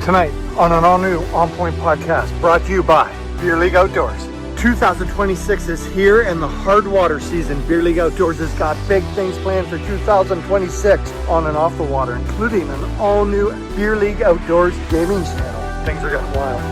Tonight on an all-new OnPoint podcast brought to you by Beerleauges Outdoors. 2026 is here and the hard water season. Beerleauges Outdoors has got big things planned for 2026 on and off the water, including an all-new Beerleauges Outdoors gaming channel. Things are getting wild.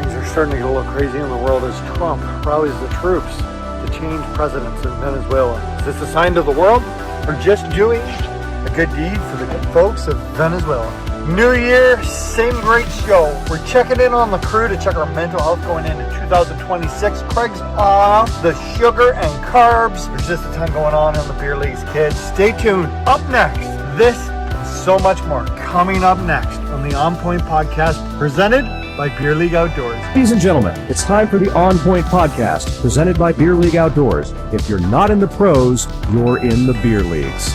Things are starting to get a little crazy in the world as Trump rallies the troops to change presidents in Venezuela. Is this a sign to the world or just doing a good deed for the good folks of Venezuela? New year, same great show. We're checking in on the crew to check our mental health going into 2026. Craig's off the sugar and carbs. There's just a ton going on in the Beerleauges, kids. Stay tuned. Up next, this and so much more coming up next on the OnPoint Podcast presented by Beerleauges Outdoors. Ladies and gentlemen, it's time for the OnPoint Podcast presented by Beerleauges Outdoors. If you're not in the pros, you're in the beer leagues.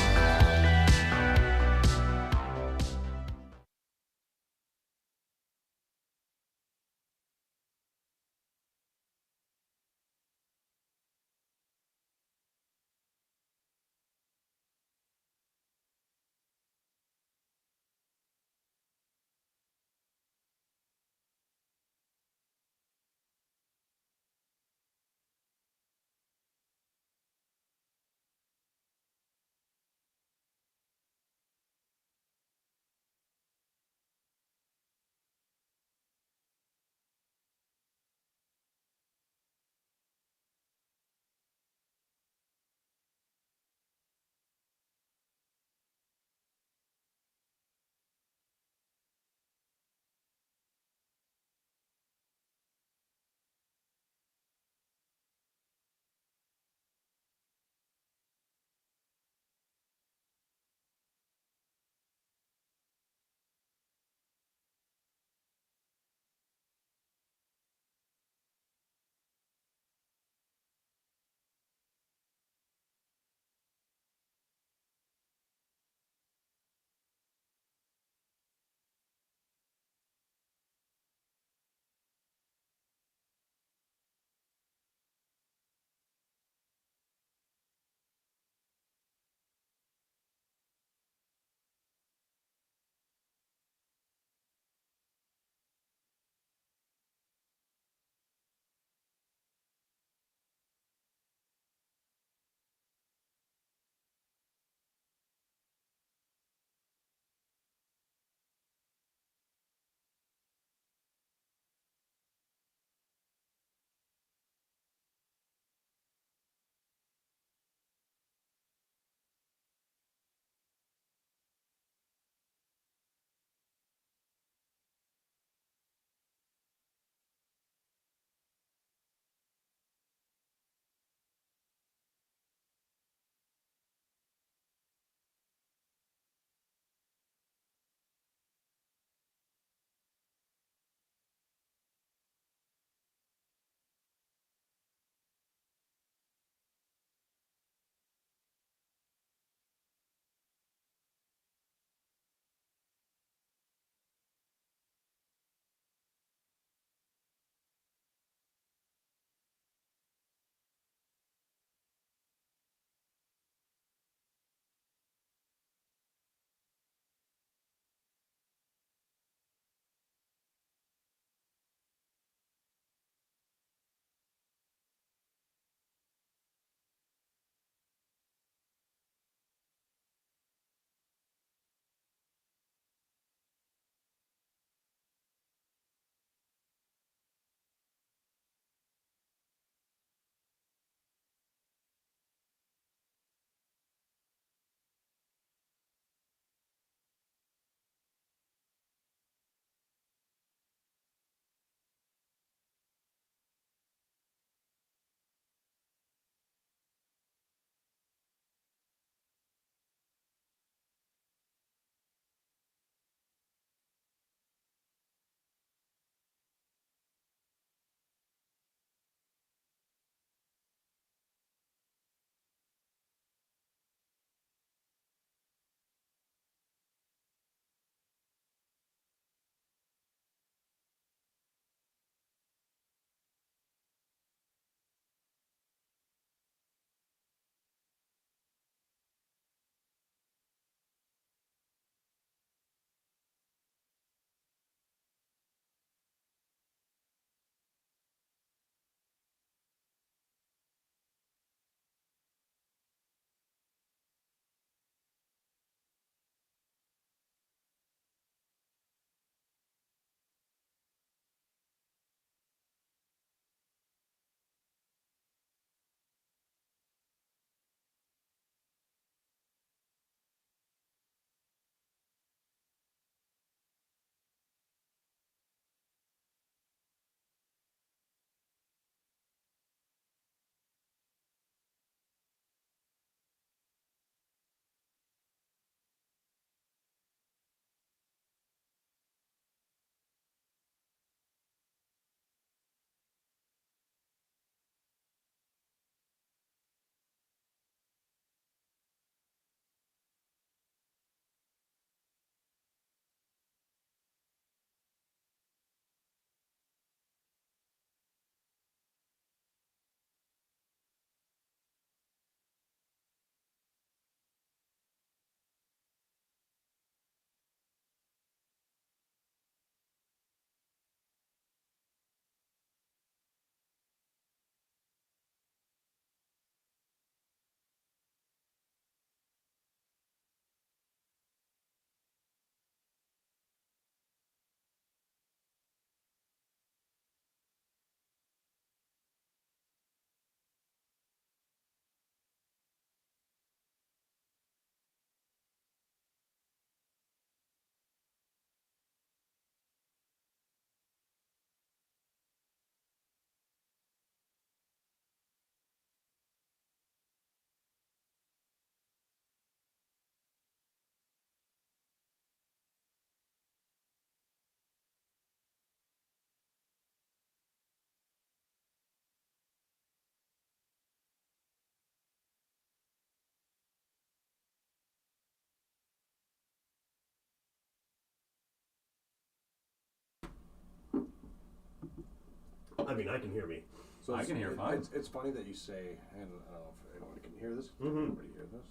mean, I can hear me. So I can hear fine. It's funny that you say, and I don't know if anyone can hear this. Mm-hmm. Nobody hear this.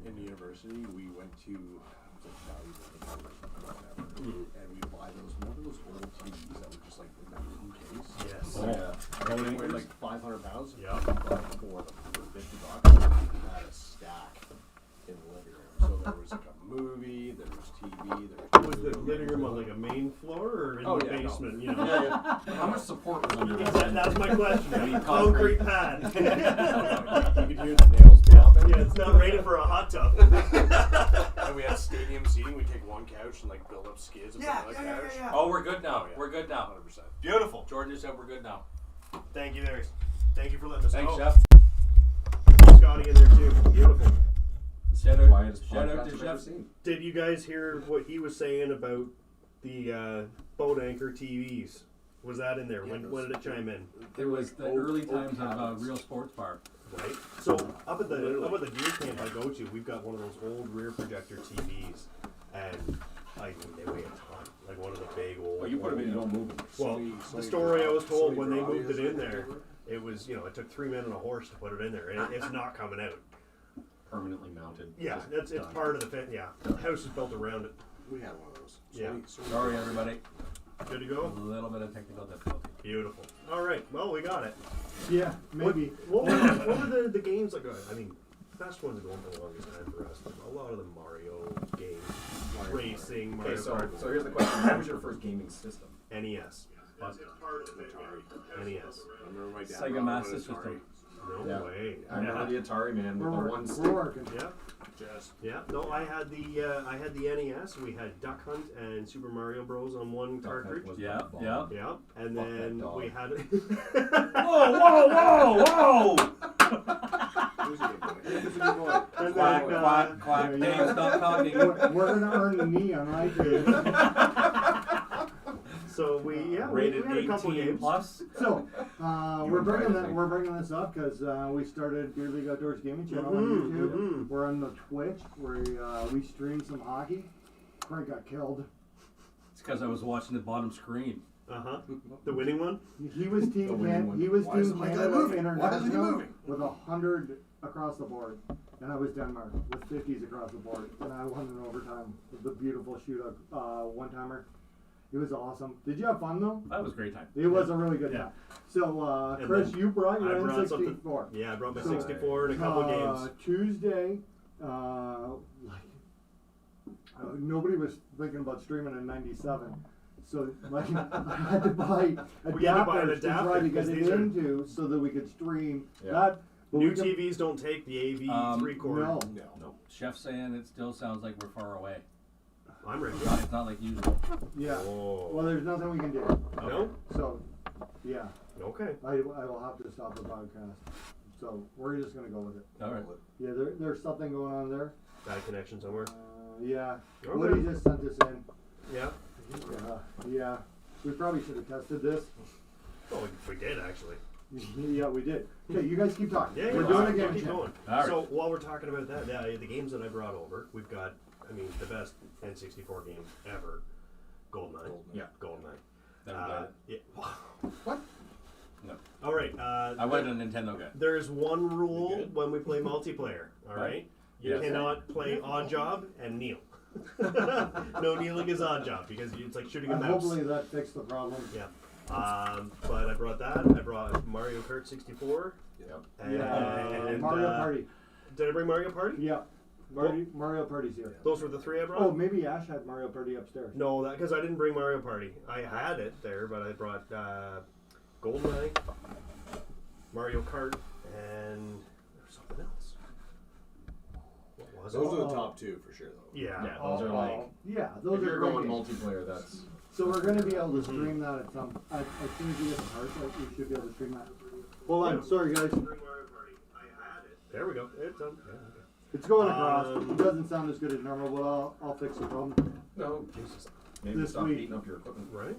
In the university, we went to and we buy those. Remember those old TVs that were just like in that blue case? Yes. Oh, yeah. They weighed like 500 pounds. Yeah. We bought them for $50. We had a stack in the living room. So there was like a movie, there was TV, there was. Was the living room on like a main floor or in the basement? No. You know. Yeah. How much support was under That's my question. I mean, Concrete pad. You could hear the nails popping. Yeah, it's not rated for a hot tub. And we had stadium seating. We'd take one couch and like build up skids and put another couch. Oh, we're good now. Oh, yeah. We're good now. 100%. Beautiful. Jordan just said we're good now. Thank you, there. Thank you for letting us Thanks, know. Chef. Scotty in there too. Beautiful. Shout out to Chef. Did you guys hear what he was saying about the boat anchor TVs? Was that in there? When did it chime in? It was the early times of Real Sports Bar. Right. So up at the deer camp I go to, we've got one of those old rear projector TVs, and I mean they weigh a ton. Like one of the big old. Oh, you put them in, you don't move them. Well, the story I was told when they moved it in there, it was it took 3 men and a horse to put it in there, and it's not coming out. Permanently mounted. Yeah, it's part of the the house is built around it. We had one of those. Yeah. Sorry, everybody. Good to A go. little bit of technical difficulty. Beautiful. All right. Well, we got it. Yeah, maybe. What were the games like? I mean, best ones going for the longest time for us. A lot of the Mario games, racing, Mario Kart. So here's the question: what was your first gaming system? NES. NES. Remember my dad Sega bought Master one of System. No Yeah. way. I remember the Atari, man, with the one stick. We're working. Yeah. Yeah. No, I had the NES. We had Duck Hunt and Super Mario Bros. On one cartridge. Yeah. Yeah. And Fuck then that dog. we had. Whoa! Who's a good boy? Who's a good boy? And Quack, then, quack. Dave, stop talking. We're gonna earn the knee on iTunes. So we had a Rated couple 18 games. plus. So we're invited me. bringing this up because we started Beerleauges Outdoors Gaming Channel on Mhm, YouTube. mhm. We're on the Twitch where we stream some hockey. Craig got killed. It's because I was watching the bottom screen. The winning one. He was The Team winning one. He was Why Team isn't my guy Canada moving? Why isn't he International moving? with 100 across the board, and I was Denmark with 50s across the board, and I won in overtime with the beautiful shootout one timer. It was awesome. Did you have fun though? That was a great time. It was a really good Yeah. time. So And Chris, then you brought your I brought something. N64. Yeah, I brought my So, 64 and a couple games. Tuesday, nobody was thinking about streaming in '97, so like I had to buy We had to buy an adapters to try adapter to get because it these are- into so that we could stream Yeah. that. But New we could- TVs don't take the AV3 cord. No. No. Chef saying it still sounds like we're far away. I'm ready. It's not like usual. Yeah. Oh. Well, there's nothing we can do. No? So, yeah, Okay. I will have to stop the podcast. So we're just gonna go with it. All right. Yeah, there's something going on there. Bad connection somewhere. Yeah. Okay. Woody just sent this in. Yeah. Yeah. We probably should have tested this. Oh, we did actually. Yeah, we did. Okay, you guys keep talking. Yeah, We're yeah, doing keep a game. going. All right. So while we're talking about that, the games that I brought over, we've got, the best N64 game ever, GoldenEye. Yeah. GoldenEye. Never played it. Yeah. What? No. All right. I went a Nintendo guy. There's one rule when we play multiplayer. All right. You Yes. cannot play Odd Job and kneel. No kneeling is Odd Job because it's like shooting a And mouse. hopefully that fixed the problem. Yeah. But I brought that. I brought Mario Kart 64. Yep. And, Mario Party. Did I bring Mario Party? Yeah. Mario Party's here. Those were the three I brought? Oh, maybe Ash had Mario Party upstairs. No, because I didn't bring Mario Party. I had it there, but I brought GoldenEye, Mario Kart, and there's something else. What was Those it? are the top two for sure, though. Yeah. Yeah, those are like. Yeah, those If are you're great going games. multiplayer, that's. So we're going to be able to stream that at some. As soon as we get the parts, we should be able to stream that. Hold on, sorry guys. There we go. It's done. Yeah, okay. It's going across. It doesn't sound as good as normal, but I'll fix the problem. No, Jesus. Maybe this stop week. beating up your equipment. Right?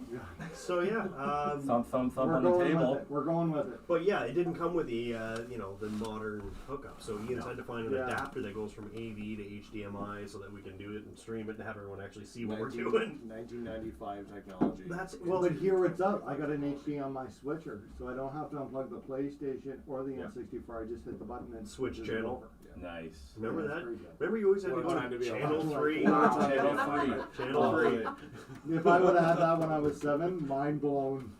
So yeah, Thump We're on the going table. with it. We're going with it. but yeah, it didn't come with the the modern hookup. So Ian's had to find an Yeah. adapter that goes from AV to HDMI so that we can do it and stream it and have everyone actually see what we're doing. 1995 technology. That's But here what's up. I got an HD on my switcher, so I don't have to unplug the PlayStation or the Yeah. N64. I just hit the button and Switch switches it channel. over. Nice. Remember That's that? pretty good. Remember you always had to What a go time to to be channel alive. 3. Wow. Channel 3. Channel Oh, 3. If I would have had that when I was 7, mind blown.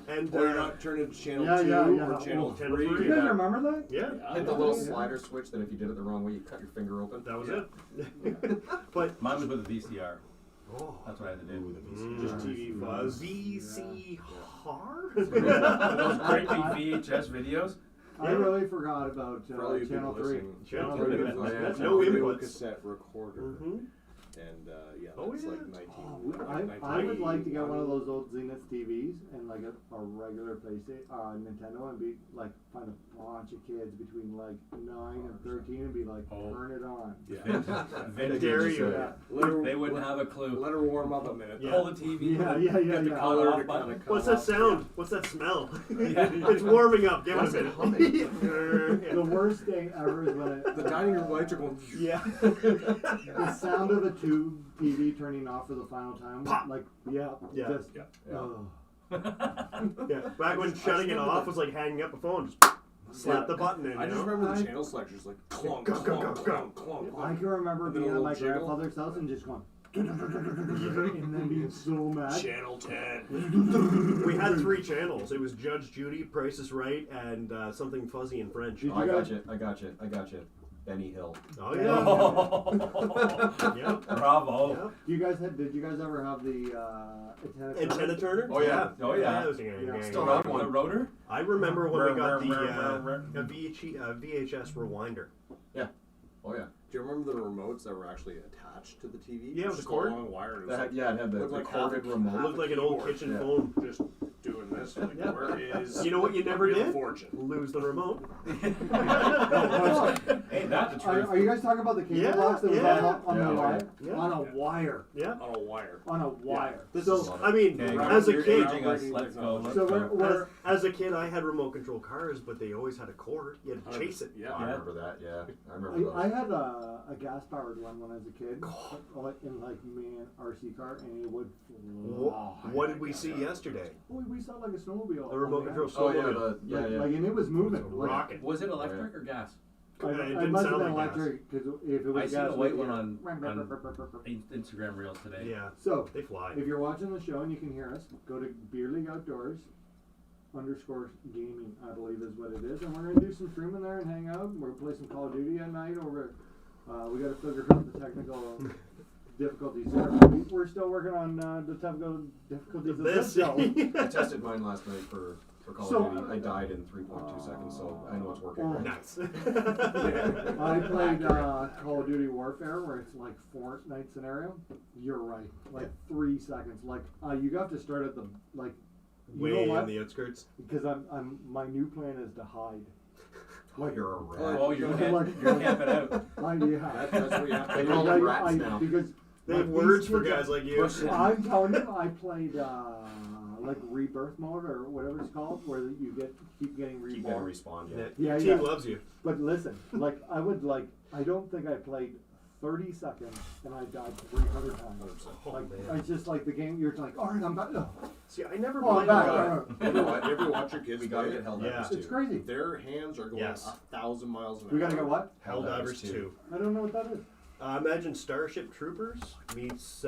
And Or you're not turning to channel Yeah, 2 yeah, yeah. or channel Oh, 3. You guys remember that? yeah, Hit the little Yeah. slider switch that if you did it the wrong way, you cut your finger open. that was it. But Mine was with a VCR. oh, That's what I had to do. just TV fuzz. VCR. Those great big VHS videos. I really forgot about For all you Channel people 3. listening, Channel Channel 3. 3 was That's a no video inputs. cassette recorder. Mm-hmm. And yeah, Oh, that's yeah. like 19. I would like to get one of those old Zenith TVs and like a regular PlayStation, Nintendo, and be like find a bunch of kids between like 9 and 13 and be like, Oh. turn it on. Vintage. Dare you. Yeah. They wouldn't have a clue. Let her warm up a minute. Yeah. Pull the TV. Yeah, get the yeah. color Color off to button. kinda come What's that up. sound? What's that smell? Yeah. It's warming up. Give Why it is a it minute. humming? The worst thing ever is when The dining room lights are going. Yeah. the sound of a tube TV turning off for the final time. Pop. Like, yeah. Yeah. Just, Yeah. oh. Yeah. Back when shutting it off was like hanging up a phone. Just slap the button in. I You just know? remember the channel selectors like clunk, clunk, clunk, clunk, I clunk. can remember And then a being at little my jiggle. grandfather's house and just going, and then being so mad. Channel 10. We had 3 channels. It was Judge Judy, Price is Right, and something fuzzy in French. Did Oh, I you got guys- you. Benny Hill. Oh yeah. Yep. Bravo. Yep. Did you guys ever have the Antenna turner? Oh, yeah. Oh, yeah. That was Still have one. The rotor? I remember when we got Rrr. the VHS rewinder. Oh yeah. Do you remember the remotes that were actually attached to the TV? Yeah, with Just the cord. a long wire. And it was That had, like, yeah, it had the looked like corded half a- remote. It looked like an old keyboard. kitchen Yeah. phone. just doing this. Like, Yeah. where is? You know what you never Real did? Fortune. Lose the remote. Ain't that the truth? Are you guys talking about the cable Yeah, box that was yeah. on Yeah, the oh, wire? yeah. On a Yeah. wire. Yeah. On a wire. On a wire. This So, is, I mean, Okay, as a you're kid, aging us. Let's go. Let's so go. as a kid, I had remote control cars, but they always had a cord. You had to chase it. Yeah. I remember that. Yeah, I remember those. I had a gas powered one when I was a kid, in like man RC car, and it would fly. What did we see yesterday? Oh, we saw like a snowmobile. A remote on the control ground. Oh yeah, snowmobile. yeah. Like, and it was moving. Like, Rocket. Was it electric or gas? I It must didn't have sound been like gas. electric because if it was I seen gas, a white we'd one hear- on Instagram Reels today. Yeah, So, they fly. if you're watching the show and you can hear us, go to Beerleauges Outdoors _gaming, I believe is what it is, and we're gonna do some streaming there and hang out. We're gonna play some Call of Duty at night over. We got to figure out the technical difficulties there. We're still working on the technical difficulties of this show. I tested mine last night for Call So- of Duty. I died in 3.2 seconds, so I know it's working. Oh. right. Nice. I played Call of Duty Warfare, where it's like Fortnite scenario. You're right, like 3 seconds. Like you have to start at the like. You Way know what? on the outskirts. Because I'm my new plan is to hide. Like you're a rat. Oh, you're Like- camping out. That's what you have They to call do. them rats now. Because They like, have words these for kids guys like you. I'm telling you, I played like rebirth mode or whatever it's called, where you keep getting Keep getting reborn. respawn. Yeah. Yeah. Yeah, Team yeah. loves you. But listen, like I don't think I played 30 seconds and I died 300 times. Oh, Like man. it's just like the game. You're like, all right, I'm back. Oh, See, I never I'm played back. that. Ever watch your kids We gotta play? get held Yeah. up It's crazy. Their hands are going Yes. 1,000 miles an hour. We gotta get what? Helldivers 2. I don't know what that is. Imagine Starship Troopers meets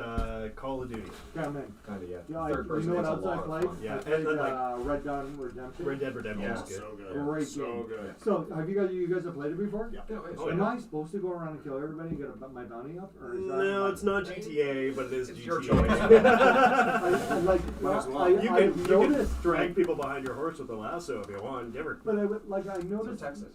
Call of Duty. Come in. Kind of, yeah. Yeah, Third you person know what is a else I lot of played? fun. Yeah, I and played then, like, Red Dawn Redemption. Red Dead Redemption Yeah. is good. So good. Great So game. good. So have you guys have played it before? Yeah. Oh, Am yeah. I supposed to go around and kill everybody and get my bounty up? Or is that No, it's not GTA, but it is It's GTA. your choice. I like Might as well. I, You I've can noticed drag people behind your horse with a lasso if you want. Give her. But I So noticed Texas.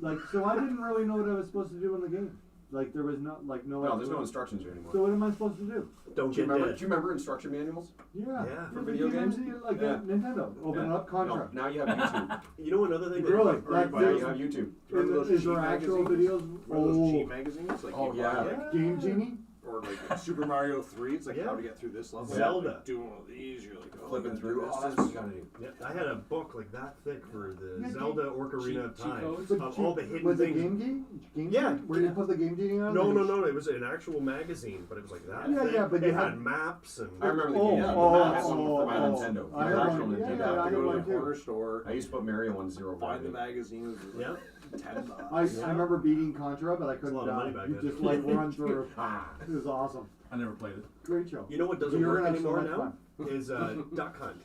like so I didn't really know what I was supposed to do in the game. Like there was no No, there's no instructions here anymore. So what am I supposed to do? Don't Do you get remember? dead. Do you remember instruction manuals? Yeah. Yeah, for video games? Like Yeah. Nintendo. Open it up, No, contract. now you have YouTube. You know another thing? Really? That, That- Now there's- you have YouTube. Remember those Is cheat there actual magazines? videos? Remember those Oh, cheat magazines? Like Oh, you yeah. buy, like, Game Genie? or like Super Mario 3. It's like Yeah. how to get through this level. Zelda. Like, doing one of these, you're like Flipping through. It's Oh, that's just- what you gotta do. Yeah, I had a book like that thick for the Yeah, Zelda Ocarina of cheat Time codes? of all the hidden Was it things. game Yeah. Where you put the game genie on? No, it was an actual magazine, but it was like that. Yeah, thick. yeah, but it you had had- maps and. I remember the Oh, game. oh, I had one oh, for my oh. Nintendo. I The had actual one, yeah, Nintendo. yeah, have I to had go to one the too. corner store, I used to put Mario 1-0 find the magazine. It was Yeah. like $10. I remember beating Contra, but I couldn't lot of money back you then. just like run through. It was awesome. I never played it. Great show. You know what doesn't You're work gonna have so anymore much now fun. is Duck Hunt.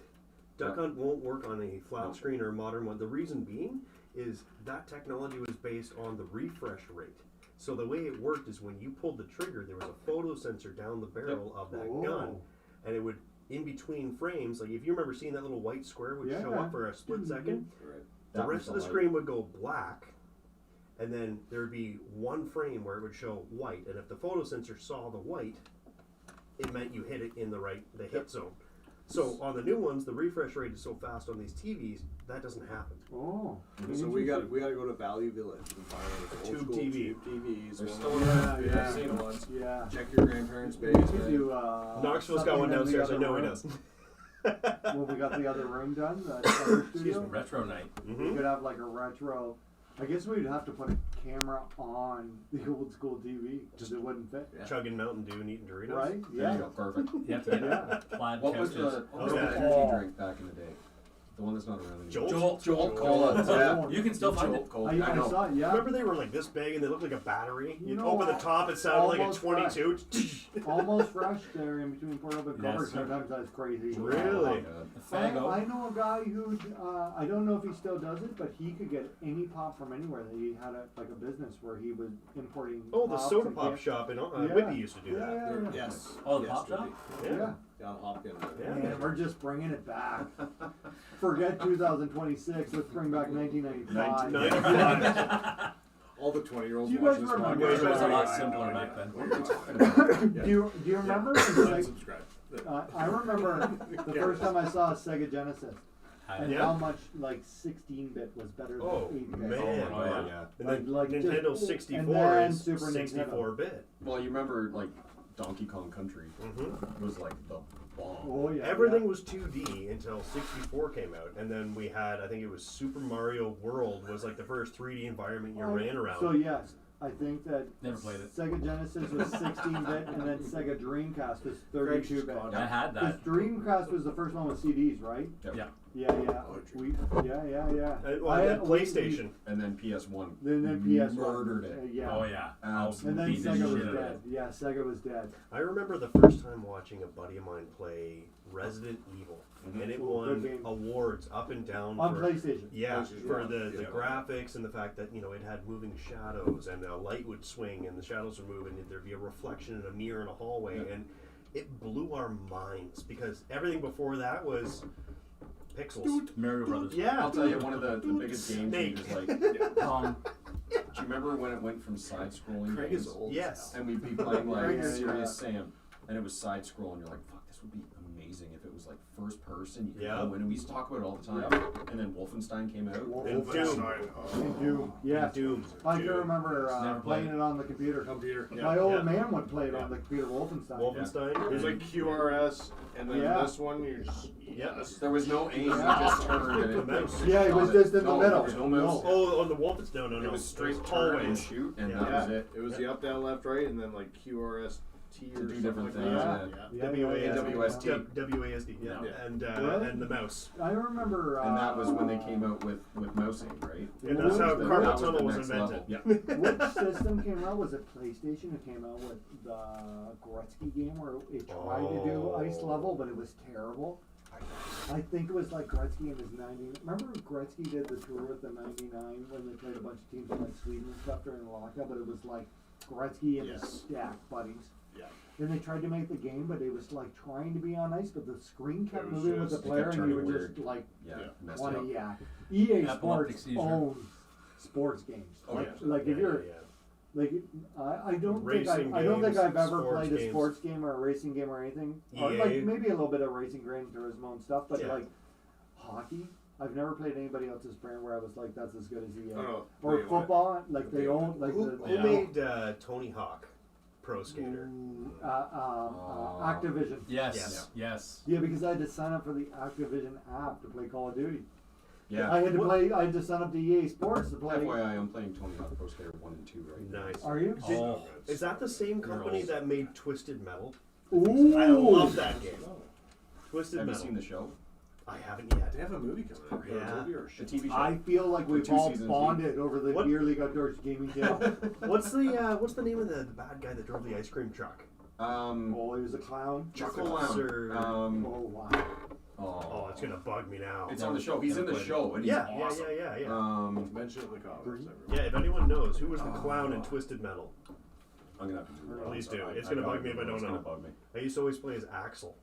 Duck Hunt won't work on a flat screen or a modern one. The reason being is that technology was based on the refresh rate. So the way it worked is when you pulled the trigger, there was a photo sensor down the barrel of that Oh. gun, and it would, in between frames, like if you remember seeing that little white square would show Yeah. up for a split second, Right. the That rest was of the light. screen would go black, and then there would be one frame where it would show white, and if the photo sensor saw the white, it meant you hit it in the hit zone. So on the new ones, the refresh rate is so fast on these TVs that doesn't happen. Oh. So we got to go to Value Village and find one of those Tube old school TV. tube TVs. There's one still of one those of those. Yeah. I've seen ones. Yeah. Check your grandparents' We could basement. do, Knoxville's got something one in the downstairs. I other know he room. does. When we got the other room done, the other studio, Retro night. we Mm-hmm. could have like a retro. I guess we'd have to put a camera on the old school TV because it wouldn't fit. Chugging Mountain Dew and eating Doritos. Right? There Yeah. you go. Perfect. You have to get Yeah. plaid What was couches. the what was the Okay. energy drink back in the day? The one that's not around anymore. Jolt. Jolt Cola. Yeah. You can still find Jolt it. Cola. I know. saw it, yeah. Remember they were like this big and they looked like a battery? You You'd know open the what? top, it sounded like a Almost 22. Almost fresh there in between Port Hope and Yes, Cover. sir. Sometimes that's crazy. Really? A Fago. I know a guy who I don't know if he still does it, but he could get any pop from anywhere. That he had a business where he was importing. Oh, the pops soda and pop can't- shop in Yeah. Whitby used to do that. Yeah, yeah. Yes. Oh, the yes, pop shop? would Yeah. Yeah. be. Down Hopkins. Yeah. Man, we're just bringing it back. Forget 2026. Let's bring back 1995. 95. All the 20-year-olds Do you guys watching this remember- podcast. It was a lot Yeah, simpler I know, back then. What are you talking about? Do you remember? when Sega- Unsubscribe. I remember the first time I saw a Sega Genesis and Yeah. how much like 16-bit was better than Oh, 8-bit. man. Oh, yeah. Yeah. And then Like Nintendo just- 64 and then is Super Nintendo. 64-bit. Well, you remember like Donkey Kong Country Mm-hmm. was like the bomb. Oh yeah. Everything was 2D until 64 came out, and then we had, I think it was Super Mario World was like the first 3D environment you ran around. So yes, I think that Never played it. Sega Genesis was 16-bit, and then Sega Dreamcast was 32-bit. I had Because that. Dreamcast was the first one with CDs, right? Yeah. Yeah. Oh, Yeah. Well, and then PlayStation. And then PS1. Then PS1. Murdered it. Yeah. Oh yeah. And then Beat the Sega was shit out of dead. it. Yeah, Sega was dead. I remember the first time watching a buddy of mine play Resident Evil, and it Good won game. awards up and down On for PlayStation. yeah, PlayStation, for yeah. the Yeah. graphics and the fact that it had moving shadows and a light would swing and the shadows would move and there'd be a reflection in a mirror in a hallway and it blew our minds because everything before that was pixels. Mario Brothers. Yeah, I'll tell you, one of the biggest games Snake. was like, do you remember when it went from side-scrolling Craig games? is old. Yes. And we'd be playing like Craig is, Serious Sam, and it was side-scrolling. You're like, fuck, this would be amazing if it was like first person. You could Yeah. go in, and we used to talk about it all the time. And then Wolfenstein came out. And Doom. And Doom. Yeah. Doom. I can remember Never playing played it on the computer. Yeah. My old Yeah. man would play it on the computer, Wolfenstein. Wolfenstein. It was like QRS, and then Yeah. this one, you're just. Yep. There was no aim. Yeah. You just turned and it Mouse. Yeah, it was just in the No, middle. There was no mouse. Oh, on the Wolfenstein. No. It was straight It turn and hallways. shoot, and Yeah. that was it. It was the up, down, left, right, and then like QRS T or To do something different like things, that. Yeah. WASD. WASD. Yeah. Yeah. And Really? and the mouse. I remember. And that was when they came out with mousing, right? And that's how That carpal was the tunnel was next invented. level. Yeah. Which system came out? Was it PlayStation who came out with the Gretzky game where it tried to do ice level, but it was terrible? I think it was like Gretzky in his 90. Remember when Gretzky did the tour with the 99 when they played a bunch of teams in like Sweden and stuff during the lockdown, but it was like Gretzky and his Yes. stack buddies. Yeah. Then they tried to make the game, but it was like trying to be on ice, but the screen kept It was moving with the just- it player, kept and you would turning just weird. like Yeah, Yeah. messed want it to up. EA Epileptic Sports seizure. owns sports games. Oh, like, yeah. like if Yeah, you're yeah. like I don't think Racing I don't think games, I've ever sports played a games. sports game or a racing game or anything. Or EA. like maybe a little bit of racing, Gran Turismo and stuff, but Yeah. like hockey, I've never played anybody else's brand where I was like, that's as good as EA. Oh, Or wait, what? football, like they own like Who the made Tony Hawk? pro skater. Activision. Yes. Yes. Yeah, because I had to sign up for the Activision app to play Call of Duty. Yeah. I had to play. I had to sign up to EA Sports to play. FYI, I'm playing Tony Hawk Pro Skater 1 and 2 right now. Nice. Are you? Oh. Is that the same company Girls. that made Twisted Metal? Ooh. I love that game. Twisted Have you Metal. seen the show? I haven't yet. They have a movie coming out. Yeah. Or a movie or a The show? TV show? I feel like we've 2 all seasons bonded over the What? Beer League Outdoors gaming channel. What's the name of the bad guy that drove the ice cream truck? Oh, he was a clown. Chuckle Sir- Lounge. Oh wow. Oh, it's gonna bug me now. It's on the show. He's in the show, and he's Yeah, awesome. yeah. Mention it in the comments. Yeah, if anyone knows who was the clown in Twisted Metal, I'm gonna have to do that. please do. It's gonna bug me if I don't It's know. gonna bug me. I used to always play as Axel.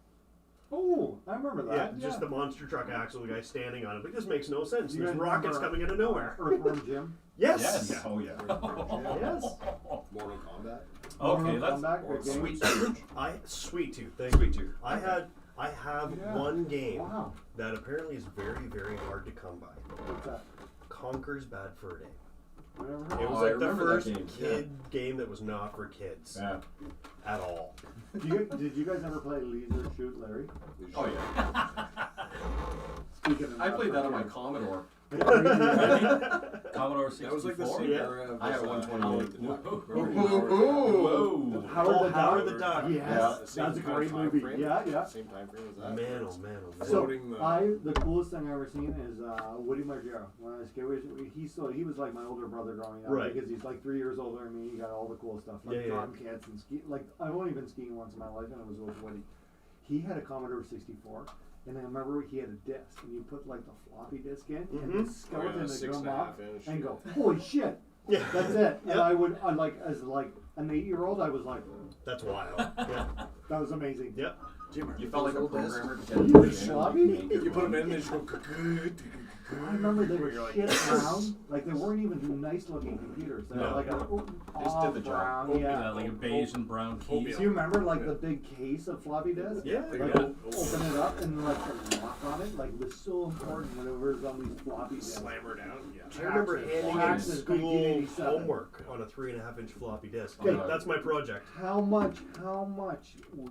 Oh, I remember Yeah, that. just the monster truck Axel, the guy standing on it. But this makes no sense. You There's guys rockets remember coming out of nowhere. Earthworm Jim. Yes. Yes. Oh yeah. Yes. Mortal Kombat. Okay, let's. Combat, good game. Sweet Tooth. Sweet Tooth. Thank you. Sweet Tooth. I have Yeah. one game Wow. that apparently is very, very hard to come by. What's that? Conker's Bad Fur Day. I never It heard. was Oh, I like the remember that first game, kid game that was not for kids Yeah. at all. Did you guys ever play Laser Shoot Larry? Oh yeah. Speaking of I played that on my kids. Commodore. Commodore 64. That was like the same Yeah. era of I had this, 128. Howard the Duck. Ooh, Remember Howard the Duck? Whoa. Howard the Duck. Yes, Yeah. that's Same a kind of great time movie. frame. Yeah, yeah. Same time frame as that. Man, oh man, oh man. So Floating the- the coolest thing I ever seen is Woody Margera. When I was a kid, he was like my older brother growing up, Right. because he's like 3 years older than me. He got all the cool stuff, like Yeah, yeah. drum kits and ski. Like I've only been skiing once in my life, and it was with Woody. He had a Commodore 64, and I remember he had a disc, and you put like the floppy disk in, and Mhm. the skeleton would 6.5 come up inch. and go, "Holy shit!" Yeah. That's it. And Yeah. I like as like an 8-year-old, I was like, That's wild. Yeah. that was amazing. Yep. You felt like a programmer. You were sloppy? You put them in, they just go. I remember they were You're like, shit yes. brown. Like they weren't even nice looking computers. They were No. like a Just did the job. brown. Yeah, Yeah. like a beige and brown keys. Do you remember like the big case of floppy disks? Yeah. They Like go, open it up and like the lock on it, like was so important whenever it was on these floppy disks. Slam her down. Yeah. I remember handing in Taxes, school 1987. homework on a 3.5-inch floppy disk. Okay. That's my project. How much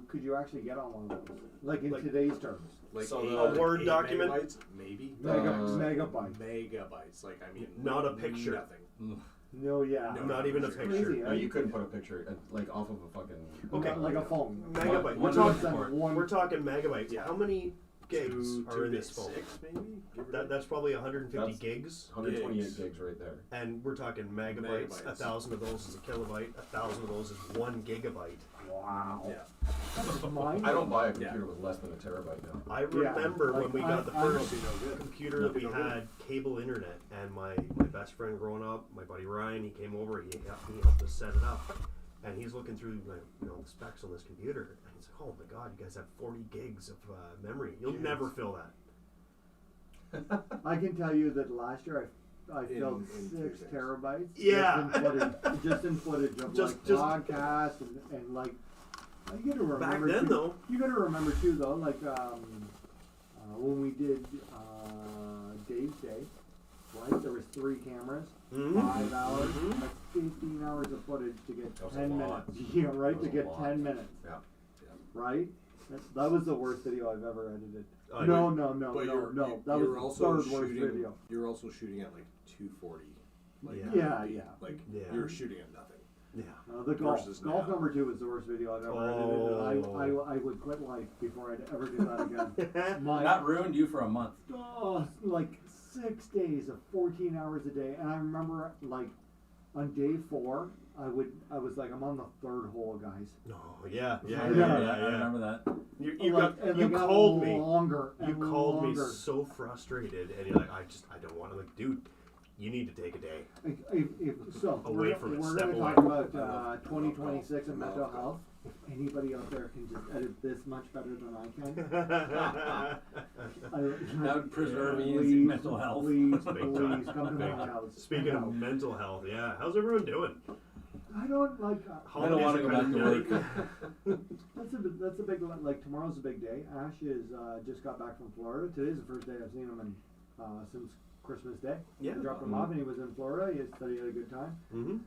could you actually get on one of those? Like in Like- today's terms. Like So eight- the- A Word eight document? megabytes, maybe. Megabyte. Megabytes. Like I mean, Not a picture. Nothing. No, yeah. No, Not even a it's picture. Crazy, No, you couldn't put a picture like off of a fucking. Okay. Like a phone. Megabyte. One We're talking, report. we're talking megabytes. Yeah. How many gigs are in this phone? 256 maybe. Give or take. That's probably 150 That's- gigs. 128 gigs right there. And we're talking megabytes. Megabytes. 1,000 of those is a kilobyte. 1,000 of those is 1 gigabyte. Wow. Yeah. Mine. I don't buy a computer with less than a terabyte now. I remember like when we I- got the I first Must be no good. computer that we Must be no had cable internet, and my best friend growing up, my buddy Ryan, he came over, he helped us set it up, and he's looking through the specs on this computer, and he's like, "Oh my God, you guys have 40 gigs of memory. You'll never fill that." I can tell you that last year I filled in 6 2 days. terabytes. Yeah. Just in footage of Just- podcasts and like. You gotta Back remember then, too, though. You gotta remember too, though, like when we did Dave's Day, right? There was 3 cameras, Mhm. 5 hours, Mhm. like 15 hours of footage to get That was a 10 lot. minutes. Yeah, right. That To was a get lot. 10 minutes, Yeah. right? That was the worst video I've ever edited. I No. But That was you're the also 3rd worst shooting. video. You're also shooting at like 240. Like, Yeah. Yeah. Like Yeah. you're shooting at nothing. Yeah. The golf. Versus Golf now. number 2 was the worst video I've ever Oh. edited. I would quit life before I'd ever do that again. That ruined you for a month. Like 6 days of 14 hours a day, and I remember like on day 4, I was like, I'm on the 3rd hole, guys. Oh, yeah. I Yeah. remember that. You And they got called me. longer. You and called me longer. so frustrated, and you're like, I don't want to. Like, dude, you need to take a day. So Away we're from it, we're step going to away. talk about 2026 and mental health. If anybody out there can just edit this much better than I can, That would preserve Ian's please, mental health. Please, Big please time. come to Big my time. house. Speaking of mental health, yeah, how's everyone doing? I don't like. I don't want to go back to work. That's a big like tomorrow's a big day. Ash is just got back from Florida. Today's the first day I've seen him in since Christmas Day. Yeah. I dropped him off and he was in Florida. He said he had a good time. Mm-hmm.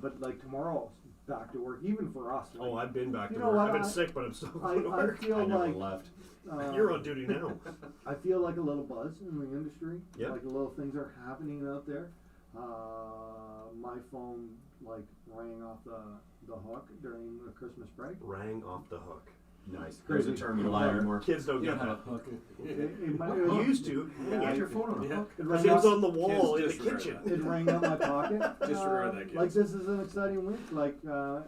But like tomorrow, back to work, even for us. Oh, I've been back to You know work. what, I've been I- sick, but I'm still I going to work. feel I never like left. You're on duty now. I feel like a little buzz in the industry. Yep. Like little things are happening out there. My phone like rang off the hook during the Christmas break. Rang off the hook. Nice. Crazy. There's a term you don't like anymore. Kids don't You get don't have that. a hook. You used to. Get your phone on a hook. It It rang was out, on the wall in Kids the disregard kitchen. it rang out my pocket. Disregard that, kids. Like this is an exciting week. Like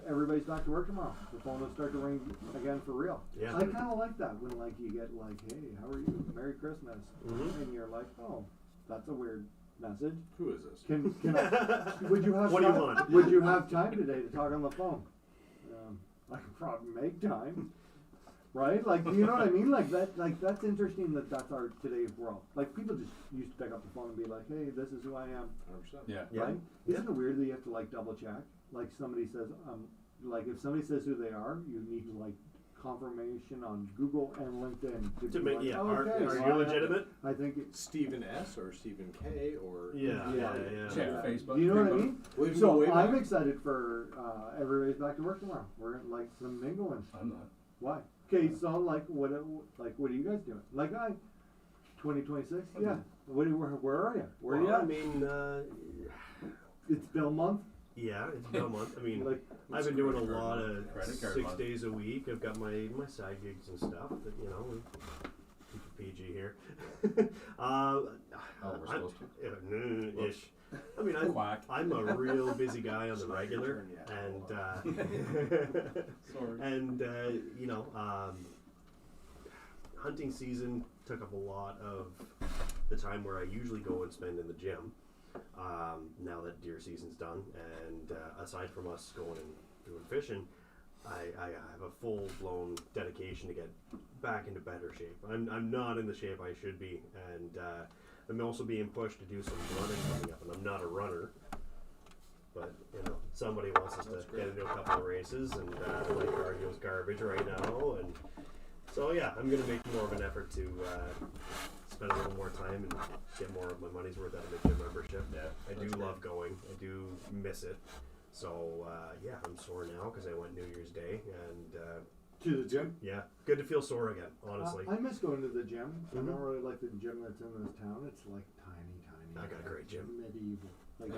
everybody's back to work tomorrow. The phone will start to ring again for real. Yeah. I kind of like that when like you get like, hey, how are you? Merry Christmas, Mhm. and you're like, oh, that's a weird message. Who is this? Can would you have What do you time, want? Would you have time today to talk on the phone? I could probably make time. Right? Like, you know what I mean? Like that's interesting that that's our today's world. Like people just used to pick up the phone and be like, hey, this is who I am. 100%. Yeah. Yeah. Right? Isn't it weird that you have to like double check? Like somebody says, like if somebody says who they are, you need to like confirmation on Google and LinkedIn To be make, like, yeah, oh, are okay, you well, legitimate? I think it's Stephen S. or Stephen K. or Yeah, Yeah. Check Facebook. you know what I Facebook. mean? Well, you go So way back. I'm excited for everybody's back to work tomorrow. We're gonna like some mingling. I'm not. Why? Okay, so like what are you guys doing? Like 2026? Yeah. Where are you? Where are you Well, I at? mean, It's Bill month. yeah, it's been a month. I mean, Like I've been doing a lot of Credit card 6 month. days a week. I've got my side gigs and stuff that, you know, we keep it PG here. We're supposed to. Ish. I mean, Quack. I'm a real busy guy on the It's not your regular, turn yet. and you know, hunting season took up a lot of the time where I usually go and spend in the gym. Now that deer season's done, and aside from us going and doing fishing, I have a full blown dedication to get back into better shape. I'm not in the shape I should be, and I'm also being pushed to do some running coming up, and I'm not a runner. But you know, somebody wants us to get into a couple of races, and my cardio's garbage right now, and so yeah, I'm gonna make more of an effort to spend a little more time and get more of my money's worth out of the gym membership. Yeah, I do love going. I do miss it. So yeah, I'm sore now because I went New Year's Day, and to the gym. yeah, good to feel sore again. Honestly, I miss going to the gym. I Mhm. don't really like the gym that's in this town. It's like tiny. I got a great gym. Medieval. Like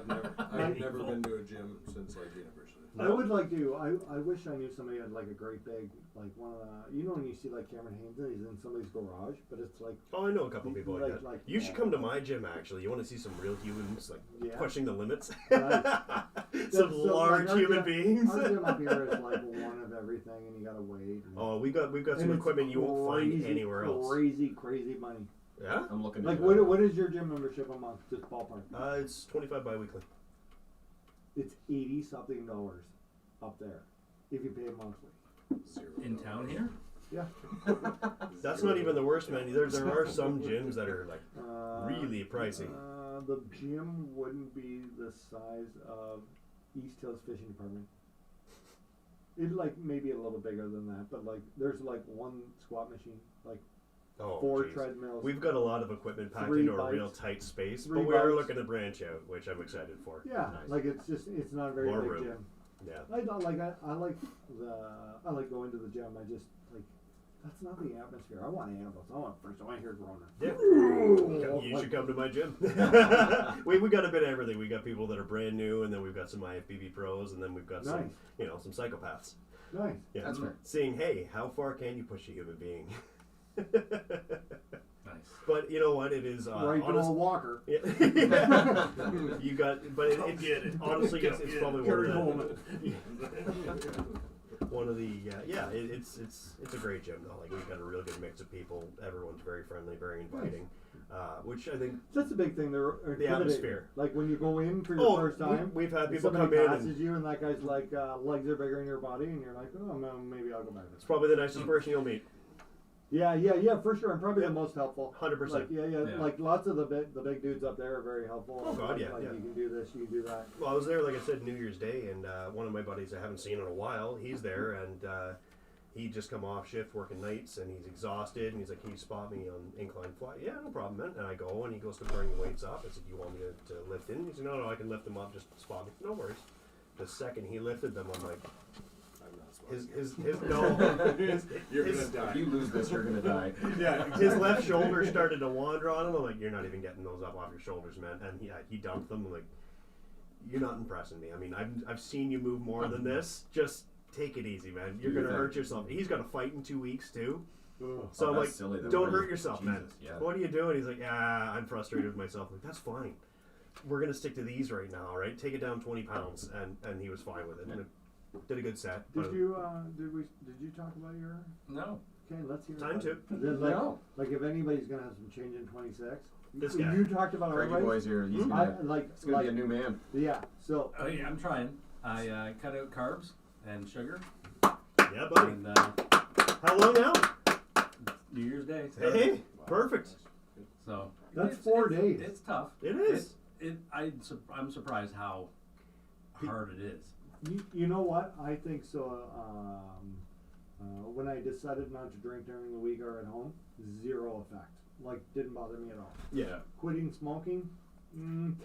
I've never been to a gym since like university. I would like to. I wish I knew somebody had like a great big like one of the. You know when you see like Cameron Haynes and he's in somebody's garage, but it's like Oh, I know a couple people like that. Like, You should come to my gym. Actually, you want to see some real humans like Yeah. pushing the limits. Right. Some So, large like, our human gym- beings. Our gym up here is like one of everything, and you gotta wait. And, Oh, we've got and some it's equipment you won't find crazy, anywhere else. Crazy money. Yeah. I'm looking Like at what is your gym membership a month? Just ballpark. It's $25 bi-weekly. It's $80-something up there if you pay monthly. In town here? Yeah. That's not even the worst, man. There are some gyms that are like Uh, really pricey. The gym wouldn't be the size of East Hills Fishing Department. It like maybe a little bigger than that, but like there's like one squat machine, like Oh, 4 geez. treadmills. We've got a lot of equipment packed 3 into a real bikes. tight space, 3 but we are bikes. looking to branch out, which I'm excited for. Yeah, Nice. like it's not a very More big room. gym. Yeah. I don't like I like going to the gym. I just like that's not the atmosphere. I want animals. I want first. I want to hear Groner. Yeah. You should come to my gym. we got a bit of everything. We got people that are brand new, and then we've got some IFBB pros, and then we've got some, Nice. you know, some psychopaths. Nice. Yeah. That's fair. Seeing, hey, how far can you push a human being? Nice. But you know what? It is Right to honest. a walker. Yeah. You got, but it honestly, it's probably Gary one of the yeah. It's a great gym though. Like we've got a real good mix of people. Everyone's very friendly, very inviting, which I think. That's a big thing. They're The intimidating. atmosphere. Like when you go in for your first time, we've had and people somebody come in passes and you, and that guy's like legs are bigger than your body, and you're like, oh no, maybe I'll go back. it's probably the nicest person you'll meet. Yeah, for sure. I'm probably Yeah. the most helpful. 100%. Like, yeah. Yeah. Like lots of the big dudes up there are very helpful. Oh, God, yeah, Like yeah. you can do this, you can do that. Well, I was there, like I said, New Year's Day, and one of my buddies I haven't seen in a while, he's there, and he just come off shift working nights, and he's exhausted, and he's like, can you spot me on incline fly? Yeah, no problem, man. And I go, and he goes to bring the weights up. I said, you want me to lift in? He said, no, I can lift them up, just spot me. No worries. the second he lifted them, I'm like, I'm not supposed his to. no, You're his- gonna die. If you lose this, you're gonna die. yeah, his left shoulder started to wander on him. I'm like, you're not even getting those up off your shoulders, man. And he dumped them. I'm like, you're not impressing me. I mean, I've seen you move more than this. Just take it easy, man. You're Do your gonna hurt thing. yourself. He's got to fight in 2 weeks too. Ugh. So I'm that's like, silly, though. don't Really? hurt yourself, man. Jesus, yeah. What are you doing? He's like, I'm frustrated with myself. I'm like, that's fine. We're gonna stick to these right now, right? Take it down 20 pounds, and he was fine with it. And it did a good set. Did but you did you talk about your? No. Okay, let's hear. Time about to. it. There's like, No. like if anybody's gonna have some change in 26, This guy. you talked about Frankie already. boy's here. He's Hmm? I gonna, like it's gonna be a new man. yeah. So Oh yeah, I'm trying. I cut out carbs and sugar, Yeah, buddy. and How long now? New Year's Day. Hey, Wow. perfect. So That's it's- 4 it's- days. It's tough. It is. I'm surprised how hard it is. you know what? I think so. When I decided not to drink during the week or at home, zero effect. Like didn't bother me at all. Yeah. Quitting smoking,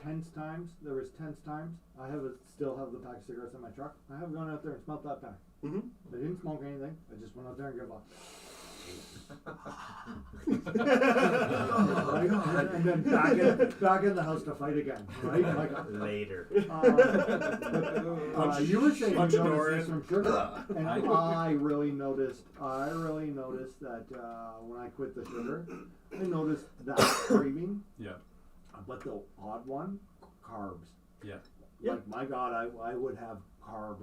tense times. There was tense times. I still have the pack of cigarettes in my truck. I have gone out there and smelled that pack. Mm-hmm. I didn't smoke anything. I just went out there and gave up. Right? And then back in the house to fight again. Right? Like, Later. you were saying you punch a door noticed this in. from sugar, and I really noticed that when I quit the sugar, I noticed that craving, Yeah. but the odd one, carbs. Yeah. Yeah. Like my God, I would have carb,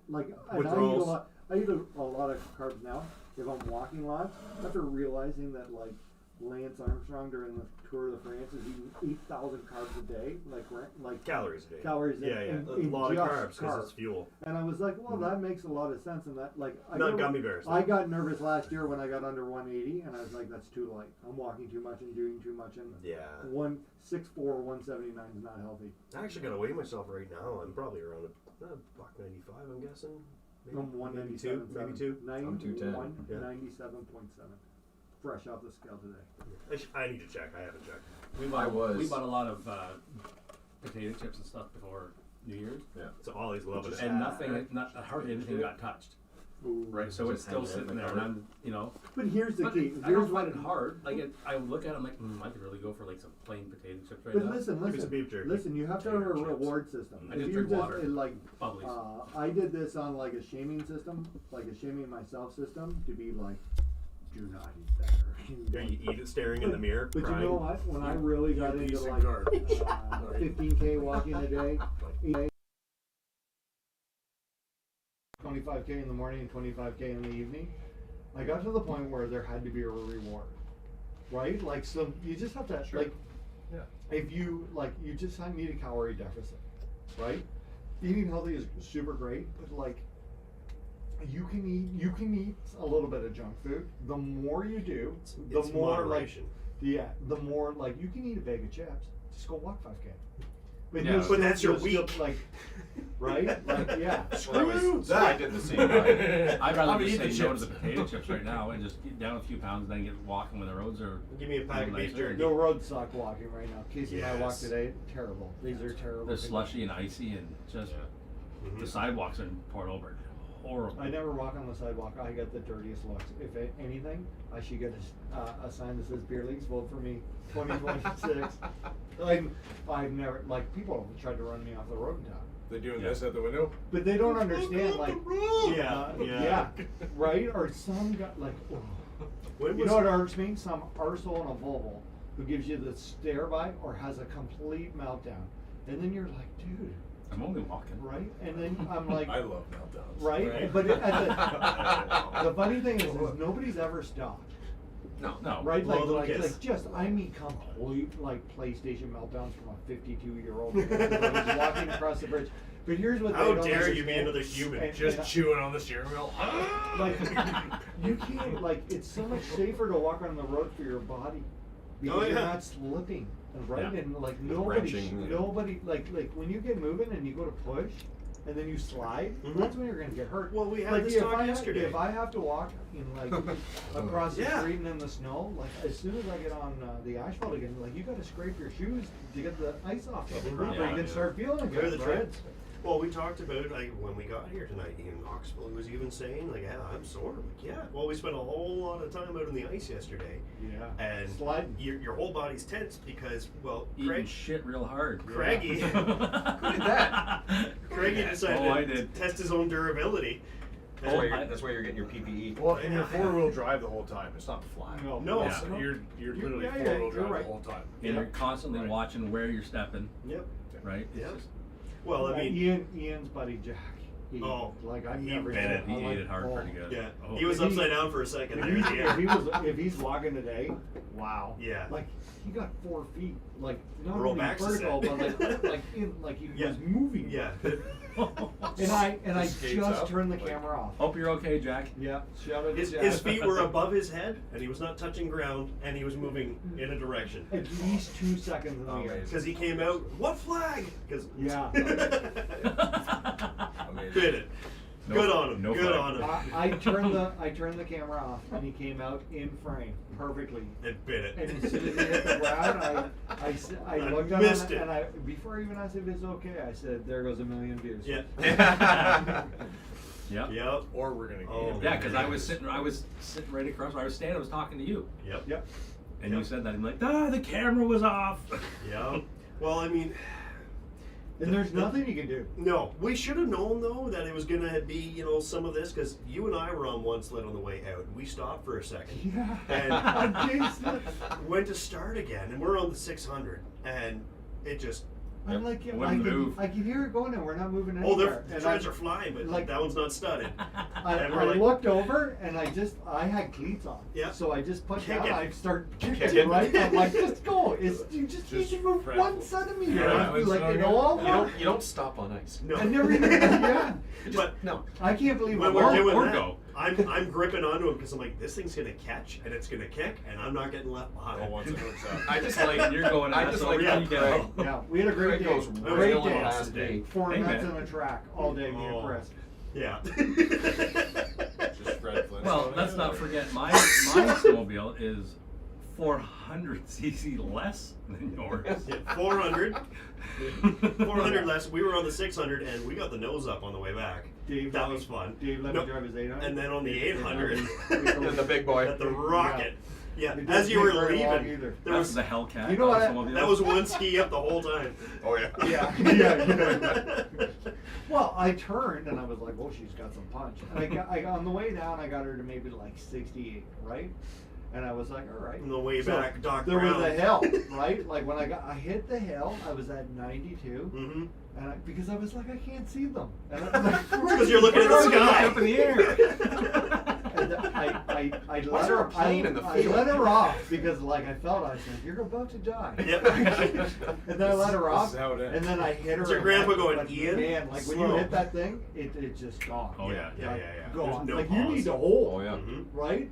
like and Withdrawals. I eat a lot of carbs now. If I'm walking lots, after realizing that like Lance Armstrong during the Tour de France is eating 8,000 carbs a day, like Calories a day. calories in- Yeah, yeah. in A lot of just carbs because it's carbs. fuel. And I was like, well, that makes a lot of sense. And that, like, Not gummy bears. I got nervous last year when I got under 180, and I was like, that's too light. I'm walking too much and doing too much, and Yeah. 164, 179 is not healthy. I actually gotta weigh myself right now. I'm probably around $1.95. I'm guessing. Maybe, I'm 197. maybe two. I'm 210. Yeah. 97.7. Fresh off the scale today. I need to check. I haven't checked. We I was. bought a lot of potato chips and stuff before New Year's, So Ollie's loving it. and hardly anything got touched. Ooh. Right, so it's Just still hanging out in sitting the there, and cupboard. I'm, But here's the but key. I Here's don't what find it hard. Like I look at it, I'm like, I could really go for like some plain potato chips right But now. listen, Give me some beef jerky. listen. You have to have a Potato chips. reward system. I If just you drink water. like, Bubblies. I did this on like a shaming system, like a shaming myself system, to be like, do not eat that. Yeah, you eat it staring in the mirror, But crying. you know what? When I really got into piece of like garbage. 15K walking a day, 25K in the morning and 25K in the evening, I got to the point where there had to be a reward, right? Like, so you just have to like, Yeah. if you like, you just need a calorie deficit, right? Eating healthy is super great, but like, you can eat a little bit of junk food. The more you do, the It's more moderation. the more like you can eat a bag of chips. Just go walk 5K. But, Yeah. you'll But still- that's your you'll still, week. like, right? Like, yeah. I did the same. Right? I'd rather I'm just eating say no to chips. the potato chips right now and just get down a few pounds and then get walking when the roads are. Give me a pack of Nice beef jerky. No road suck walking right now. Casey and I walked Yes. today. Terrible. These are terrible. They're slushy and icy and just Mhm. the sidewalks are poured over. Horrible. I never walk on the sidewalk. I get the dirtiest looks. If anything, I should get a sign that says Beerleauges, vote for me, 2026. I've never, like, people have tried to run me off the road in town. They doing Yeah. this at the window? But they don't understand, like, Yeah. right? Or some guy, like, When you was- know what irks me? Some arsehole in a Volvo who gives you the stare by or has a complete meltdown. And then you're like, dude, I'm only walking. right? And then I'm like, I love meltdowns. right? Right. But the funny thing is nobody's ever stopped. No. Right? Blow them kiss. Like just, I mean, complete, like, PlayStation meltdowns from a 52-year-old man who's walking across the bridge. But here's what How they don't dare you be understand. another human? And- Just and- chewing on the steering wheel. like, you can't, like, it's so much safer to walk on the road for your body. Because Oh, you're yeah. not slipping, right? Yeah. And, like, Wrenching, yeah. nobody, like, when you get moving and you go to push, and then you slide, Mhm. that's when you're gonna get hurt. Well, we had like, this if talk I yesterday. If I have to walk in, like, across the Yeah. street and in the snow, like, as soon as I get on the asphalt again, like, you gotta scrape your shoes to get the ice off. Mhm. Before Yeah. you can start feeling Where are again, the right? treads? Well, we talked about like when we got here tonight. In Knoxville, he was even saying like, "Yeah, I'm sore." I'm like, "Yeah." Well, we spent a whole lot of time out on the ice yesterday, Yeah. and Sliding. your whole body's tense because Eating Craig, shit real hard. Craigie, Who did that? Craigie decided I to did. test his own durability. That's why you're getting your PPE. Well, and you're 4-wheel drive the whole time. It's not flat. No. No. It's- Yeah. You're literally yeah, 4-wheel you're drive right. the whole time. And you're constantly Right. watching where you're stepping, Yep. right? It's Yep. just- Well, I mean, Ian's buddy Jack. He, Oh, like I've he never bit seen it. he I'm ate like, it hard oh. pretty good. yeah, Oh. he was If he- upside down for a second. If, There. he's, Yeah. if he's walking today, wow. Yeah. Like he got 4 feet, like not Roll only back, vertical, she but said. like he Yeah. was moving. Yeah. And I Skates just up, turned the like- camera off. Hope you're okay, Jack. Yeah. Shout out to His Jack. feet were above his head, and he was not touching ground, and he was moving in a direction. At least 2 seconds in the air. Amazing. Because he came out, what flag? Because Yeah. Amazing. bit it. No- Good on him. no Good flag. on him. I turned the camera off, and he came out in frame perfectly. It bit it. And as soon as he hit the ground, I looked at missed him it. and I before I even asked if it's okay, I said, "There goes a million views." Yeah. Yep. Yep. Or we're gonna Oh. eat it. Yeah, because I was sitting right across. I was standing. I was talking to you, Yep. Yep. and Yep. you said that. I'm like, the camera was off. Yep. Well, I mean, And there's nothing you can do. no. We should have known though that it was gonna be, some of this, because you and I were on one sled on the way out. We stopped for a second. Yeah. And I guess. went to start again, and we're on the 600, and it just. I'm like, yeah, Wouldn't move. I can hear it going, and we're not moving Oh, anywhere. the And treads are flying, but like- that one's not studded. I And we're like- looked over, and I had cleats on. Yeah. So I just put Kick down. it. I start Kick kicking it. right. I'm like, just go. You just need Just to move fragile. 1 centimeter. Yeah, I'd be like, it's all You don't stop on ice. No. I never even. Yeah. But No. I can't believe when it. we're Or- doing or that, go. I'm gripping onto him because I'm like, this thing's gonna catch and it's gonna kick, and I'm not getting left behind. Oh, once it hooks up. I just like You're going I ass just over like yeah, you Craig. go. Yeah, we had a great Craig day. goes Great Great real day. last day. 4 Hey, nuts man. on a track all day, me and Oh. Chris. Yeah. Just Fred Flintstone. Well, let's not forget my snowmobile is 400 cc less than yours. Yeah, 400. 400 less. We were on the 600, and we got the nose up on the way back. Dave That let me- was fun. Dave let No, me drive his 800. and then on the 800, And the big boy. at the rocket. Yeah, We didn't as you were take very long leaving, either. there That's was the Hellcat. You know what? snowmobile. that was one ski up the whole time. Oh yeah. Yeah. Well, I turned and I was like, "Oh, she's got some punch." And on the way down, I got her to maybe like 68, right? And I was like, "All right." On the way So, back, Doc there Brown. was a hill, right? Like when I hit the hill, I was at 92, Mm-hmm. and because I was like, I can't see them. And I, Because you're looking at the sky. Up in the air. And I Was let there her. a plane in the I field? let her off because like I felt I said, "You're about to die." Yep. And then I let her This off, is how it ends. and then I hit her. Is your in grandpa the- going, but "Ian, Man, like when you slow." hit that thing, it's just gone. Oh, yeah. Yeah. Like, There's Gone. no like pause. you need to hold. Oh yeah. Mhm. Right?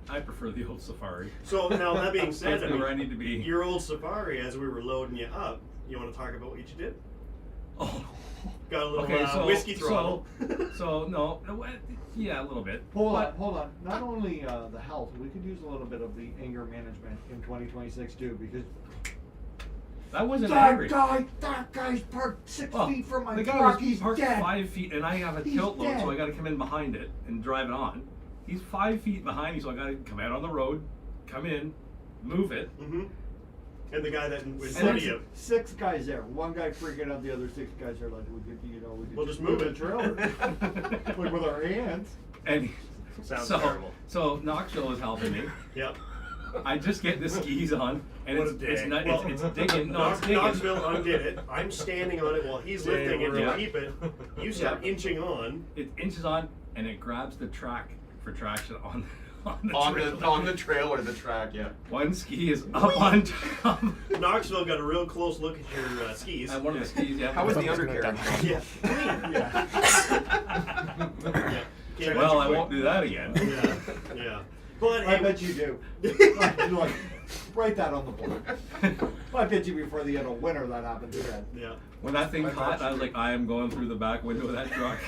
I prefer the old Safari. So now that being said, That's where I need to be. your old Safari, as we were loading you up, you want to talk about what you did? Oh. Got a little Okay, whiskey throttle. Yeah, a little bit. Hold But- on. Not only the health, we could use a little bit of the anger management in 2026 too, because That wasn't angry. that guy's parked 6 Oh, feet from my the guy truck. was He's parked dead. 5 feet, and I have a He's tilt load, so dead. I got to come in behind it and drive it on. He's 5 feet behind me, so I got to come out on the road, come in, move it. Mm-hmm. And the guy that was in Six, front of you. 6 guys there. One guy freaking out. The other 6 guys are like, we could We'll just move the it." trailer like with our hands. And Sounds so, terrible. so Knoxville is helping me. Yep. I just get the skis on, and What a it's day. not, Well, it's digging. No, it's digging. Knoxville undid it. I'm standing on it while he's lifting it to Yeah. keep it. You start inching on. It inches on, and it grabs the track for traction on the On the trail or the track, yeah. One ski is up on top. Knoxville got a real close look at your skis. At one of the skis, yeah. How was the undercarriage? Yeah. Yeah. Yeah. Can't Well, let I you won't do that again. quit. Yeah. Yeah. But I hey, bet you do. Like, write that on the board. I bet you before the end of winter that happens again. Yeah. When that thing caught, I was like, I am going through the back window of that truck.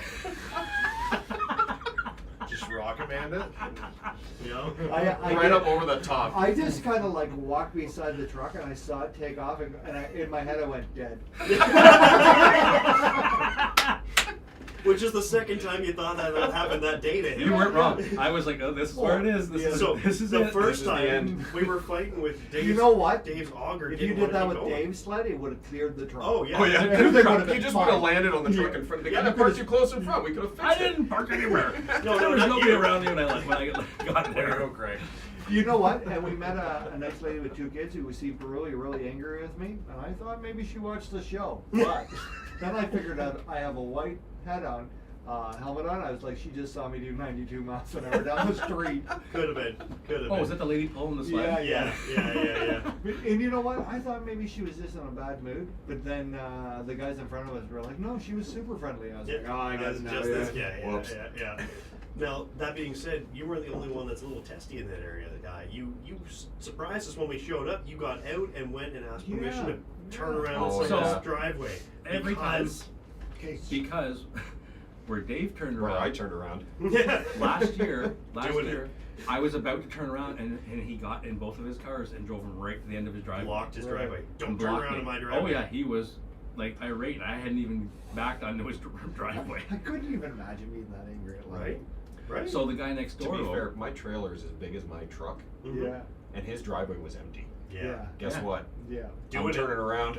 Just rocket man it. Yeah. I Right up over the top. I just kind of like walked beside the truck and I saw it take off and in my head I went dead. Which is the second time you thought that happened that day to him. You weren't wrong. I was like, oh, this is where it is. This is So this is the it. first This is the time end. we were fighting with Dave's, You know what? Dave's auger. If you didn't did that want with to keep going. Dave's sled, it would have cleared the trunk. Oh yeah. Oh yeah, Everything would've he been just would have fine. landed on the truck in front. The guy You that parked could've- you close in front, we could have fixed I it. didn't park anywhere. No, there was not nobody you. around me when I got Way to go, there. Craig. You know what? And we met a nice lady with 2 kids who seemed really angry with me, and I thought maybe she watched the show. But then I figured out I have a white hat on, helmet on. I was like, she just saw me do 92 miles an hour down the street. Could have been. Could have Oh, been. was that the lady pulling the sled? Yeah. And you know what? I thought maybe she was just in a bad mood, but then the guys in front of us were like, no, she was super friendly. I was like, oh, I That's guess just this. now. Yeah. Now, that being said, you were the only one that's a little testy in that area. You surprised us when we showed up. You got out and went and asked permission to turn around Oh, in someone's yeah. driveway. Every time, Because- because where Dave turned Where around. I turned around. last year, Doing it. I was about to turn around and he got in both of his cars and drove him right to the end of his driveway. Blocked his driveway. Don't And turn blocked around me. in my driveway. Oh yeah, he was like irate. And I hadn't even backed onto his driveway. I couldn't even imagine being that angry at life. Right? Right? So the guy next To door, be though, fair, my trailer is as big as my truck, Mhm. Yeah. and his driveway was empty. Yeah. Guess Yeah. what? Yeah. I'm Doing it. turning around.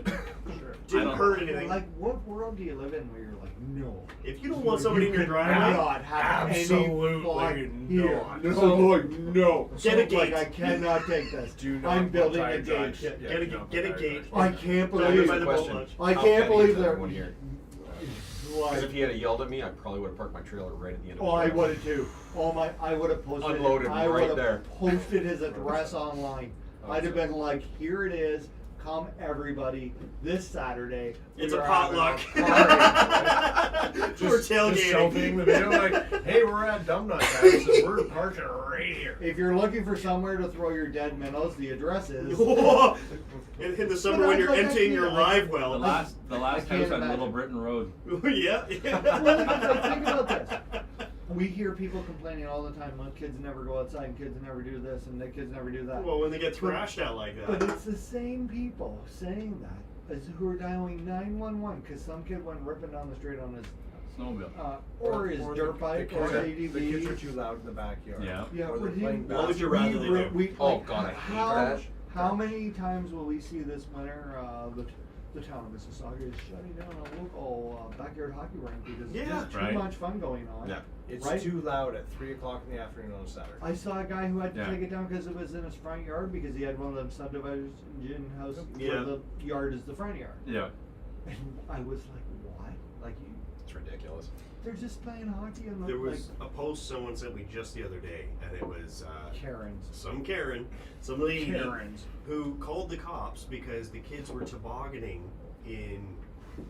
Sure. Didn't don't- hurt anything. Like, what world do you live in where you're like, no? If you don't want somebody in your could driveway, not have Absolutely any thought here. not. No, So- like, no. Get a Like, gate. I cannot take this. Do not I'm building tire a gate. drive. get Yeah, a, do not get a tire gate. drive. I can't Don't believe by the boat Question. launch. I How can't petty believe is that. everyone here? Because if he had yelled at me, I probably would have parked my trailer right at the end of Oh, I the would have too. Oh my, I would have posted. Unloaded I right would have there. posted his address online. Oh, I'd have sorry. been like, here it is. Come everybody this Saturday. It's we a are having potluck. party." We're Just selfieing the tailgating. video like, hey, we're at Dumb Nut House and we're parking right here. If you're looking for somewhere to throw your dead minnows, the address is. in the summer when But you're I- like, I emptying feel your like- live well. the last I house can't on imagine. Little Britain Road. Yeah. Well, because think about this. We hear people complaining all the time, well, kids never go outside, and kids never do this, and the kids never do that. Well, when they get thrashed out like But that. it's the same people saying that as who are dialing 911 because some kid went ripping down the street on his Snowmobile. or his dirt bike or his ADV. The kids are too loud in the backyard. Yeah. Yeah, Or they're but playing What would you basketball. rather they do? Oh, God, I hate that. How many times will we see this winter the town of Mississauga is shutting down a local backyard hockey rink because Yeah. there's too Right. much fun going on. Yeah. It's Right? too loud at 3 o'clock in the afternoon on a Saturday. I saw a guy who had to Yeah. take it down because it was in his front yard because he had one of them subdivision houses Yeah. where the yard is the front yard. Yeah. And I was like, what? Like, It's ridiculous. they're just playing hockey and There was a post someone sent me just the other day, and it was Karens. some Karen, some lady Karens. who called the cops because the kids were tobogganing in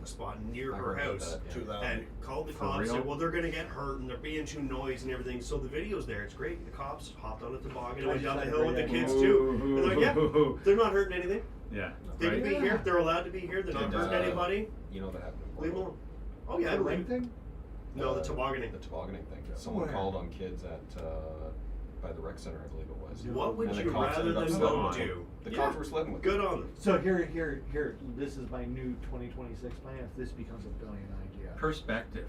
a spot near I her heard about house. that, yeah. Too loud. And called the For cops, real? said, well, they're going to get hurt and they're being too noisy and everything. So the video's there. It's great. The cops hopped on a toboggan and I went down just the had hill a with the great kids, idea. too. And they're like, yeah, Ooh. they're not hurting anything. Yeah. They can Right? be here. They're allowed to be here. They're not Did, hurting anybody. You know that happened in Leave them Portland. alone. Oh, yeah, I The believe ring it. thing? No, the tobogganing. The tobogganing thing. Someone Where? called on kids at by the rec center, I believe it was. What would And the you cops rather ended up them sledding go with them. do? The Yeah. cops were sledding with them. Good on them. So here, this is my new 2026 plan. If this becomes a billion idea. Perspective.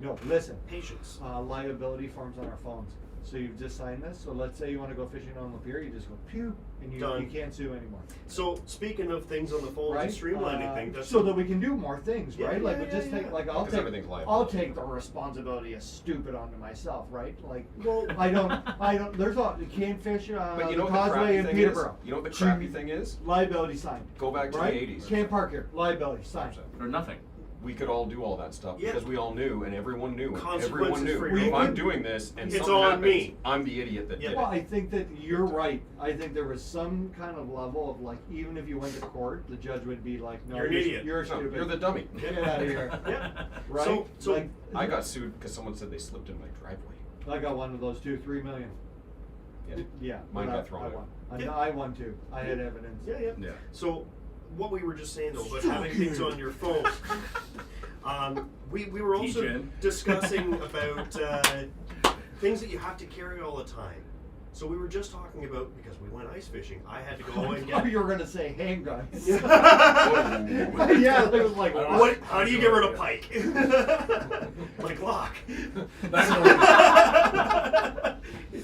No, listen. Patience. Liability forms on our phones. So you've just signed this. So let's say you want to go fishing on the pier, you just go pew, and you Done. can't sue anymore. So, speaking of things on the phone Right? and streamlining things, that's so that we can do more things, Yeah, right? Like yeah, we just yeah, take, yeah. like I'll Because take, everything's liability. I'll take the responsibility of stupid onto myself, right? Like, Well- I don't. There's all you can't fish But you the know what the causeway crappy in thing Peterborough. is? You know what the crappy thing is? Liability signed. Go back to right? the 80s. Can't park here. Liability signed. Or nothing. We could all do all that stuff Yeah. because we all knew and everyone knew. And everyone Consequences knew. for If you. I'm doing this and It's something on happens, me. I'm the idiot that Yeah. did Well, it. I think that you're right. I think there was some kind of level of like, even if you went to court, the judge would be like, "No, You're an idiot. You're No, stupid. you're the dummy. Get out of here." Yeah. Right? So like, I got sued because someone said they slipped in my driveway. I got one of those too. 3 million. Yeah. Yeah. Mine but got I thrown out. won. Yeah. I won too. I had evidence. yeah. Yeah. So, what we were just saying though, about having things on your phone. We were also Degen. discussing about things that you have to carry all the time. So we were just talking about, because we went ice fishing, I had to go and Oh, get. you were gonna say handguns. Oh. Yeah, it was like, What? How do you get rid of pike? Like Glock.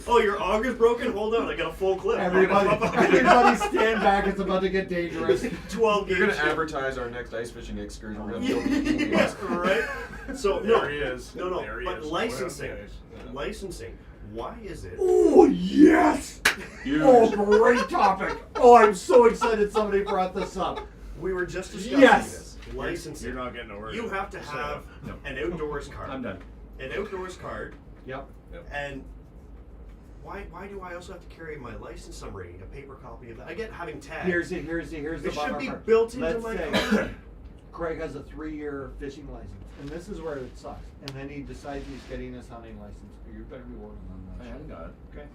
Oh, your auger's broken? Hold on, I got a full clip. Everybody stand back, it's about to get dangerous. 12 gauge. You're gonna advertise our next ice fishing excursion. We're gonna build Yeah, right? So, There no. he is. No, There he but is. licensing. What else, guys? Licensing. Why is it? Oh, yes! Huge. Oh, great topic. Oh, I'm so excited somebody brought this up. We were just discussing Yes. this. Licensing. You're not getting a word. You have to have No. an outdoors card. I'm done. An outdoors card. Yep. And why do I also have to carry my license summary, a paper copy of that? I get having tags. Here's the It bummer should be part. built into Let's my say car. Craig has a 3-year fishing license, and this is where it sucks. And then he decides he's getting his hunting license. You better be working on that. I haven't got it. Okay.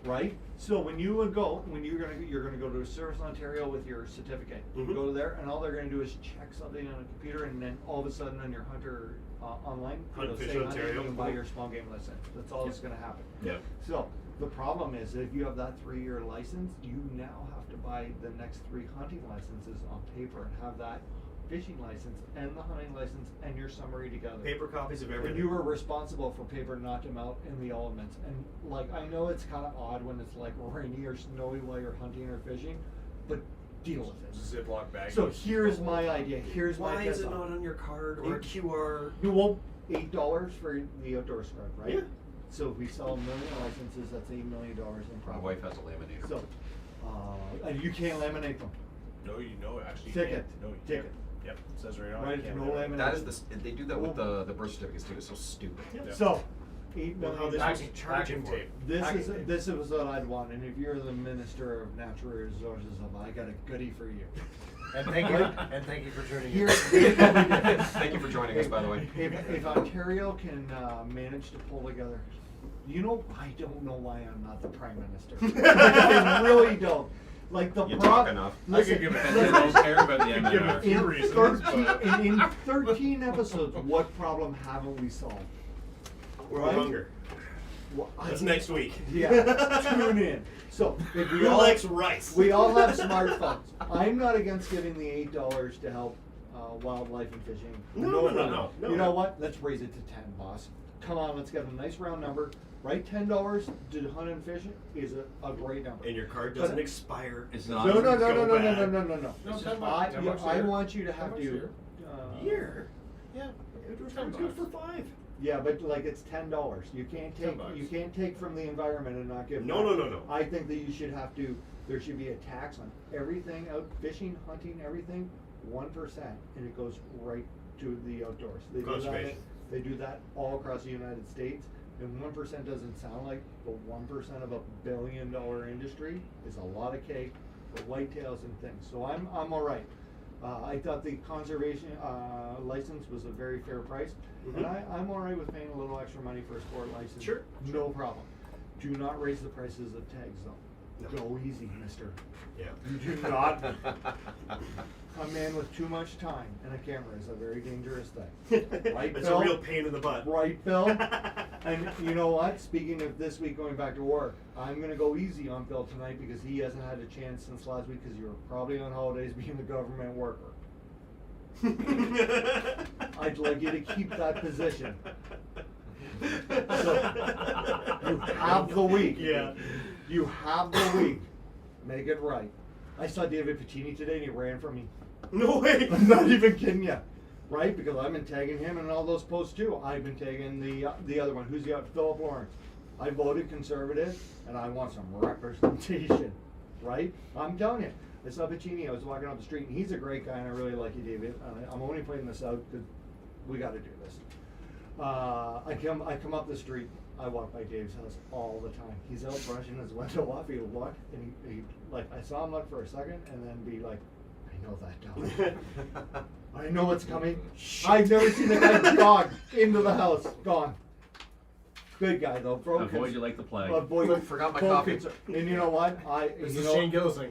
Right? So when you're gonna go to Service Ontario with your certificate. You Mhm. go to there, and all they're gonna do is check something on a computer, and then all of a sudden on your Hunter online, Hunt it'll Fish say hunting, Ontario. you can buy your small game license. That's all that's gonna happen. Yep. So the problem is if you have that 3-year license, you now have to buy the next 3 hunting licenses on paper and have that fishing license and the hunting license and your summary together. Paper copies of everything. And you are responsible for paper not to melt in the elements. And like, I know it's kind of odd when it's like rainy or snowy while you're hunting or fishing, but deal with it. Ziploc bag. So here's my idea. Here's my Why is it piss-off. not on your card or a QR? You won't $8 for the outdoors card, right? Yeah. So if we sell 1 million licenses, that's $8 million in My profit. wife has a laminator. So, and you can't laminate them. No, you know, actually. you Ticket. can't. No, you Ticket. can't. Yep. It says right on. Right, You can't no do it. laminate. That is they do that with the birth certificates too. It's so stupid. Yeah. So, $8 Well, how million. this was Packing charging for tape. it. This is what I'd want, and if you're the Minister of Natural Resources, I got a goodie for you. And thank you for tuning in. Thank you for joining us, by the way. If Ontario can manage to pull together, I don't know why I'm not the Prime Minister. I really don't. Like the You talk enough. I could give it I don't care about the give it a MNR. few reasons, but in 13 episodes, what problem haven't we solved? We're Right? on hunger. Well, That's next week. Yeah, tune in. So if we Who all likes rice? We all have smartphones. I'm not against giving the $8 to help wildlife and fishing. No. You know what? Let's raise it to 10, boss. Come on, let's get a nice round number. Right, $10 to hunt and fish is a great number. And your card doesn't But- expire. It's No, not. no, no, Go no, no, no, bad. no, no, no, no. No, It's $10 just- bucks a I year. want you to have 10 bucks a to. year. Year. Yeah. Outdoors $10 card's good for bucks. $5. Yeah, but like it's $10. You can't take $10. you can't take from the environment and not give. No, back. no. I think that you should have to. There should be a tax on everything out fishing, hunting, everything, 1%, and it goes right to the outdoors. They do that. Conservation. They do that all across the United States. And 1% doesn't sound like, but 1% of $1 billion industry is a lot of cake for whitetails and things. So I'm all right. I thought the conservation license was a very fair price, and I'm all right with paying a little extra money for a sport license. Sure. No problem. Do not raise the prices of tags though. No. Go easy, mister. Yeah. You do not. A man with too much time and a camera is a very dangerous thing. Right, It's Bill? a real pain in the butt. Right, Bill? And you know what? Speaking of this week going back to work, I'm going to go easy on Bill tonight because he hasn't had a chance since last week because you were probably on holidays being a government worker. I'd like you to keep that position. So, you have the week. Yeah. You have the week. Make it right. I saw David Piccini today and he ran from me. No way. I'm not even kidding you. Right? Because I've been tagging him in all those posts too. I've been tagging the other one. Who's the other? Philip Lawrence. I voted conservative and I want some representation. Right? I'm telling you. I saw Piccini. I was walking up the street and he's a great guy and I really like you, David. I'm only putting this out because we got to do this. I come up the street. I walk by Dave's house all the time. He's out brushing his window off. He'll walk and he like I saw him look for a second and then be like, I know that dog. I know what's coming. I've never seen a guy jog into the house. Gone. Good guy though. Avoid you like the plague. Avoid. Forgot my full coffee. concern. And you know what? This You is know, Shane Gillising.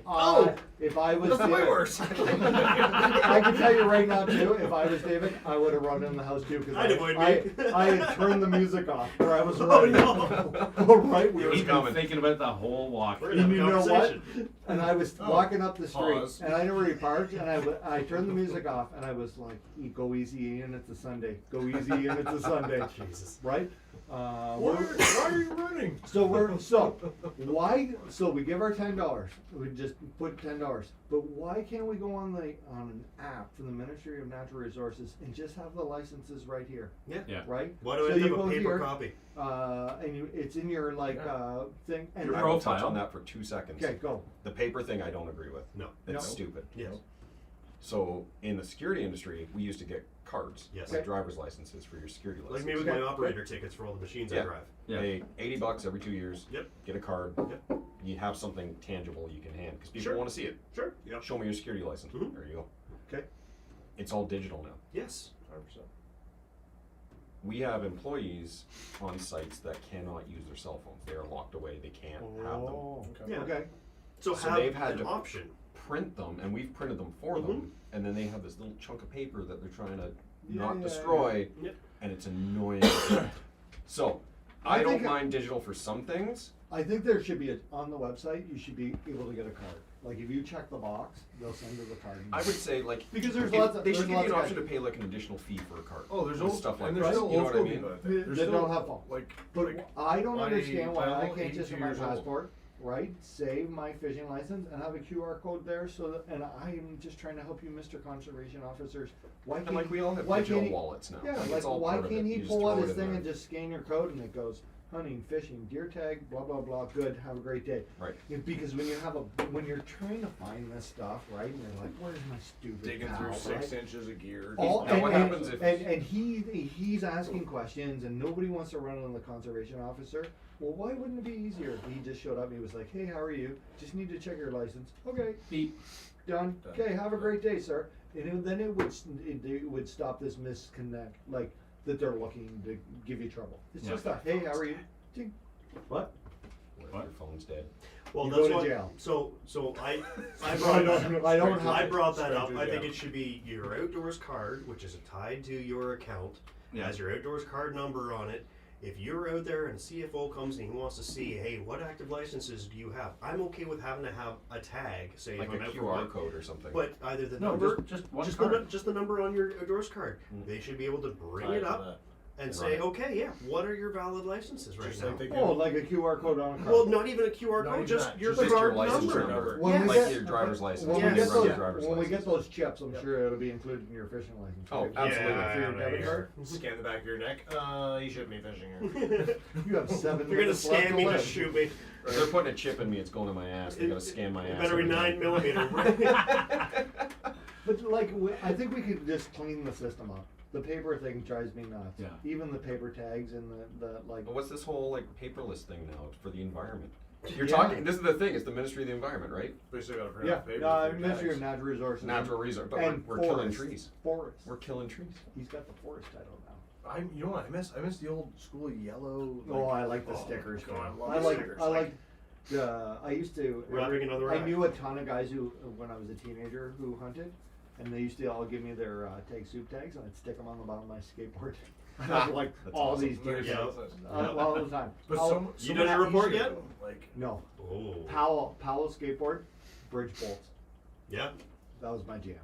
if I was That's way David, worse. I can tell you right now too. If I was David, I would have run in the house too because I'd avoid me. I had turned the music off where I was Oh running. no! All right, we were He's been thinking about the whole walk. We're And gonna you have a know what? conversation. And I was Oh, walking up the street, pause. and I knew where he parked, and I turned the music off, and I was like, "Go easy in, it's a Sunday. Go easy in, it's a Sunday." Jesus. Right? Why are you running? So we give our $10. We just put $10. But why can't we go on an app from the Ministry of Natural Resources and just have the licenses right here? Yeah. Yeah. Right? Why do I So have you a go paper here, copy? And it's in your thing. And Your I will touch profile. on that for 2 seconds. Okay, go. The paper thing I don't agree with. No. It's No. stupid. Yes. So in the security industry, we used to get cards, Yes. like Okay. driver's licenses for your security Like license. me with Okay. my operator tickets for all the machines I Yeah. drive. Yeah. Pay $80 every 2 years. Yep. Get a card. Yep. You have something tangible you can hand because people Sure. want to see it. Sure. Yeah. Show me your security license. Mhm. There you go. Okay. It's all digital now. Yes. 100%. We have employees on sites that cannot use their cell phones. They are locked away. They can't have them. Okay. Yeah. Okay. So, So have they've had an to- option. Print them, and we've printed them for Mhm. them, and then they have this little chunk of paper that they're trying to Yeah, not yeah, destroy, Yep. and it's annoying. So, I don't think mind digital for some things. I think there should be on the website. You should be able to get a card. Like if you check the box, they'll send you the card. I would say like Because there's if- lots of- they there's should give you an lots of option to guys- pay like an additional fee for a card. Oh, there's with old stuff like and that. there's still You know old what I school mean? people out They there. There's don't still, have phones. like, But like, I don't understand why I I'm can't just have my 82 years old. passport, right? Save my fishing license and have a QR code there. So that, and I am just trying to help you, Mr. Conservation Officers. Why can't And like we all have why digital can't he- wallets now. Yeah, Like, like it's all why part of can't it. he You just pull out throw his it in thing there. and just scan your code and it goes hunting, fishing, deer tag, blah blah blah. Good, have a great day. Right. Yeah, because when you're trying to find this stuff, right, and you're like, where's my stupid digging pal, through 6 right? inches of gear. All, Now what happens if- and he's asking questions and nobody wants to run on the conservation officer. Well, why wouldn't it be easier if he just showed up and he was like, hey, how are you? Just need to check your license. Okay, Beep. done. Done. Okay, have a great day, sir. And then it would stop this misconnect, like that they're looking to give you trouble. It's Yeah. just a, hey, how are you? Ding. What? What if What? your phone's dead? Well, You that's go to what. jail. So I I brought don't have. I brought that Straight up. to I think jail. it should be your outdoors card, which is tied to your account, Yeah. has your outdoors card number on it. If you're out there and a CFO comes and he wants to see, hey, what active licenses do you have? I'm okay with having to have a tag, say Like if a I'm out for QR work. code or something. But either the No, number, just one just card. just the number on your outdoors card. Mm. They should be able to bring Tied it to up that. and Right. say, okay, yeah, what are your valid licenses right Just now? like they Oh, like a QR code on a card. Well, not even a QR Not code, even just that, your just card your license number. number. When Yes. we Like get- your driver's license. When Yes. we get Run those, your driver's when we license. get those chips, I'm sure it'll be included in your fishing license. Oh, right? absolutely. Yeah, For your yeah, debit yeah. card. Scan the back of your neck. You shouldn't be fishing here. You have 7 If you're gonna minutes left scan to me, live. just shoot me. If they're putting a chip in me, it's going in my ass. They gotta scan my It ass. better be every time. 9mm. But like, I think we could just clean the system up. The paper thing drives me nuts. Yeah. Even the paper tags and the like. But what's this whole like paperless thing now for the environment? You're Yeah. talking. This is the thing. It's the Ministry of the Environment, right? But you still gotta print Yeah, out paper. no, for your Ministry of tags. Natural Resources. Natural resource, but and we're killing forests. trees. Forests. We're killing trees. He's got the forest title now. You know what? I miss the old school yellow. Oh, I like the oh, stickers. God, I man. love I the like. stickers. I like. I used to. Wrapping another I rack. knew a ton of guys who, when I was a teenager, who hunted, and they used to all give me their tag soup tags, and I'd stick them on the bottom of my skateboard. And I'd like That's all awesome. these deer Yeah. tags Yeah. all the time. But I'll- so You done your much report easier, yet? though. Like, No, Oh. Powell skateboard, bridge bolts. Yeah. That was my jam.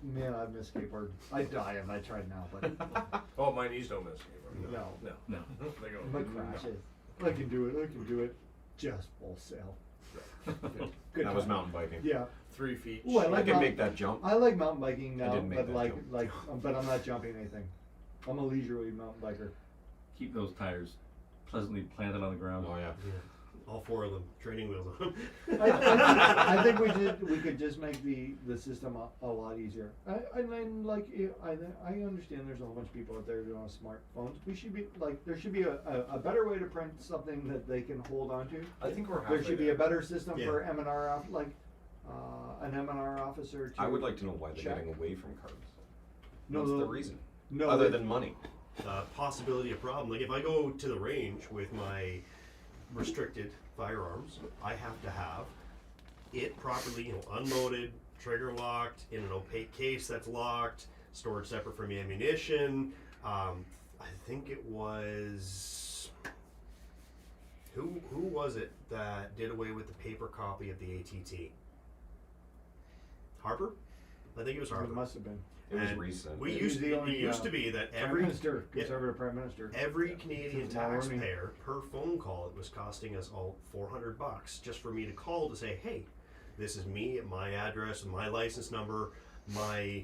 Man, I miss skateboard. I die if I tried now, but oh, my knees don't miss me. no. No. No. They go. My crashes. I can do it. I can do it. Just full sail. Good That was time. mountain biking. Yeah. 3 feet. Ooh, I I like can mount- make that jump. I like mountain biking I now, didn't make but that jump. but I'm not jumping anything. I'm a leisurely mountain biker. Keep those tires pleasantly planted on the ground. Oh yeah. All 4 of them, training wheels on them. I think we could just make the system a lot easier. I understand there's a whole bunch of people out there who don't have smartphones. We should be like there should be a better way to print something that they can hold on to. I think we're halfway There should be there. a better system Yeah. for M&R an M&R officer to I would like to know why they're check. getting away from cards. No, What's no, the reason? No, Other they- than money. possibility of problem. Like if I go to the range with my restricted firearms, I have to have it properly, unloaded, trigger locked, in an opaque case that's locked, stored separate from ammunition. I think it was who was it that did away with the paper copy of the ATT? Harper? I think it was Harper. It must have been. It was And recent. We He used was the only, it used to be that Prime every Minister, Conservative Prime Minister. every Canadian Since now, wasn't he? taxpayer per phone call, it was costing us all $400 just for me to call to say, hey, this is me at my address and my license number, my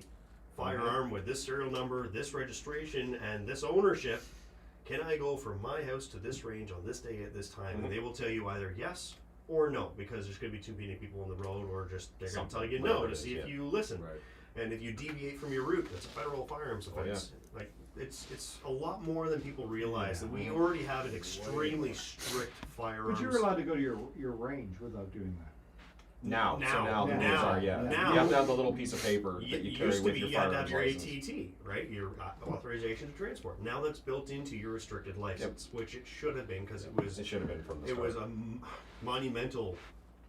firearm with this serial number, this registration, and this ownership. Can I go from my house to this range on this day at this time? And they will tell you either yes or no, because there's going to be too many people on the road, or just they're going to tell you no whatever to it is, see if yeah. you listen. Right. And if you deviate from your route, that's a federal firearms Oh, yeah. offense. Like it's a lot more than people realize. That we already have an extremely strict firearms. But you're allowed to go to your range without doing that. Now, so Now, now, the now, rules are, yeah. now. You have to have the little piece of paper It that you carry used to with be your you had to have firearms your license. ATT, right? Your authorization to transport. Now that's built into your restricted license, which it should have been, because It should have been from the it start. was a monumental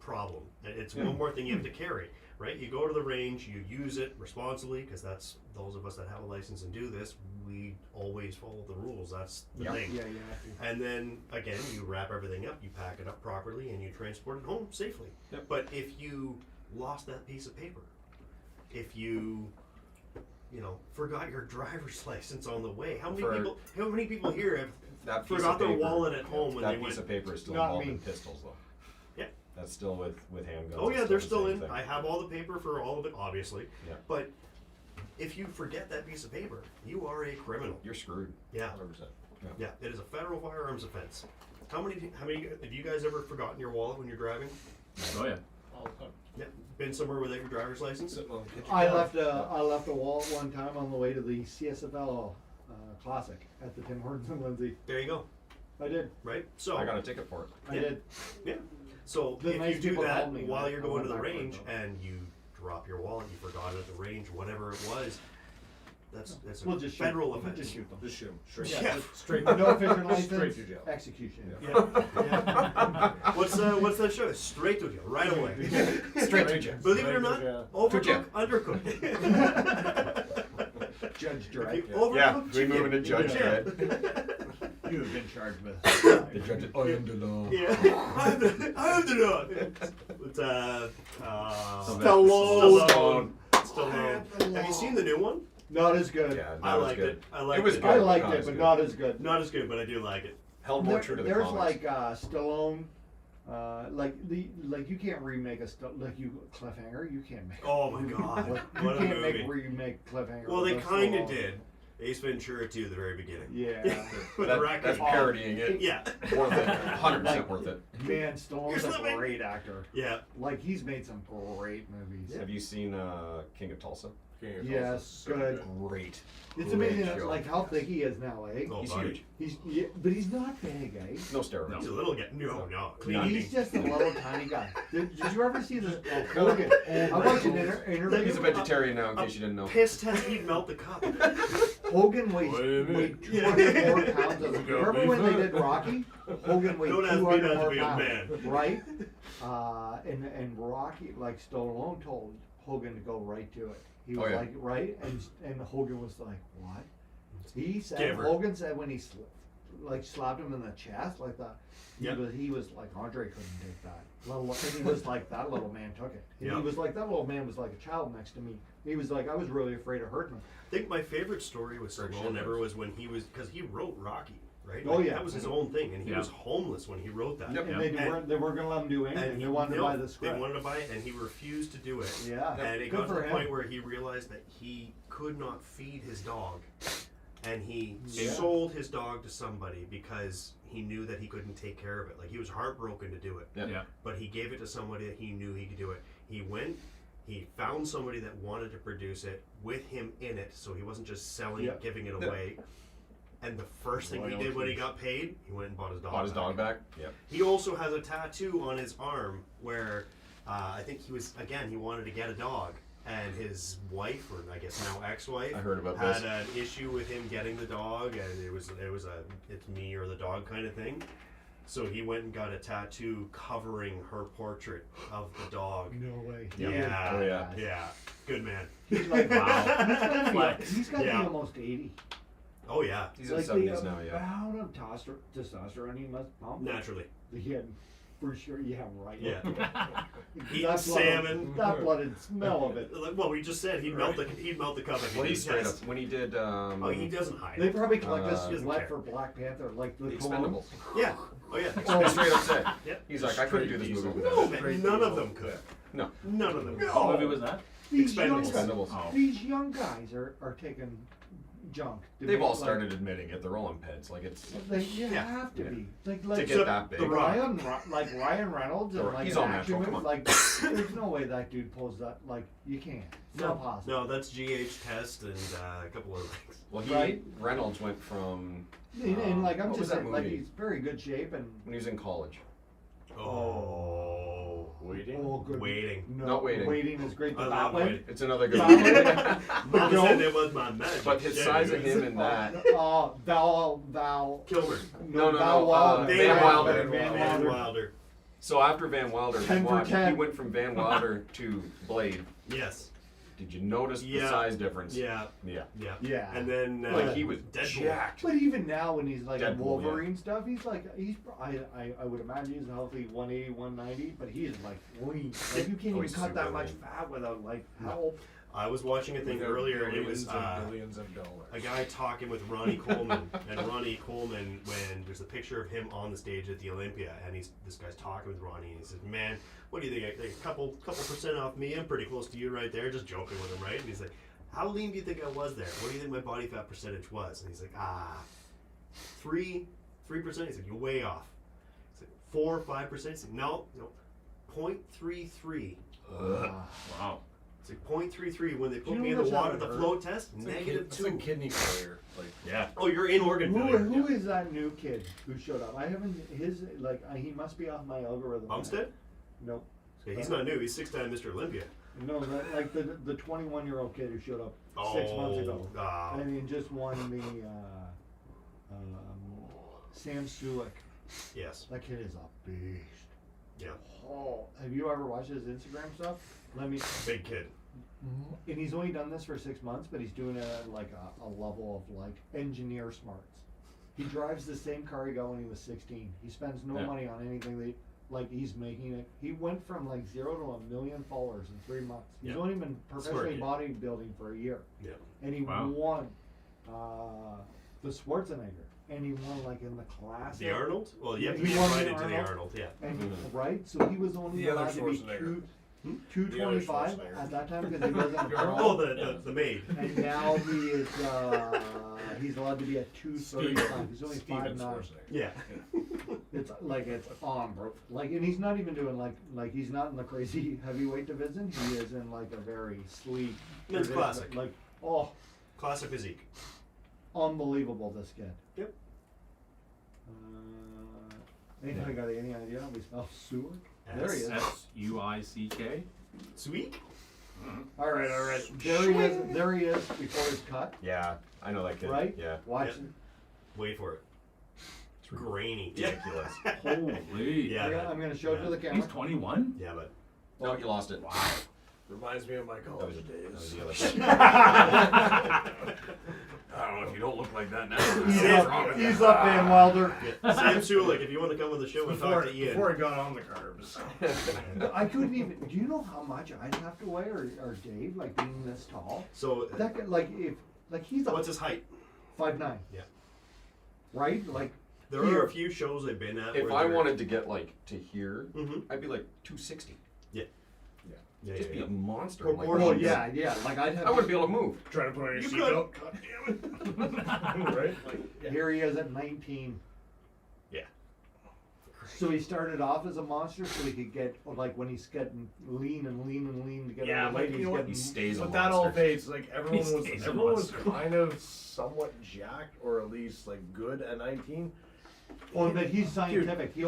problem. And it's one more thing you have to carry, right? You go to the range, you use it responsibly, because that's those of us that have a license and do this, we always follow the rules. That's the Yeah. thing. Yeah, you have to. And then again, you wrap everything up, you pack it up properly, and you transport it home safely. Yep. But if you lost that piece of paper, if you forgot your driver's license on the way, how many people here have That piece forgot of their paper- wallet at home when that they piece went? of paper is still Not involved me. in pistols, though. Yeah. That's still with handguns. Oh yeah, it's they're the still same in. thing. I have all the paper for all of it, obviously. Yeah. But if you forget that piece of paper, you are a criminal. You're screwed. Yeah. 100%. Yeah. It is a federal firearms offense. How many have you guys ever forgotten your wallet when you're driving? Oh yeah. All the time. Yeah. Been somewhere without your driver's license? Sitting on the kitchen I counter. left a wallet one time on the way to the CSFL Classic at the Tim Hortons in Lindsay. There you go. I did. Right. So I got a ticket for it. I Yeah. did. yeah. So The if nice you do people that called me. while I you're going to went the back for it, range though. and you drop your wallet, you forgot it at the range, whatever it was, that's a We'll just federal shoot, offense. Just shoot them. Just shoot 'em. Straight, Yeah. straight, No official license. straight to jail. Execution. Yeah. Yeah. What's that show? Straight to jail, right away. Straight to jail. Believe it or Straight to not, jail. overcook, undercook. Judge If Dredd. you Yeah, overcook we chicken, moving to Judge yeah. Dredd. You have been charged with. The judge is, I am the law. Yeah, I'm the dog. It's Stallone. Stallone. Have you seen the new one? Not as good. Yeah, I that was liked good. it. I liked It was it. good. I liked Not it, as but good. not as good. Not as good, but I do like it. Held more true to the There's comics. like Stallone, like you can't remake Cliffhanger. You can't make. Oh my god, Like, you what a can't movie! remake Cliffhanger. Well, they with kind of Stallone. did. Ace Ventura 2 at the very beginning. Yeah, With That- the raccoon. that's parodying it. Yeah. Worth it. 100% worth it. man, Stallone's You're a slipping. great actor. Yeah. Like he's made some great movies. Have you seen King of Tulsa? King of Yes, Tulsa's so good. Great. It's Great amazing, show. like how thick he is now, eh? Oh, He's buddy. huge. But he's not big, eh? No steroids. He's a little guy. No. Clean Not He's eating. just a little tiny guy. Did you ever see the Hogan? I watched an interview. He's a vegetarian now, in case you didn't know. Piss test, he'd melt the cup. Hogan weighed Wait 200 more pounds. You got Remember beef when they on it? did Rocky? Hogan weighed Don't ask me 200 not to more be a pounds, man. right? And Rocky, like Stallone told Hogan to go right to it. He was Oh, yeah. like, right, and Hogan was like, what? He said, Giver. Hogan said when he slapped him in the chest like that, Yep. he was like, Andre couldn't take that. And he was like, that little man took it. And Yep. he was like, that little man was like a child next to me. He was like, I was really afraid of hurting him. I think my favorite story with Stallone ever was when because he wrote Rocky, right? Oh, yeah. That was his own thing, and he Yeah. was homeless when he wrote that. Yep. And they weren't going to let him do anything. They wanted to buy the script. They wanted to buy it, and he refused to do it. Yeah. And it Good got to for the him. point where he realized that he could not feed his dog, and he Yeah. sold his dog to somebody because he knew that he couldn't take care of it. Like, he was heartbroken to do it, Yeah. Yeah. but he gave it to somebody that he knew he could do it. He went. He found somebody that wanted to produce it with him in it, so he wasn't just selling Yeah. it, giving it away. And the first thing he did when he got paid, he went and bought his dog. Bought his dog back? Yep. He also has a tattoo on his arm where I think he wanted to get a dog, and his wife, or I guess now ex-wife, I heard about had this. an issue with him getting the dog, and it was a it's me or the dog kind of thing. So he went and got a tattoo covering her portrait of the dog. No way. Yeah, Oh, yeah. yeah, good man. He's like, Wow. wow. He's got to Yeah. be almost 80. Oh yeah, He's in Like the 70s now, yeah. amount of testosterone he must pump. naturally. Yeah, for sure. Yeah, right. Yeah. Eating That blooded- salmon. That blooded smell of it. Like, well, we just said he'd melt the cup if he Well, did he's straight test. up. When he did, Oh, he doesn't hide They it. probably collect he this doesn't sweat care. for Black Panther, like the The cologne. Expendables. Yeah. Oh yeah. He straight up said. Yep. He's like, I couldn't do this movie without No, it. man, none of them could. No. None of them. What movie was that? These Expendables. young, Expendables. Oh. these young guys are taking junk. to They've make, all like, started admitting it. They're all in peds. Like, it's... You Yeah. have to Yeah. be like To like get that big. The Rock. Ryan Reynolds and like He's an all action natural, movie, come on. like there's no way that dude pulls that. Like you can't. It's not possible. No, that's GH test and a couple other things. Well, Right. Reynolds went from... And like I'm what just was that saying, like movie? he's very good shape and When he was in college. Oh, Waiting. oh good. waiting. No, Not Waiting. Waiting is great. I The love Batman. Waiting. It's another good Batman. movie. Mama No. said it was my magic. But his Yeah, size of it him was. and that... Val. Kilmer. No, Val Wilder. Van Wilder. Van Van Wilder. Wilder. So after Van Wilder, 10 for watched, 10. he went from Van Wilder to Blade. Yes. Did you notice the Yeah. size difference? Yeah. Yeah. Yeah. Yeah. And then Like, he was Deadpool. jacked. But even now, when he's like in Deadpool, Wolverine stuff, he's like I would imagine he's a healthy 180, 190, but he is like lean. Like you can't Oh, even he's cut that super much lean. fat without like help. I was watching a thing Without earlier, and it was billions and billions of dollars. a guy talking with Ronnie Coleman, and Ronnie Coleman, when there's a picture of him on the stage at the Olympia, and this guy's talking with Ronnie, and he says, "Man, what do you think? Like a couple percent off me? I'm pretty close to you right there." Just joking with him, right? And he's like, "How lean do you think I was there? What do you think my body fat percentage was?" And he's like, 3%. He's like, "You're way off." He's like, 4 or 5%. He's like, "No, 0.33." Wow. It's like 0.33 when they put you me in know the what's water. that The hurt? flow test, It's -2. a kidney failure. Like, Yeah. Oh, you're in organ Who, failure. who is that new kid who showed up? I haven't he must be off my algorithm. Bumstead? Nope. Yeah, he's not new. He's 6-time Mr. Olympia. No, like the 21-year-old kid who showed up 6 months ago. And he just won the Sam Sulik. Yes. That kid is a beast. Yeah. Oh, have you ever watched his Instagram stuff? Big kid. And he's only done this for 6 months, but he's doing it at like a level of like engineer smarts. He drives the same car he got when he was 16. He spends no Yeah. money on anything that he's making it. He went from like 0 to 1 million followers in 3 months. He's Yeah. only been professionally Smart bodybuilding for a year. Yeah. And he Wow. won the Schwarzenegger. And he won like in the class. The Arnold? Well, you have to He be won the invited to the Arnold. Arnold, yeah. And Mhm. right, so he was only The other allowed to be Schwarzenegger. 225 Schwarzenegger. at that time because he wasn't a Oh, pro. the maid. And now he is he's allowed to be at 235. He's only Steven 5'9". Schwarzenegger. Yeah. It's like it's on, bro. Like, and he's not even doing like he's not in the crazy heavyweight division. He is in like a very sleek. Men's traditional- classic. Like, oh, Classic physique. unbelievable, this kid. Yep. Anybody got any idea how we spell Seward? There he is. Suick. Sweet? All right. There he is before his cut. Yeah, I know that kid. Right? Yeah. Watch. Yep. Wait for it. It's grainy. Ridiculous. Holy. Yeah. I'm gonna show it to the camera. He's 21? Yeah, but No, you lost it. Wow. Reminds me of my That college was, that was days. the other kid. I don't know if you don't look like that now. He's up, Van Wilder. Sam Sulik, if you want to come on the show and talk to Ian. Before I got on the carbs. I couldn't even. Do you know how much I'd have to weigh, or Dave, like being this tall? So, That guy, like he's a what's his height? 5'9". Yeah. Right, like There Here. are a few shows I've been at. If where I they're- wanted to get like to here, Mhm. I'd be like 260. Yeah, Just be a monster. Proportions. oh yeah, like I'd have. I wouldn't be able to move. Trying to put on your You seatbelt. God damn it. Right? Like, Here he is at 19. Yeah. So he started off as a monster, so he could get like when he's getting lean to get Yeah, overweight, but you he's know what? getting. He stays a but that all monster. fades. Like everyone stays a was monster. kind of somewhat jacked, or at least like good at 19. Well, but he's scientific. He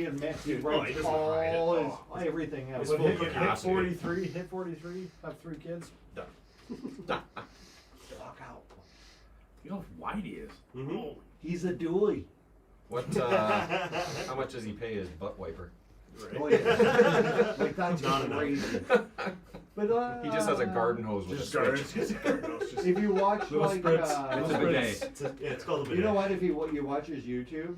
admits he Dude, writes he doesn't hide it. all everything out. He's But full hit- of capacity. 43, have 3 kids, done. Fuck out. You know how wide he is. Mhm. Holy. He's a dually. What? How much does he pay his butt wiper? Oh, yeah. Like that's Not enough. crazy. But He just has a garden hose with a switch. if you watch Little like spritz. It's a bidet. It's called a bidet. you know what, if you watch his YouTube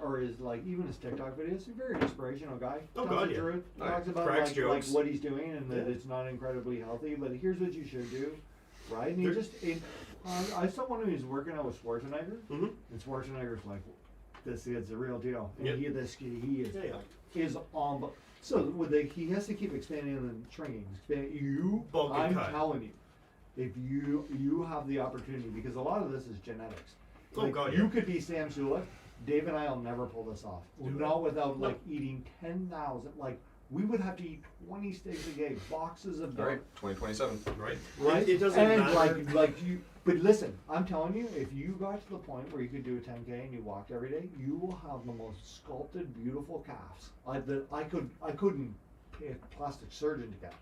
or his like even his TikTok videos, he's a very inspirational guy. Oh, Tells God, the yeah. truth, Right. talks about Cracks like jokes. what he's doing and that Yeah. it's not incredibly healthy. But here's what you should do, right? And There- I saw one who's working out with Schwarzenegger, Mhm. and Schwarzenegger's like, this is the real deal. And Yep. he is Yeah, yeah. is on. So he has to keep expanding and shrinking. Bulk and I'm cut. telling you, if you have the opportunity, because a lot of this is genetics. Oh, Like, God, you yeah. could be Sam Sulek. Dave and I'll never pull this off. Not without like eating 10,000. Like we would have to eat 20 steaks a day, boxes of All dough. right, 2027. Right? Right? It doesn't and matter. like you. But listen, I'm telling you, if you got to the point where you could do a 10K and you walked every day, you will have the most sculpted, beautiful calves. I couldn't pay a plastic surgeon to get.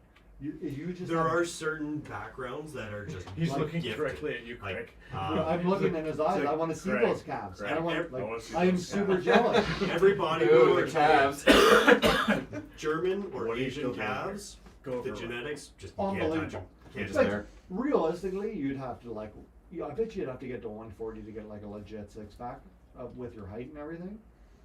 You just. There have- are certain backgrounds that are just. He's Like, looking gifted. directly at you, Craig. Like, I'm looking in his eyes. I want to see Craig, those calves. Craig, I want. I wanna see I am those super calves. jealous. every body Ooh, mover the calves. German or What are you Asian still doing calves, Go the for it. genetics just you can't touch Unbelievable. them. Can't Just touch But there. realistically, you'd have to like. I bet you'd have to get to 140 to get like a legit six pack with your height and everything.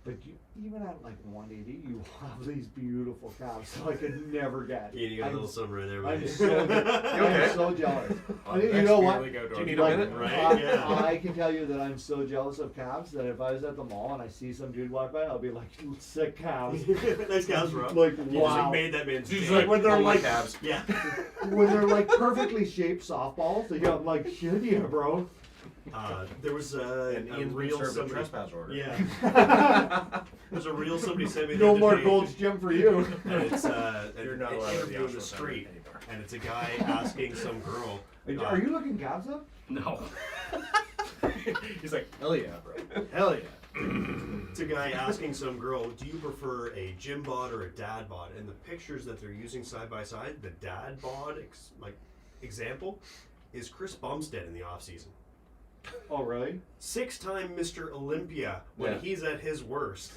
But even at like 180, you have these beautiful calves so I could never get. Eating a I'm- little something right there. I'm buddy. so, okay? I'm so jealous. On You next know Beer what? League Outdoors. Do you need a Like, minute? Right, yeah. I can tell you that I'm so jealous of calves that if I was at the mall and I see some dude walk by, I'll be like, sick calves. Nice calves, bro. Like, You just wow. made that man's He's day. like, when they're all my like- calves. Yeah. When they're like perfectly shaped softballs, they got like, shit, yeah, bro. There was And a Ian's been real served a somebody. trespass order. Yeah. There's a real somebody sent me the No other more day, Gold's Gym for you. And it's You're not an allowed to interview be in the on street, anymore. and it's a guy asking some girl. Are you looking calves up? No. He's like, hell yeah, bro. Hell yeah. It's a guy asking some girl, do you prefer a gym bod or a dad bod? And the pictures that they're using side by side, the dad bod example is Chris Bumstead in the off season. Oh, really? 6-time Mr. Olympia when Yeah. he's at his worst.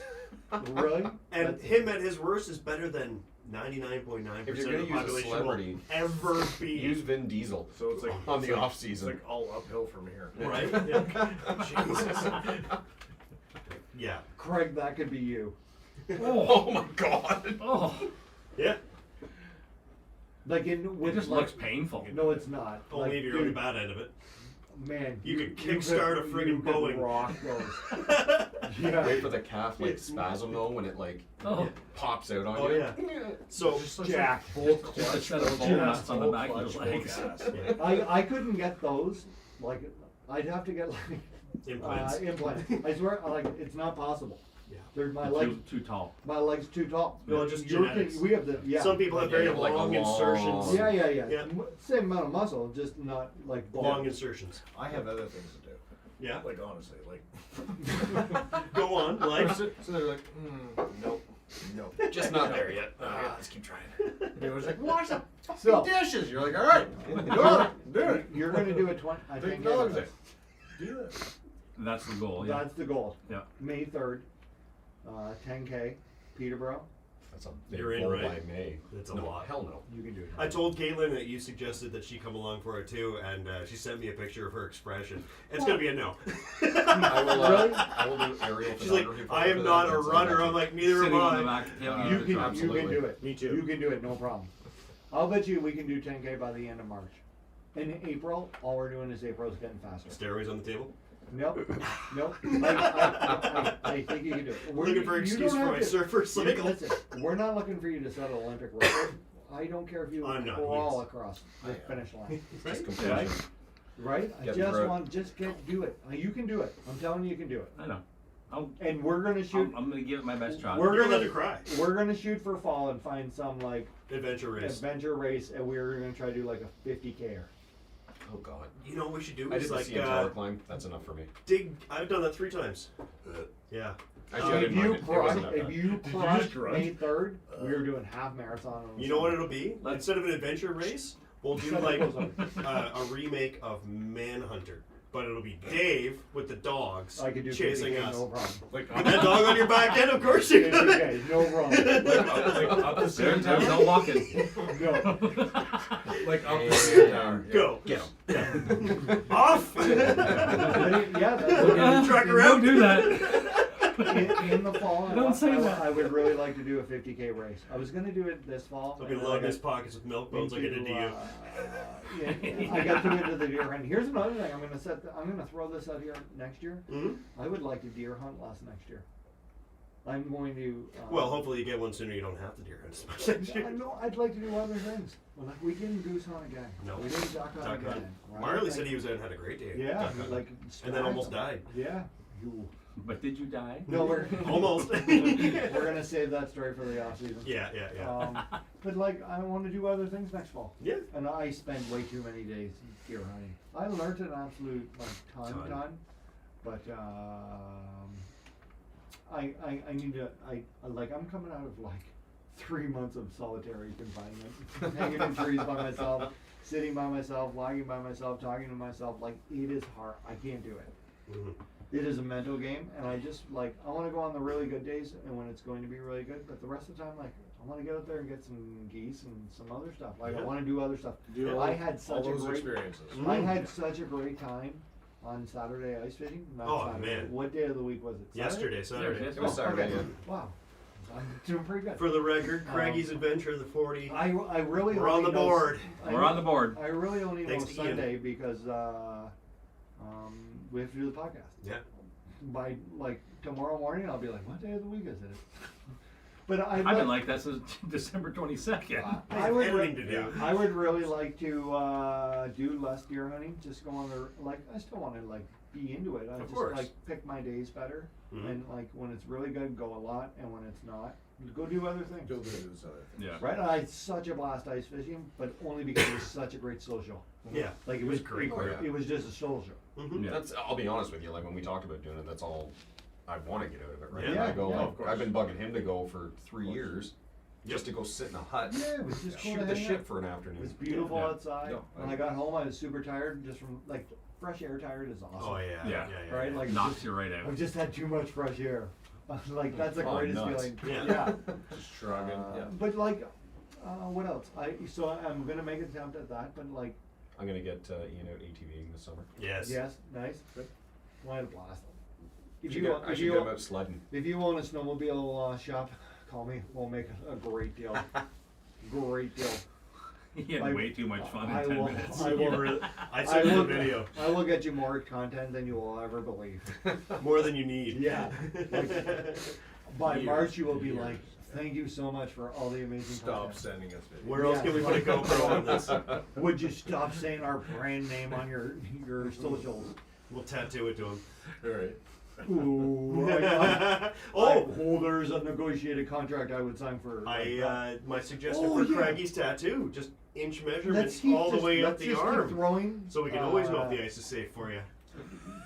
Really? And That's- him at his worst is better than 99.9% If you're of gonna the use a population celebrity, will ever be. Use Vin Diesel. So it's like On the it's like- off season. It's like all uphill from here. Right? Yeah. Jesus. Yeah. Craig, that could be you. Oh my God. Oh, Yeah. Like in it with just like, looks painful. No, it's not. Only Like, if you're on the dude, bad end of it. Man, You could kickstart a friggin' you could Boeing. rock those. Yeah. Wait for the calf like spasm though when it like Oh, pops out on Oh, you. yeah. So, Jack. just a set of bone nuts on the back of the legs. I couldn't get those. Like, I'd have to get like implants. implants. I swear, like, it's not possible. Yeah. They're my legs. Too tall. My legs too tall. No, just You're genetics. we have the Some people have very Yeah, like a long long- insertions. Yeah. Yeah. Same amount of muscle, just not like Long bone. insertions. I have other things to do. Yeah. Like honestly, like Go on. Like. so they're like, nope, nope. Just not there yet. Let's keep trying. It was like, wash the fucking So- dishes. You're like, all right, do it, do it. You're gonna do a 20. I Big think dogs that's there. Do it. That's the goal. Yeah. the goal. Yeah. May 3rd, 10K, Peterborough. That's a big You're in, goal right? by May. That's a no, lot. Hell no. You can do it. I told Caitlin that you suggested that she come along for it too, and she sent me a picture of her expression. It's gonna be a no. I will. Really? I will do aerial She's like, photography. for I her am for not that. a It's runner. I'm like, neither am Sitting on the I. back. Yeah, You can absolutely. do it. Me too. You can do it, no problem. I'll bet you we can do 10K by the end of March. In April, all we're doing is April's getting faster. Steroids on the table. Nope. I think you can do it. Looking for an you excuse don't for have my to- surfer cycle. Listen, we're not looking for you to set an Olympic record. I don't care if you I'm not, crawl yes. across the finish line. Just Right? completion. Right? I Get just through it. want, do it. You can do it. I'm telling you, you can do it. I know. And we're gonna shoot. I'm gonna give it my best shot. We're You're gonna allowed to cry. We're gonna shoot for fall and find some like Adventure race. adventure race, and we're gonna try to do like a 50K. Oh God. You know what we should do? I Is did the like CN tower climb. That's enough for me. dig. I've done that 3 times. Yeah. Actually, I If didn't mind you it. It wasn't that if bad. you you crush just run? May 3rd, we were doing half marathon. On You know what it'll be? Let's- Instead of an adventure race, we'll do Shut like your clothes a remake of Manhunter, but it'll be Dave with the dogs I could do chasing 50K, us. no problem. Like With that dog on your back end, of course you could. 50K, no problem. up the stairs, there's no walking. No. Like up the stairs tower. Go. Get him. Off! But yeah, that's Truck Don't around. do that. in the fall. Don't say that. I would really like to do a 50K race. I was gonna do it this fall. There'll be and then love I his got pockets with milk bones like I did to you. yeah, I got too into the deer hunt. Here's another thing. I'm gonna throw this out here next year. Mhm. I would like to deer hunt less next year. I'm going to. Well, hopefully you get one sooner. You don't have to deer hunt as much next year. No, I'd like to do other things. Well, like we didn't goose hunt again. No. We didn't duck hunt Duck hunt. again. right? Marley Like, said he was out and had a great day. Yeah, duck hunting. like. And then almost died. Yeah. You. But did you die? No, we're Almost. we're gonna save that story for the off season. Yeah. But like, I want to do other things next fall. Yeah. And I spend way too many days deer hunting. I learned an absolute like ton. But I need to. I'm coming out of like 3 months of solitary confinement, hanging in trees by myself, sitting by myself, logging by myself, talking to myself. Like it is hard. I can't do it. Mhm. It is a mental game, and I just like I want to go on the really good days and when it's going to be really good. But the rest of the time, like I want to get out there and get some geese and some other stuff. Like I Yeah. want to do other stuff. Do I had all such a those great experiences. Mm. I had such a great time on Saturday ice fishing. Not Oh, Saturday. man. What day of the week was it? Yesterday, Saturday. Yes. It was Saturday. Okay. Yeah. Wow, I'm doing pretty good. For the record, Craigie's Adventure, the 40. I really We're on only the know- board. We're on the board. I really only know Thanks to Ian. Sunday because we have to do the podcast. Yeah. By like tomorrow morning, I'll be like, "What day of the week is it?" But I've been like that since December 22nd. I would editing to do. I would really like to do less deer hunting. Just go on the like. I still want to like be into it. I Of just course. like pick my days better, Mhm. and like when it's really good, go a lot, and when it's not, go do other things. Go do this other thing. Yeah. Right? I had such a blast ice fishing, but only because it was such a great social. Yeah. Like it was was great. Oh, yeah. It was just a social. Mhm. Yeah. That's. I'll be honest with you. Like when we talked about doing it, that's all I want to get out of it. Right. Yeah. And I go. Yeah, like, of course. I've been bugging him to go for 3 years, just to go sit in a hut, Yeah, it was just cool shoot to the hang shit out. for an It afternoon. was beautiful Yeah. outside. No, When I got home, I was super tired, just from like fresh air. Tired is awesome. Oh, yeah. Yeah. Right? Like Knocks just- you right out. I've just had too much fresh air. Like that's the Oh, greatest nuts. feeling. Yeah. Just shrugging. But like, what else? I'm gonna make an attempt at that. But like, I'm gonna get Ian out ATVing this summer. Yes. yes, nice, good. Well, I had a blast. If I you, should if get you, him out sledding. if you own a snowmobile shop, call me. We'll make a great deal. Great deal. He had I- way too much fun I in 10 will- minutes. I will- I I sent you the will, video. I will get you more content than you will ever believe. More than you need. Yeah. Like, by Years, March, you will be years. like, thank you so much for all the amazing Stop content. sending us videos. Where else can we put a GoPro on this? Would you stop saying our brand name on your socials? We'll tattoo it to him. All right. Ooh, there's a negotiated contract I would sign for. My suggestion Oh, for yeah. Craigie's tattoo, just inch measurements Let's keep all the just- way up let's the just keep arm. throwing. So we can always know if the ice is safe for you.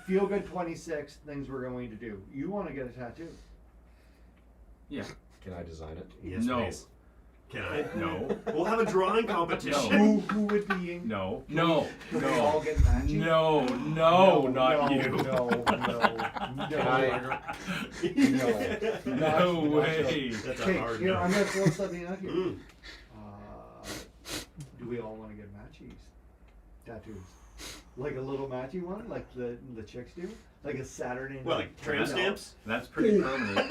Feel good 26 things we're going to do. You want to get a tattoo? Yeah. Can I design it? Yes, No. please. Can I? No. We'll have a drawing competition. Who would be in? No. No. Can we all No. get matching? No. Not you. No. Can I? No Not way. That's a Okay, hard here, no. I'm gonna throw something out here. Mm. Do we all want to get matchies? Tattoos. Like a little matchy one, like the chicks do? Like a Saturday night. Well, like tramp No. stamps? That's pretty permanent.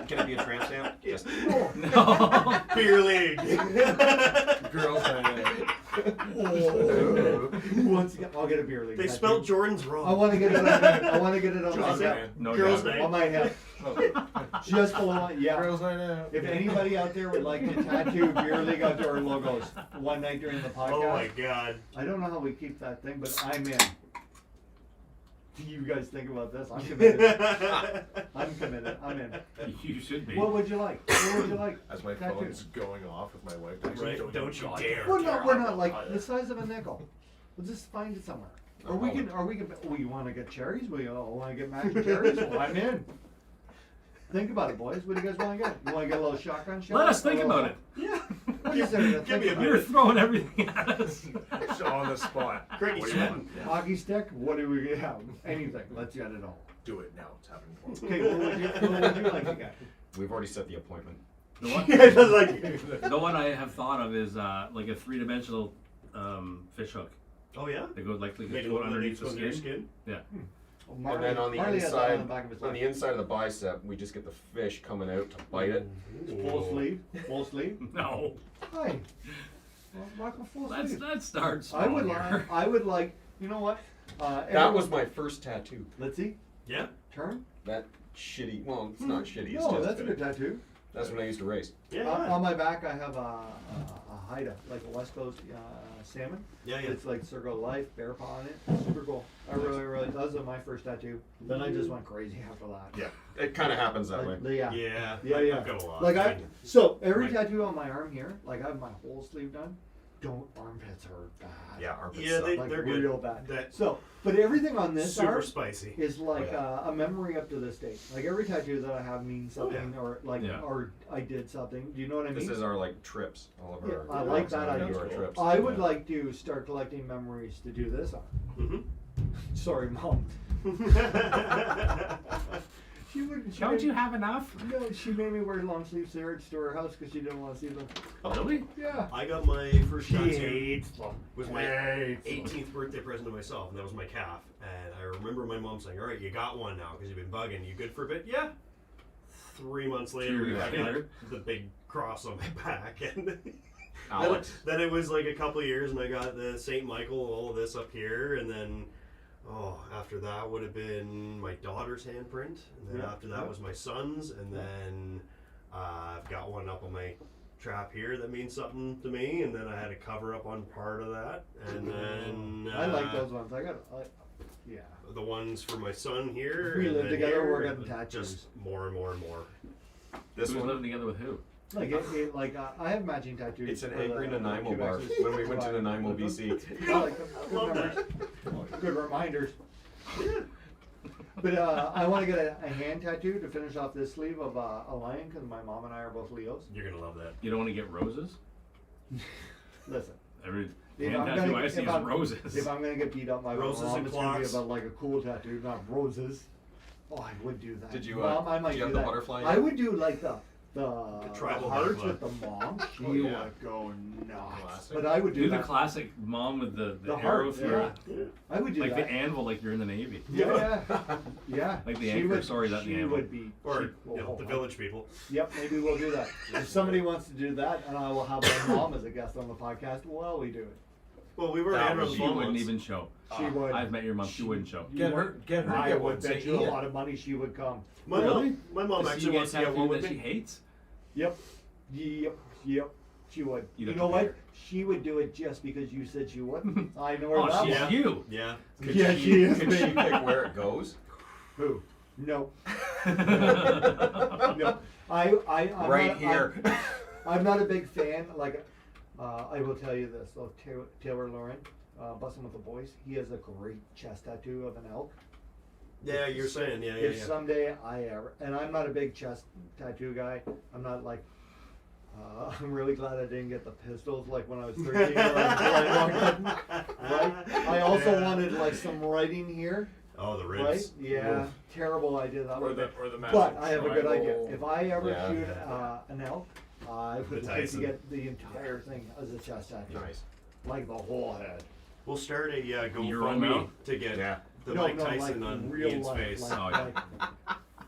Can it be a tramp stamp? Yes. No. Beer league. Girls night Who wants to get? I'll get a beer league. They tattoo. spelled Jordan's wrong. I want to get it on. I want to get it on my Girls' hip. night. No Girls' doubt. night. On my hip. Just below my, yeah. Girls night out. If anybody out there would like to tattoo Beer League Outdoor logos one night during the podcast, Oh my god. I don't know how we keep that thing, but I'm in. Do you guys think about this? I'm committed. I'm committed. I'm in. You should be. What would you like? What would you like? As my Tattoo. phone's going off with my wife. Texting, Right? Don't you God dare. We're not like the size of a nickel. We'll just find it somewhere. Oh, Or we can, we want to get cherries? We want to get mac and cherries? Well, I'm in. Think about it, boys. What do you guys want to get? You want to get a little shotgun shell? Let us think A about little- it. Yeah. What is there to Give me think a about? You're throwing everything at us. On the spot. Great, What you do you said. want? Hockey stick? What do we have? Anything. Let's get it all. Do it now. It's happening. Okay, what would you like to get? We've already set the appointment. The one, Yeah, it does like the one I have thought of is like a 3-dimensional fish hook. Oh yeah. They go like Made go it underneath the your skin. Yeah. And then on the Marley has that inside, on the back of his on neck. the inside of the bicep, we just get the fish coming out to bite it. Full sleeve. Full sleeve. No. Hi. Well, rock a full sleeve. That starts. I would like. I would like. You know what? That was my first tattoo. Let's see. Yeah. Turn. That shitty. Well, it's not shitty. It's No, just that's a good tattoo. That's when I used to race. Yeah. On my back, I have a Haida, like a West Coast salmon. Yeah, yeah. It's like circle of life, bear paw on it. Super cool. I really. Those are my first tattoo. Then I just went crazy after that. Yeah, it kind of happens that way. Like, yeah. Yeah. Yeah. I've got a lot. Like so every Like- tattoo on my arm here, like I have my whole sleeve done. Don't armpits hurt bad. Yeah, armpits Yeah, suck. they- like they're good. real bad. That- So, but everything on this super arm spicy. is like Oh, a memory up to this date. Like every tattoo that I have means Oh, something, yeah. or like, Yeah. or I did something. Do you know what I mean? This is our like trips. All of Yeah, our. I like that we do idea. our trips. I would Yeah. like to start collecting memories to do this on. Mm-hmm. Sorry, Mom. She wouldn't. Don't you have enough? No, she made me wear long sleeve shirts to her house because she didn't want to see them. Really? Yeah. I got my first She tattoo. hates them. Was my Hates them. 18th birthday present to myself, and that was my calf. And I remember my mom saying, "All right, you got one now because you've been bugging. You good for a bit?" Yeah. 3 months later, 2 years I later. got the big cross on my back, and Alex. then it was like a couple of years, and I got the Saint Michael, all of this up here, and then after that would have been my daughter's handprint, and then Yeah, after that yeah. was my son's, and then I've got one up on my trap here that means something to me, and then I had a cover up on part of that, and then I like those ones. Yeah. the ones for my son here. If we and live then together, here, we're and getting tattoos. Just more and more and more. This Who's one. living together with who? Like I have matching tattoos. It's an for the angry Nanaimo 2 bar X's. when we went to Nanaimo, BC. I like them. Good Love memories. Good reminders. But I want to get a hand tattoo to finish off this sleeve of a lion because my mom and I are both Leos. You're gonna love that. You don't want to get roses? Listen, Every if hand I'm tattoo gonna I get- see if is I'm- roses. if I'm gonna get beat up by my Roses mom, and it's gonna be clocks. about like a cool tattoo, not roses. Oh, I would do that. Did you, Mom, I might do you have do the that. butterfly I yet? would do like the tribal hearts butterfly. with the mom. She Oh, yeah. would go nuts. Classic. But I would do Do the that. classic mom with the The arrow heart, through yeah. it. I would do Like that. the anvil, like you're in the Navy. Yeah, yeah. Like the She anchor, would- sorry, not the she anvil. would be. Or she- oh, the village people. Yep, maybe we'll do that. If somebody wants to do that, and I will have my mom as a guest on the podcast, well, we do it. Well, we were That on was- the She phone wouldn't once. even show. She would. I've met your mom. She wouldn't show. You would- Get her. I Get would one. bet Say you a Ian. lot of money she would come. My mom Does actually she get wants to get one tattooed with that she me. hates? Yep, she would. You'd You have know to pay what? her. She would do it just because you said she wouldn't. I know her Oh, that she's one. you. Yeah. Could Yeah, she is Could me. she pick where it goes? Who? No. No. I'm Right not, here. I'm not a big fan. Like, I will tell you this. So Taylor Lauren, Bustin' with the Boys, he has a great chest tattoo of an elk. Yeah, you're saying. Yeah, yeah, If yeah. someday I ever, and I'm not a big chest tattoo guy. I'm not like. I'm really glad I didn't get the pistols like when I was 13. Right? I also wanted like some writing here. Oh, the Right? ribs. Yeah. Terrible idea that Or would the be. or the But massive I have a good idea. tribal- If I ever Yeah. shoot an elk, I would The like to Tyson. get the entire thing as a chest tattoo. Nice. Like the whole head. We'll start a Your own GoFundMe mouth? to get Yeah. the no, Mike no, Tyson like on real Ian's life. face. Like, Oh, yeah.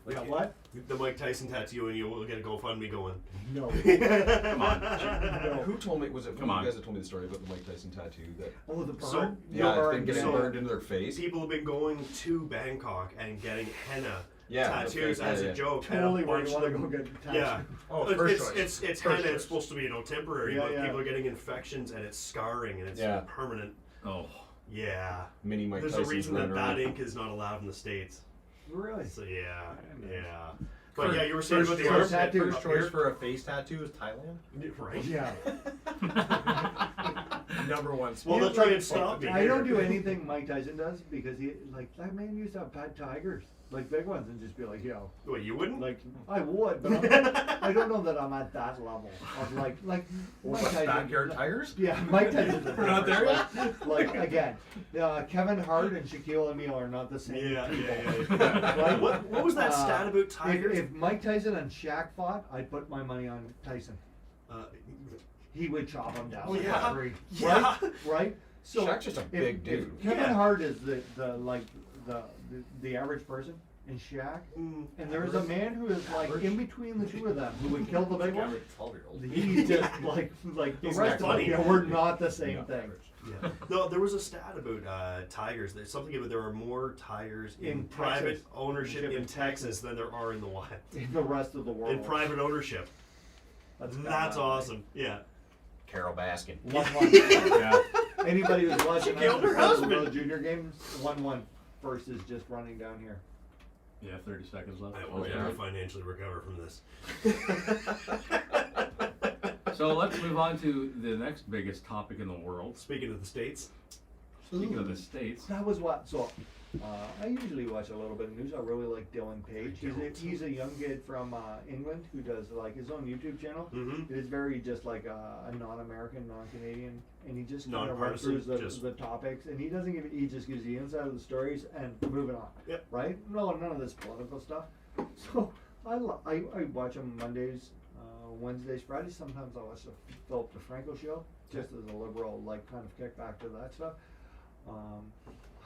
like, yeah, what? The Mike Tyson tattoo, and you'll get a GoFundMe going. No. Come on. No. Who told me? Was it Come one of on. you guys that told me the story about the Mike Tyson tattoo? That Oh, the burn? So- The yeah, it's burn, been getting so- burned into their face. People have been going to Bangkok and getting henna Yeah, the tattoos face, as yeah, a yeah. joke. Totally and a where bunch you want to of go them- get tattooed. Yeah. Oh, It's- first it's, choice. it's First henna. choice. It's supposed to be temporary, Yeah, but yeah. people are getting infections and it's scarring and it's Yeah. permanent. Oh. Yeah. Mini Mike There's Tyson's a reason running that around. ink is not allowed in the States. Really? So yeah, didn't know. yeah. But yeah, you were saying about the choice arm tattoo. First choice for a face tattoo is Thailand. right? Yeah. number one Well, they'll try and stop me. I don't do anything Mike Tyson does because he that man used to have pet tigers, like big ones, and just be like, yo. Wait, you wouldn't? Like I would, but I don't know that I'm at that level of like Mike Tyson. Backyard tigers? Yeah, Mike Tyson. We're not there yet? Like again, Kevin Hart and Shaquille O'Neal are not the same Yeah, people. yeah. Right? What was that stat about tigers? If Mike Tyson and Shaq fought, I'd put my money on Tyson. He would chop him down. Oh, like yeah. three, Yeah. Right? So Shaq's just a big dude. If Kevin Yeah. Hart is the average person, and Shaq, and there's a man who is like in between the two of them who would kill the big one. 12-year-old. He's just like the He's rest not of funny. them. We're not the same No. thing. Yeah. No, there was a stat about tigers. There's something about there are more tigers in In private Texas. ownership in In Texas than there are in the wild. In the rest of the world. In private ownership. That's That's awesome. Yeah. Carol Baskin. 1-1. Yeah. Anybody who's watching She killed her the husband. World Junior games, 1-1. First is just running down here. Yeah, 30 seconds left. I will never financially recover from this. So let's move on to the next biggest topic in the world. Speaking of the States, Speaking of the States. That was what. So, I usually watch a little bit of news. I really like Dylan Page. He's a young kid from England who does like his own YouTube channel. Mhm. It is very just like a non-American, non-Canadian, and he just kind of runs Nonpartisan, through just- the topics. And he doesn't give. He just gives the inside of the stories and moving on. Yep. Right? No, none of this political stuff. So I watch him Mondays, Wednesdays, Fridays. Sometimes I watch the Philip DeFranco show, just as a liberal, like kind of kickback to that stuff.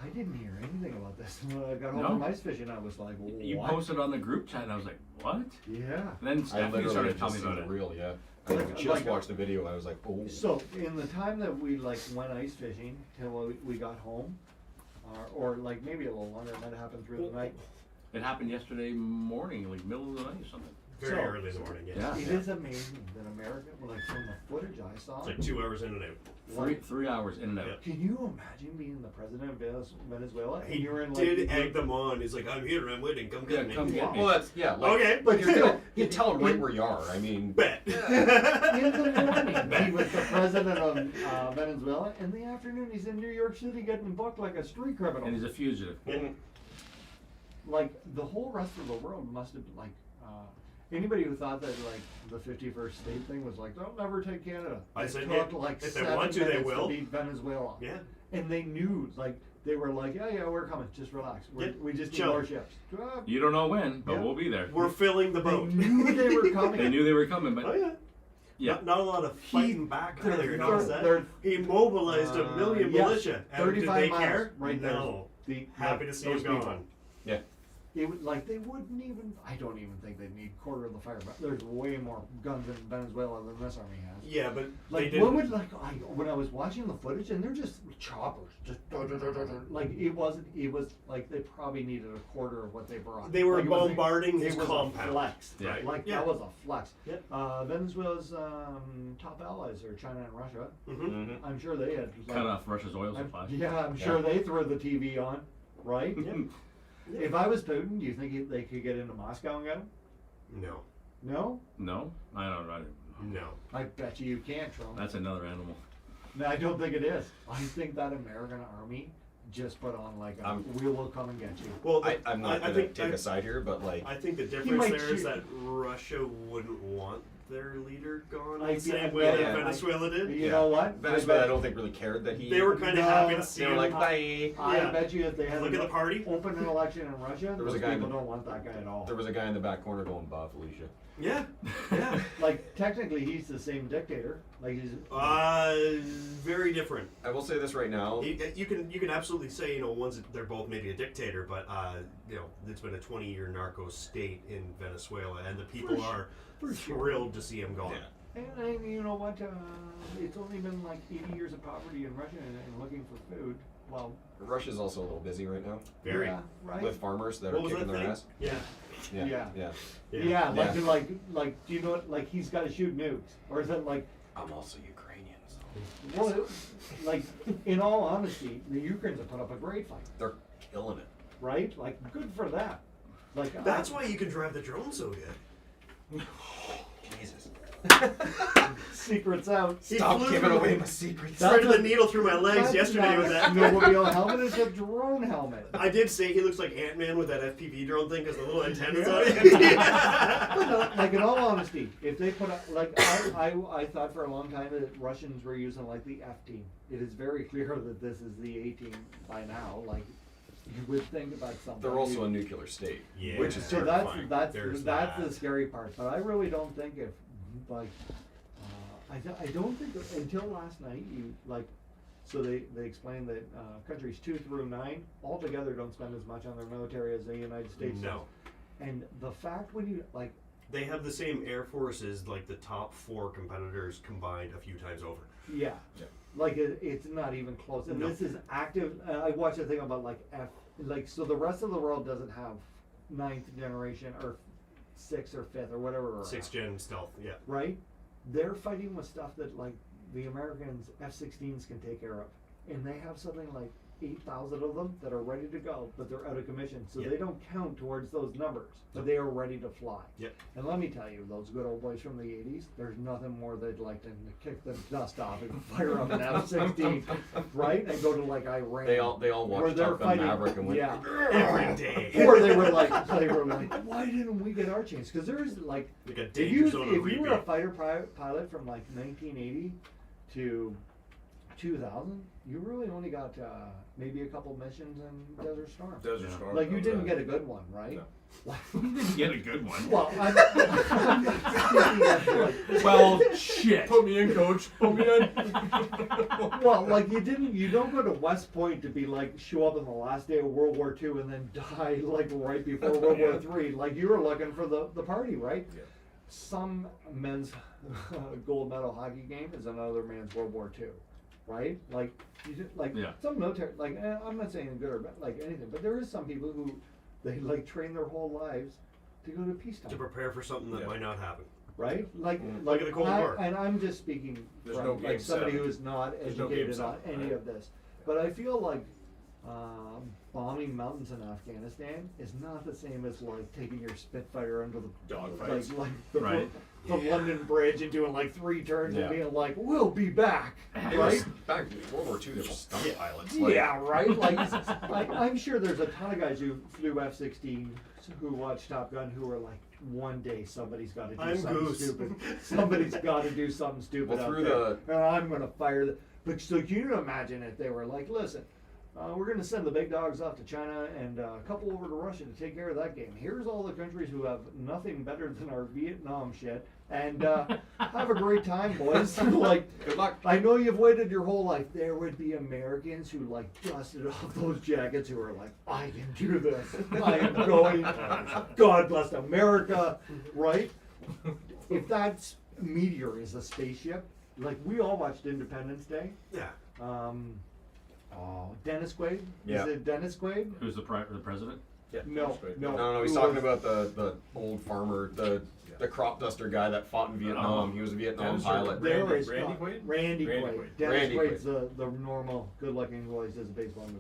I didn't hear anything about this. When I got home No? from ice fishing, I was like, what? You posted on the group chat, and I was like, what? Yeah. And then I Stephanie literally started just telling me seen about the it. reel, yeah. Like- I just like- watched the video. I was like, oh. So in the time that we like went ice fishing till we got home, or like maybe a little longer, it might have happened through the night. It happened yesterday morning, like middle of the night or something. very So- early in the morning. Yeah. It is amazing that America, like from the footage I saw, It's like 2 hours in and out. Three hours in and out. Yeah. can you imagine being the president of Venezuela and He you're in did like egg them on. He's like, I'm here, I'm waiting, come get me. come get me. Well, that's, yeah. Like, Okay. But you're still, you tell them right where you are. I mean, Bet. in the morning he was the president of Venezuela. In the afternoon he's in New York City getting booked like a street criminal. And he's a fugitive. Like the whole rest of the world must have like anybody who thought that like the 51st state thing was like they'll never take Canada. I It said, took yeah, like if they 7 want to, they minutes will. beat Venezuela. Yeah. And they knew like they were like yeah we're coming, just relax. Yeah, We just need chill. more ships. You don't know when, but Yeah. we'll be there. We're filling the They boat. knew they were coming. They knew they were coming, but Oh, yeah. yeah. Not a lot of fighting back they're- either. You they're- notice that? they're- He mobilized a million yeah, militia. And 35 did they miles care? right there. No. Happy to see those him people. gone. yeah. It would like they wouldn't even. I don't even think they'd need quarter of the fire. But there's way more guns in Venezuela than this army has. Yeah, but Like they didn't. when would when I was watching the footage and they're just choppers, just like it wasn't. It was like they probably needed a quarter of what they brought. They were Like, it was a- bombarding his it was compound. A flex. Yeah. Like Yeah. that was a flex. Yep. Venezuela's top allies are China and Russia. Mm-hmm. I'm sure they had Cut off Russia's oil supply. I'm sure they threw the TV on, right? Yeah. If I was Putin, do you think they could get into Moscow and get him? No. No? No? I don't know. No. I bet you can't, Trump. That's another animal. No, I don't think it is. I think that American army just put on like a we will come and get you. Well, I'm not going to take a side here, but like, I think the might difference there is shoot- that Russia wouldn't want their leader gone I the same bet- way yeah, that yeah. Venezuela did. You know what? Venezuela, I don't think really cared that he. They were kind of No, happy to see They were him. like, bye. I Yeah. bet you if they had Look at the party. open an election in Russia, There was those a guy in people the- don't want that guy at all. There was a guy in the back corner going, "Bah, Felicia." Yeah. Yeah. Like technically, he's the same dictator. Like he's Very different. I will say this right now. You can absolutely say they're both maybe a dictator, but it's been a 20-year narco state in Venezuela, and the people are thrilled to see him gone. Yeah. And you know what? It's only been like 80 years of poverty in Russia and looking for food. Well, Russia's also a little busy right now Very. yeah, right. with farmers that What are was kicking that their thing? ass. Yeah. Yeah. Yeah, Yeah. like, do you know what? Like, he's got to shoot nukes, or is it like, I'm also Ukrainian, so well, like, in all honesty, the Ukrainians have put up a great fight, they're killing it. right? Like, good for that. Like, That's why you can drive the drone so good. Jesus. Secrets out. Stop flew giving through- away my secrets. Threaded That's the needle through my legs That's yesterday not with a that. snowmobile helmet. It's a drone helmet. I did say he looks like Ant-Man with that FPV drone thing because the little antennas Yeah. on it. But no, like in all honesty, if they put out, like I thought for a long time that Russians were using like the F team. It is very clear that this is the A team by now. Like you would think about something. They're also a nuclear state, Yeah. which is So terrifying. that's There's the that. scary part. But I really don't think if like I don't think that until last night you like. So they explained that countries 2 through 9 altogether don't spend as much on their military as the United States does. No. And the fact when you like. They have the same air force as like the top 4 competitors combined a few times over. Yeah. Yeah. Like it's not even close. And No. this is active. I watched a thing about like so the rest of the world doesn't have 9th generation or 6th or 5th or whatever. we're 6th at, gen stealth, yeah. Right? They're fighting with stuff that like the Americans F-16s can take care of. And they have something like 8,000 of them that are ready to go, but they're out of commission. So Yep. they don't count towards those numbers, but they are ready to fly. Yep. And let me tell you, those good old boys from the 80s, there's nothing more they'd like than to kick the dust off and fire up an F-16, right? And go to like Iran. They all where watched they're Top Gun fighting, Maverick and went, yeah. Every day. Or they were like, why didn't we get our chance? Because there's like, Like a if danger you zone if you were a repeat. fighter pilot from like 1980 to 2000, you really only got maybe a couple missions in Desert Storm. Desert Storm. Like you that was didn't it. get a good one, right? No. You didn't get a good one. Well, I'm thinking of, like, Well, shit. Put me in, coach. Put me in. well, like you don't go to West Point to be like show up on the last day of World War II and then die like right before World War III. Like you were looking for the party, right? Yeah. Some men's gold medal hockey game is another man's World War II, right? Like you just, like Yeah. some military, like I'm not saying good or bad, like anything, but there is some people who they like train their whole lives to go to peacetime. To prepare for something that Yeah. might not happen. Right? Like, Look at the Cold War. and I'm just speaking There's from no like Game somebody 7. who is not There's no Game educated on 7, any right? of this. But I feel like bombing mountains in Afghanistan is not the same as like taking your Spitfire under the Dogfights. like the, Right. the London Bridge and doing like 3 turns Yeah. and being like, "We'll be back," They were right? back in World War II, they were stunt Yeah. pilots. Like, Yeah, right. Like I'm sure there's a ton of guys who flew F-16 who watched Top Gun who were like, one day somebody's got to do I'm something Goose. stupid. Somebody's got to do something stupid Well, out through there. And I'm gonna fire the. But so can you imagine if they were like, listen, we're gonna send the big dogs off to China and a couple over to Russia to take care of that game. Here's all the countries who have nothing better than our Vietnam shit. And have a great time, boys. Like, Good luck. I know you've waited your whole life. There would be Americans who like dusted off those jackets who are like, I can do this. I am going. God bless America, right? If that meteor is a spaceship, like we all watched Independence Day. Yeah. Dennis Quaid. Yeah. Is it Dennis Quaid? Who's the president? Yeah, No, that's great. no. No, he's Who talking was- about the old farmer, the crop duster guy that fought in Vietnam. He was a Vietnam Dennis pilot. There Randy- is Randy not- Quaid? Randy Randy Quaid. Quaid. Dennis Randy Quaid's the normal, good-looking voice as a baseball movie.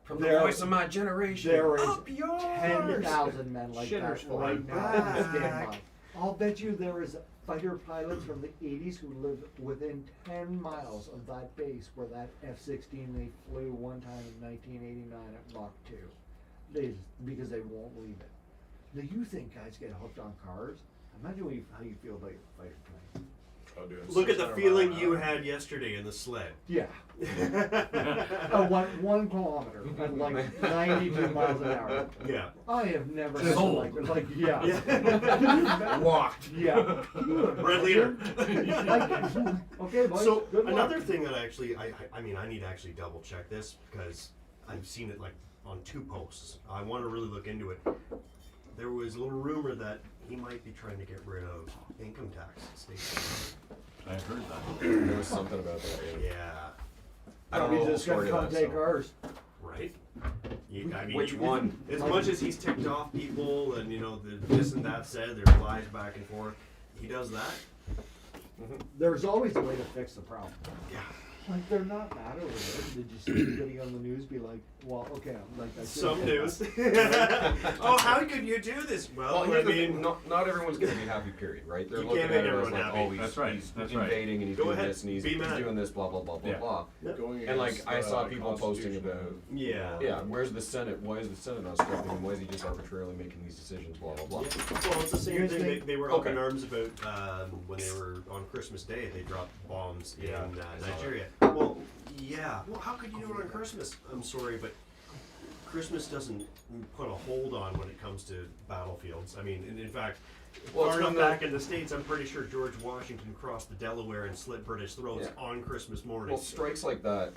From There- the voice of my generation. There is Up yours. 10,000 men like Shitter's that right flying now. back. Stand by. I'll bet you there is fighter pilots from the 80s who live within 10 miles of that base where that F-16 they flew one time in 1989 at Mach 2. Because they won't leave it. Do you think guys get hooked on cars? Imagine how you feel about your fighter plane. Oh, dude, Look at the 600 feeling mile you an hour. had yesterday in the sled. Yeah. 1 kilometer at like 92 miles an hour. Yeah. I have never had Sold. like yeah. Yeah. Walked. Yeah. Can you Red leader. imagine? Okay, boys. So good luck. another thing that actually, I mean, I need to actually double check this because I've seen it like on 2 posts. I want to really look into it. There was a little rumor that he might be trying to get rid of income tax in state. I heard that. There was something about that. Yeah. Yeah. I don't know He's the just gonna story come of that. take so. ours. Right. I mean, Which one? As much as he's ticked off people and this and that said, there's lies back and forth. He does that. There's always a way to fix the problem. Yeah. Like, they're not mad over it. Did you see anybody on the news be like, well, okay, like I Some news. Oh, how could you do this? Well, I here's the mean, thing, not everyone's going to be happy, period, right? They're You looking can't at make it as everyone like, happy. oh, he's, That's right, he's that's right. invading and he's Go doing ahead, this and he's be mad. doing this, blah, blah, blah, blah, Yeah. blah. Going And like, against, I saw people Constitution. posting about, yeah. where's the Senate? Why is the Senate not stepping in? Why is he just arbitrarily making these decisions, blah, blah, blah. Well, it's the same Here's thing the- they were up Okay. in arms about when they were on Christmas Day. They dropped bombs in Yeah, I saw Nigeria. Well, yeah. Well, how could you do it on Christmas? I'm sorry, but Christmas doesn't put a hold on when it comes to battlefields. I mean, in fact, Well, it's far enough when the- back in the States, I'm pretty sure George Washington crossed the Delaware and slit British throats Yeah. on Christmas morning. Well, strikes like that,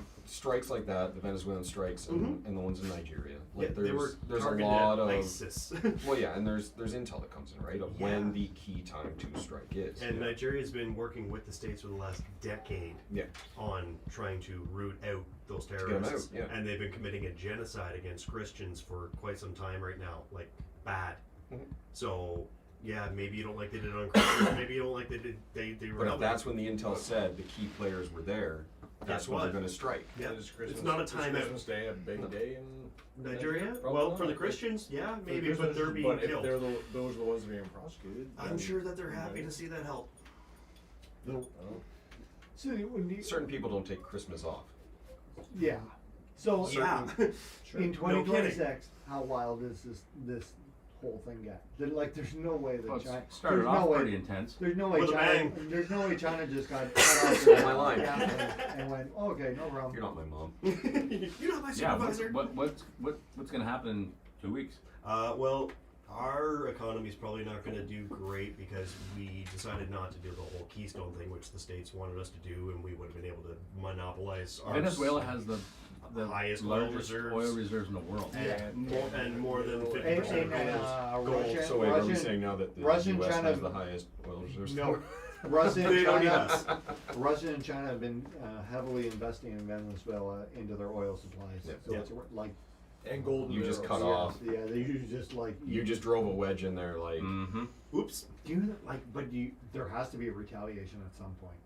the Venezuelan strikes and the ones in Nigeria. Like, yeah, they were there's a targeted lot at of, ISIS. well, yeah, and there's intel that comes in, right, of Yeah. when the key time to strike is. And yeah. Nigeria's been working with the States for the last decade Yeah. on trying to root out those get 'em terrorists. out, yeah. And they've been committing a genocide against Christians for quite some time right now, like bad. Mhm. So, yeah, maybe you don't like they did it on Christmas, maybe you don't like they were But if out that's there. when the intel said the key players were there, that's Guess when they're what? going to strike. Yeah, Is Christmas, it's not a is timeout. Christmas Day a big day in Nigeria? Probably Well, not. for the Christians, yeah, For maybe, Christmas, but they're being but killed. if they're those are the ones being prosecuted, I'm then- sure that they're happy to see that help. No. Oh. So when you, Certain people don't take Christmas off. yeah. So Yeah. Sure. in No 2026, how wild is this whole thing get? Like, there's no way that Well, China it started there's off no way, pretty intense. There's no way With a China. bang. There's no way China just got cut off Stole my line. and went, okay, no problem. You're not my mom. You're not my Yeah, supervisor. what's going to happen in 2 weeks? Well, our economy is probably not going to do great because we decided not to do the whole Keystone thing, which the states wanted us to do, and we would have been able to monopolize our Venezuela has the highest oil largest reserves. oil reserves in the world. and more than 50% And, gold. Russia, So wait, are we Russian, saying now that the Russian, U.S. China- has the highest oil reserves? no, Russia and They don't need China, us. Russia and China have been heavily investing in Venezuela into their oil supplies. Yeah. So Yeah. it's like, And golden You just barrels. cut off. yeah, they use just like You just drove a wedge in there, like. Mm-hmm. Oops. do you like, but there has to be a retaliation at some point.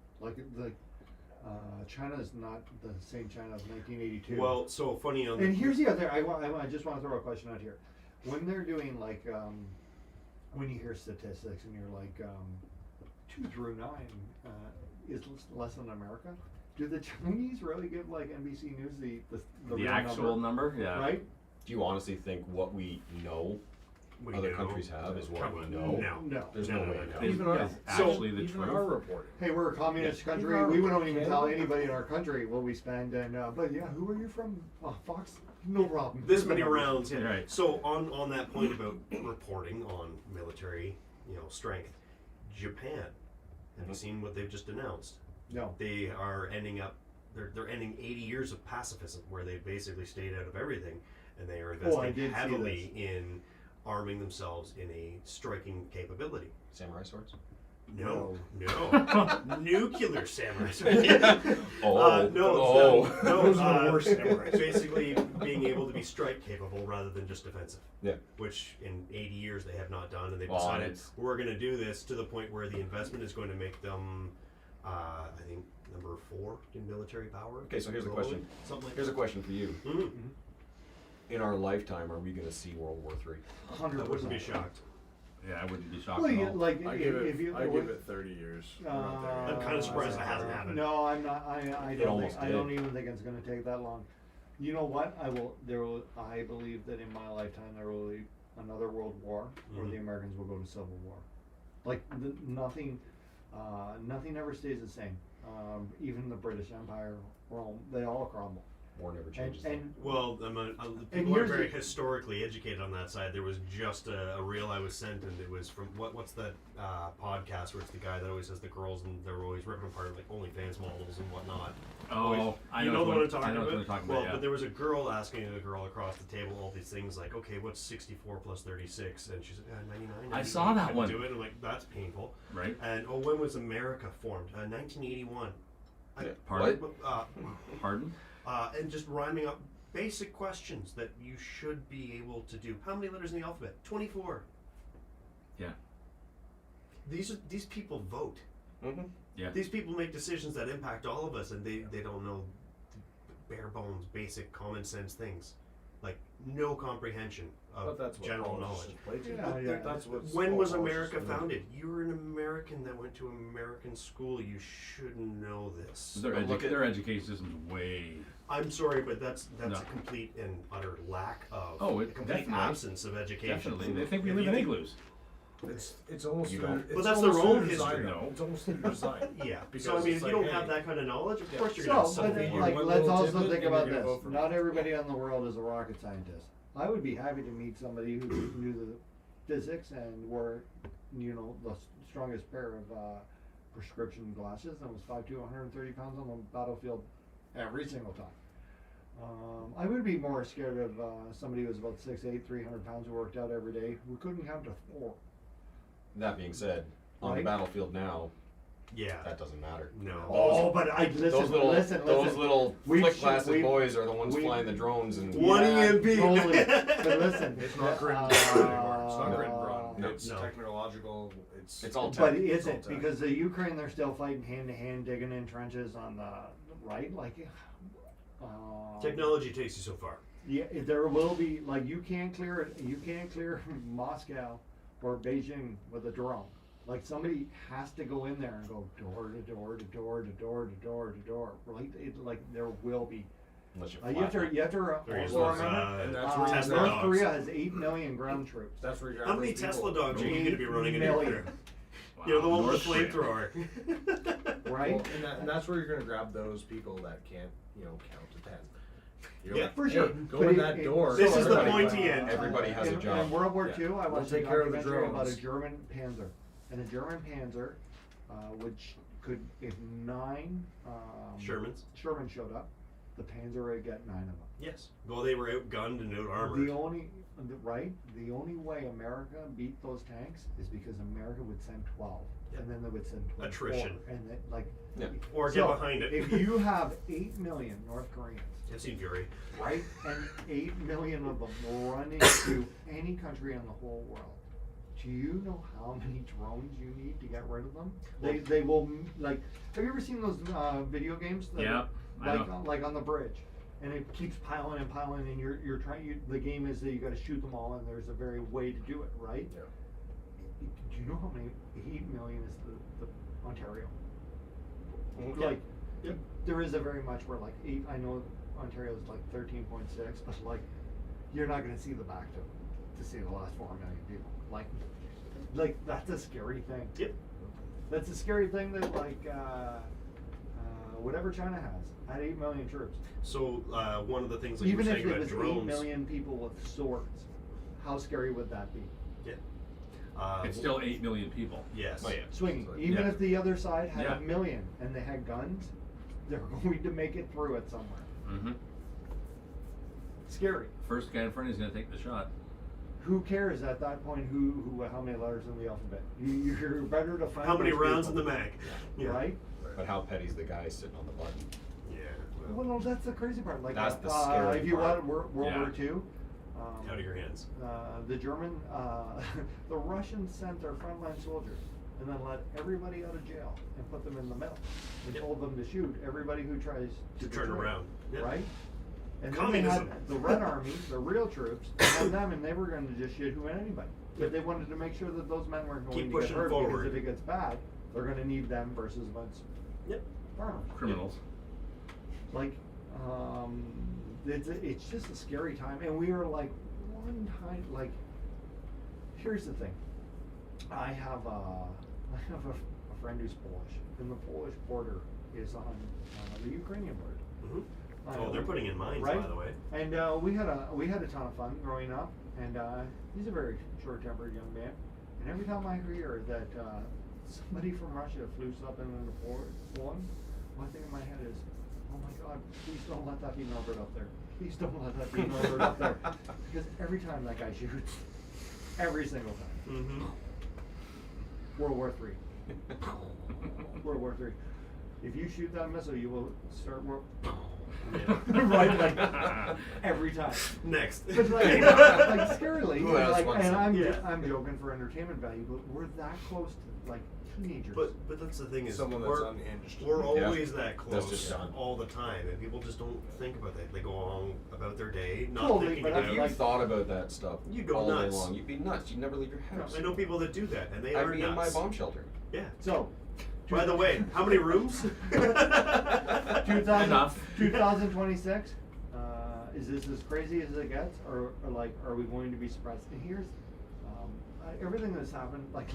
Like China is not the same China of 1982. Well, so funny on and here's the other. I just want to throw a question out here. When they're doing like when you hear statistics and you're like 2 through 9 is less than America. Do the Chinese really give like NBC News the The real actual number, yeah. right? Do you honestly think what we know we other know. countries have is what we Probably know? No. There's No, no, no, way. no, now. no. Is, Even our- is so actually the Even truth. our reporting. Hey, we're a communist Yeah. country. We don't even tell anybody in our country what we spend. And but yeah, who are you from? Oh, Fox. No problem. This many rounds, yeah. Right. So on that point about reporting on military, strength, Japan. Have you seen what they've just announced? No. They are ending up. They're ending 80 years of pacifism, where they basically stayed out of everything, and they are Oh, I investing did see heavily in arming themselves in a striking capability. Samurai swords? No, nuclear samurai. Oh, no, Those are the worst samurais. Basically, being able to be strike capable rather than just defensive. Yeah. Which in 80 years they have not done, and they've Well, and decided it's- we're going to do this to the point where the investment is going to make them, I think, number 4 in military power. Okay, so here's the globally, question. Something like Here's a that. question for you. Mhm. In our lifetime, are we going to see World War III? 100%. I wouldn't be shocked. Yeah, I wouldn't be shocked Well, at you, all. like I if, give if it. you, I give it 30 years. Around there. I'm kinda surprised it hasn't happened. No, I'm not. I It don't. almost Think, I don't did. even think it's going to take that long. You know what? I believe that in my lifetime there will be another world war where Mhm. the Americans will go to civil war. Like nothing ever stays the same. Even the British Empire, Rome, they all crumble. War never And changes. and Well, people are here's very the- historically educated on that side. There was just a reel I was sent, and it was from what's that podcast where it's the guy that always has the girls and they're always ripping apart like OnlyFans models and whatnot. Oh, I You know know the one I'm what- talking I know about? what you're talking Well, about, yeah. but there was a girl asking a girl across the table all these things like, okay, what's 64 plus 36? And she's like, 99. I saw that couldn't one. Do it. I'm like, that's painful. Right? And when was America formed? 1981. Pardon? Uh, Pardon? and just rhyming up basic questions that you should be able to do. How many letters in the alphabet? 24. Yeah. These people vote. Mm-hmm. Yeah. These people make decisions that impact all of us, and they don't know bare bones, basic, common sense things. Like, no comprehension But of that's what general politicians knowledge. play to. Yeah, yeah. That's what When was all America politicians do. founded? You were an American that went to American school. You should know this. Their, But look at- their education system's way. I'm sorry, but that's No. a complete and utter lack of, Oh, a it- complete definitely. absence of education. Definitely. They think we If live you in think- igloos. It's almost You through, don't. it's Well, that's almost their through own design, history. though. It's almost through design. Yeah. Because So I mean, it's if you like, don't have hey, that kind of knowledge, of yeah. course you're So, gonna but have then, some like, one let's little also tidbit think and about you're gonna this. vote for Not everybody in the world is a rocket scientist. I would be happy to meet somebody who knew the physics and wore, the strongest pair of prescription glasses and was 5'2", 130 pounds on the battlefield every single time. I would be more scared of somebody who was about 6'8", 300 pounds who worked out every day, who couldn't count to 4. That being said, on Right. the battlefield now, Yeah. that doesn't matter. No. Oh, but I listen, Those little, listen. those little We've flick sh- glasses we've- boys are the ones we- flying the drones and. One EMP. Totally. But listen, It's not grit and uh, brawn anymore. It's not grit and brawn. No. It's No. technological. It's all But tech. it It's all isn't, tech. because the Ukraine, they're still fighting hand to hand, digging in trenches on the right, like. Technology takes you so far. Yeah, there will be, like, you can't clear it. You can't clear Moscow or Beijing with a drone. Like, somebody has to go in there and go door to door to door to door to door to door. Right? Like there will be. Unless you're You have to. flat. You have to There's also those, remember. and that's where Tesla North dogs. Korea has 8 million ground troops. That's where your How many average Tesla people- dogs are you going to be running in here? Million. Wow. You know, the one North with the Korea. flamethrower. Right? Well, and that's where you're going to grab those people that can't, count to 10. You're Yeah, like, for hey, sure. go But in that door. This is the Everybody- pointy end. Everybody has a in, job. In World War Yeah. II, I We'll watched a take care of the documentary about a drones. German Panzer, and a German Panzer, which could, if 9 Shermans. Sherman showed up, the Panzer would get 9 of them. Yes. Well, they were outgunned and out armored. The only way America beat those tanks is because America would send 12, Yeah. and then they would send 24, Attrition. and then, like. Yeah. Or get behind it. If you have 8 million North Koreans, I've seen Fury. right, and 8 million of them running to any country in the whole world, do you know how many drones you need to get rid of them? They will, like, have you ever seen those video games? That Yeah, I like know. like on the bridge, and it keeps piling and piling, and you're trying. The game is that you got to shoot them all, and there's a very way to do it, right? Yeah. Do you know how many 8 million is the Ontario? Okay. Like, Yep. there is a very much where, like, 8. I know Ontario is like 13.6, but like, you're not going to see the back to see the last 4 million people. Like that's a scary thing. Yep. That's a scary thing that, like, whatever China has had 8 million troops. So one of the things that you Even were if saying it about was drones. 8 million people with swords, how scary would that be? Yeah. It's still 8 million people. Yes. Oh, yeah. Swinging. So, Even yeah. if the other side had Yeah. 1 million and they had guns, they're going to make it through it somewhere. Mm-hmm. Scary. First guy in front is going to take the shot. Who cares at that point who how many letters in the alphabet? You're better to find How many those rounds in people, the mag? Yeah. right? But how petty's the guy sitting on the button? Yeah. Well, no, that's the crazy part. Like, That's the scary if you part. want World Yeah. War II, Out of your hands. the German, the Russians sent their frontline soldiers and then let everybody out of jail and put them in the middle and Yep. told them to shoot everybody who tries to Turn betray, around. Yep. right? And Communism. then they had the Red Army, the real troops, and them, and they were going to just shoot who anybody. But they wanted to make sure that those men weren't going Keep to get pushing hurt forward. because if it gets bad, they're going to need them versus a bunch Yep. of farmers. Criminals. Like, it's just a scary time, and we are like one time. Like, here's the thing. I have a friend who's Polish, and the Polish border is on the Ukrainian border. Mm-hmm. I Oh, know. they're putting in mines, Right? by the way. And we had a ton of fun growing up, and he's a very short-tempered young man. And every time I hear that somebody from Russia flew something into Poland, one thing in my head is, oh my God, please don't let that be Norbert up there. Please don't let that be Norbert up there, because every time that guy shoots, every single time, Mm-hmm. World War III. World War III. If you shoot that missile, you will start Right, like every time. Next. But like, like scarily, Who else like, wants and some? I'm joking for entertainment value, but we're that close to like teenagers. But that's the thing is, Someone that's we're unhinged. always that That's close just done. all the time, and people just don't think about that. They go on about their day, not Totally, thinking but about. If you like- thought about that stuff You'd go all day nuts. long, you'd be nuts. You'd never leave your house. I know people that do that, and they I'd are be in my nuts. bomb shelter. Yeah. So, By the way, how many rooms? 2026. Is this as crazy as it gets, or like, are we going to be surprised? And here's everything that's happened. Like,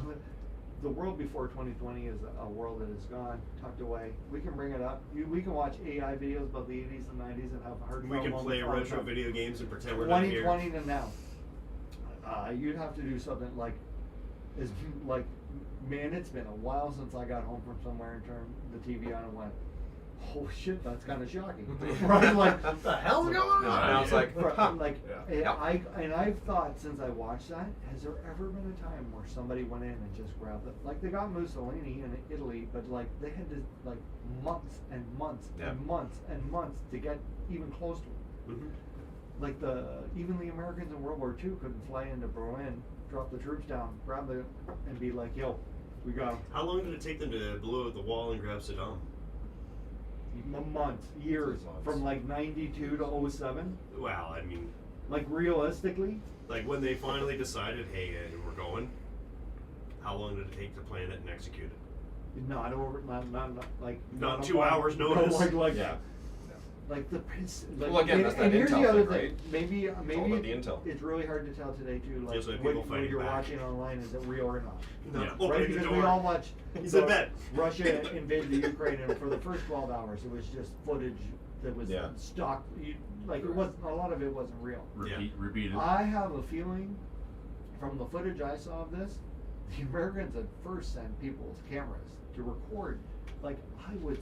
the world before 2020 is a world that is gone, tucked away. We can bring it up. We can watch AI videos about the 80s and 90s and have heartfelt We can moments play all the retro time. video games and pretend we're not here. 2020 to now. You'd have to do something like, is like, man, it's been a while since I got home from somewhere and turned the TV on and went, oh shit, that's kind of shocking, right? Like, What the hell's going on? And I was like, right, like, Yeah. I've thought since I watched that, has there ever been a time where somebody went in and just grabbed it? Like they got Mussolini in Italy, but like they had to like months and months Yeah. and months and months to get even close to it. Mhm. Like even the Americans in World War II couldn't fly into Berlin, drop the troops down, grab the, and be like, yo, we got 'em. How long did it take them to blow out the wall and grab Saddam? Months, years, Months. from like 92 to 07. Wow, I mean, Like realistically, like when they finally decided, hey, we're going. How long did it take to plan it and execute it? not like Not a 2 month. hours No, notice. like yeah. like the like, Well, again, that's that here's the intel other thing, thing. right? Maybe all about the intel. it's really hard to tell today too. Like Just like what, people what fighting you're back. watching online, is it real or not? No, Yeah. opening Right, the because door. we all watch He's in bed. Russia invaded the Ukraine, and for the first 12 hours, it was just footage that was Yeah. stock. Like it was a lot of it wasn't real. Repeated. I have a feeling, from the footage I saw of this, the Americans had first sent people's cameras to record. Like I was,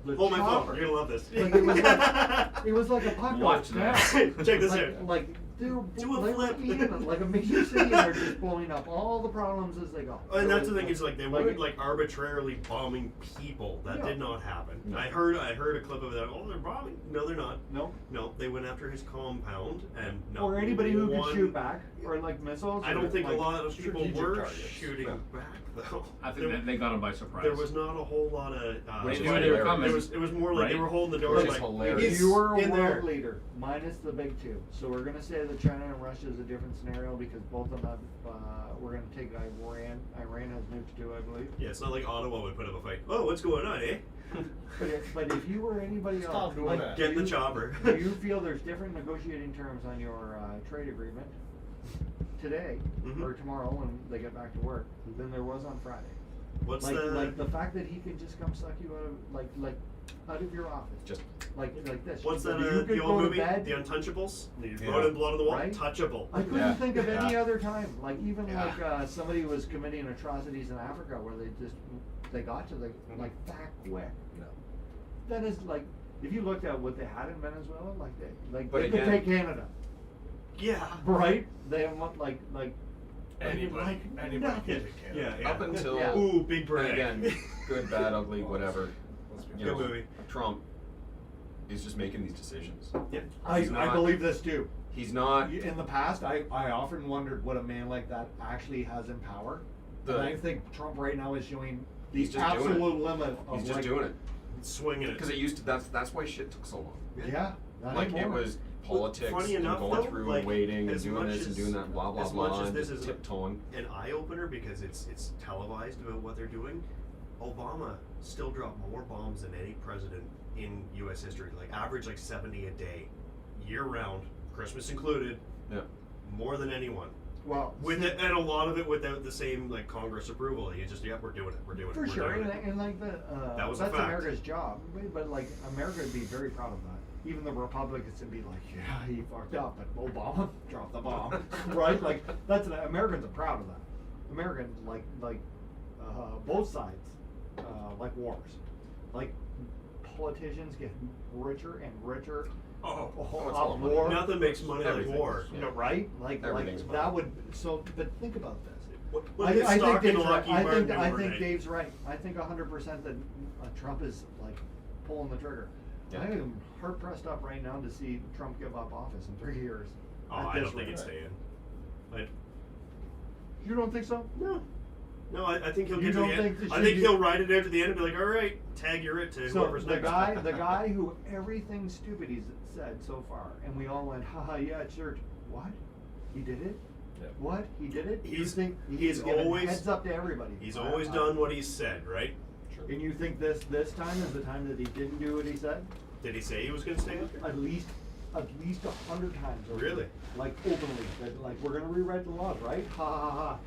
the Hold my phone. chopper. You're gonna love this. Like, it was like apocalypse Watch now. that. Check this like, out. Like they were Do a they were flip. in like a major city, and they're just blowing up all the problems as they go. And that's the thing is like they Like- weren't like arbitrarily bombing people. That Yeah. did not happen. No. I heard a clip of that. Oh, they're bombing. No, they're not. No. No, they went after his compound and not Or anybody who one, could shoot back, or like missiles. I or, don't think like, a lot of people strategic were targets. shooting Yeah. back though. I think there, that they got him by surprise. there was not a whole lot of. They is knew they were hilarious. coming. It was more like they Right? were holding the door Which is like hilarious. If he's you were a in world there. leader, minus the big two. So we're going to say that China and Russia is a different scenario because both of them have, we're going to take Iran. Iran has nukes too, I believe. Yeah, it's not like Ottawa would put up a fight. Oh, what's going on, eh? But if you were anybody else, Stop doing like, that. Get in the do you- chopper. do you feel there's different negotiating terms on your trade agreement today Mhm. or tomorrow when they get back to work than there was on Friday? What's Like the fact that he can just come suck you out of like out of your office, Just like this. What's So that? you could The go old to movie, bed. The Untouchables. You Yeah. wrote in blood on the wall. Right? Touchable. I couldn't Yeah. think of any Yeah. other time. Like even Yeah. like somebody was committing atrocities in Africa where they got to the like that quick. no. That is like if you looked at what they had in Venezuela, like But they could again- take Canada, Yeah. right? They have like Anybody nothing. can take Canada. Yeah. Up until Yeah. Ooh, big and brag. again, good, bad, ugly, whatever. Let's be You Good know, honest. movie. Trump is just making these decisions. Yeah. I He's not- believe this too. He's not. In the past, I often wondered what a man like that actually has in power. The- And I think Trump right now is showing the He's just doing it. absolute limit of He's just like, doing it Swinging it. because it used to. That's why shit took so long. Yeah. not Like it anymore. was politics funny and enough, going though, through like, and waiting and as doing much this and as- doing that, blah blah as much blah, as and this just is tiptoeing. an eye opener because it's televised about what they're doing. Obama still dropped more bombs than any president in U.S. history. Like average like 70 a day, year round, Christmas included. Yeah. More than anyone. Well, With it, and a lot of it without the same like Congress approval. You just we're doing it. We're doing it. for we're sure, doing and, it. and like That was a that's fact. America's job. But like America would be very proud of that. Even the Republicans would be like, yeah, he fucked up, but Obama dropped the bomb, right? Like Americans are proud of that. Americans like both sides like wars. Like politicians get richer and richer. Oh, it's off all money. war. nothing makes money like Everything. war. You know, right? Like Everything's that money. would so. But think about this. Look at stock in Dave's right. Lockheed Martin I think overnight. Dave's right. I think 100% that Trump is like pulling the trigger. Yeah. I am hard pressed up right now to see Trump give up office in 3 years. Oh, At I this don't think rate. it's staying. You don't think so? No, I think he'll You get to don't the think end. it I should think be- he'll ride it out to the end and be like, all right, tag you're it to So whoever's the next. guy who everything stupid he's said so far, and we all went, haha, yeah, at church. What? He did it? Yeah. What? He did it? You He's- think he's given always- heads up to everybody. He's always done what he said, right? Sure. And you think this time is the time that he didn't do what he said? Did he say he was going to stay? At least 100 times. Over. Really? Like openly, that like we're gonna rewrite the laws, right? Ha ha ha.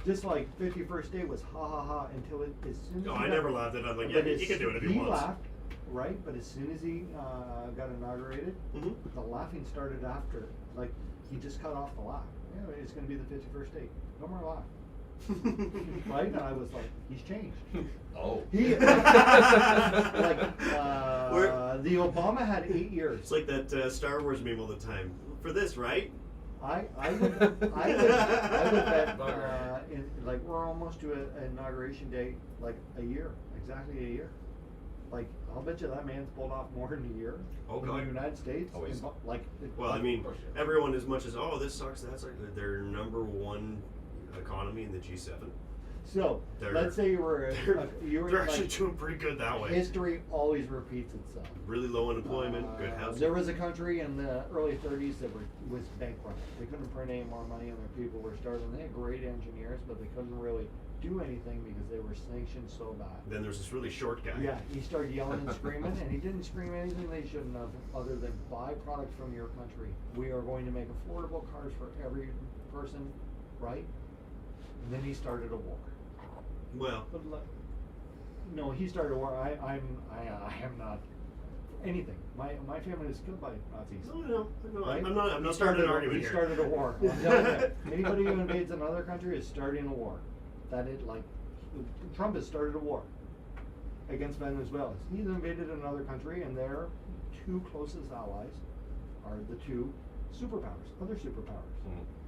Just like 51st Day was ha ha ha until it as soon as No, he I got- never laughed at it. I'm like, but yeah, as he can do it if he wants. laughed, right? But as soon as he got inaugurated, Mhm. the laughing started after. Like he just cut off the laugh. Yeah, it's gonna be the 51st Day. No more laugh. Right? And I was like, he's changed. Oh. He the Obama had 8 years. It's like that Star Wars meme all the time. For this, right? I would bet like we're almost to an inauguration date, like a year, exactly a year. Like I'll bet you that man's pulled off more in a year Oh, in God. the United States. Always. Well, I mean, everyone as much as, oh, this sucks, that sucks, they're number one economy in the G7. So They're- let's say you were They're actually doing pretty good that way. history always repeats itself. Really low unemployment, good housing. There was a country in the early 30s that was bankrupt. They couldn't print any more money, and their people were starving. They had great engineers, but they couldn't really do anything because they were sanctioned so bad. Then there's this really short guy. Yeah, he started yelling and screaming, and he didn't scream anything they shouldn't have, other than buy product from your country. We are going to make affordable cars for every person, right? And then he started a war. Well, But no, he started a war. I am not anything. My family was killed by Nazis. no, Right? I'm not He starting an argument He here. started a war. I'm telling you, anybody who invades another country is starting a war. Trump has started a war against Venezuela. He's invaded another country, and their two closest allies are the two superpowers, other superpowers.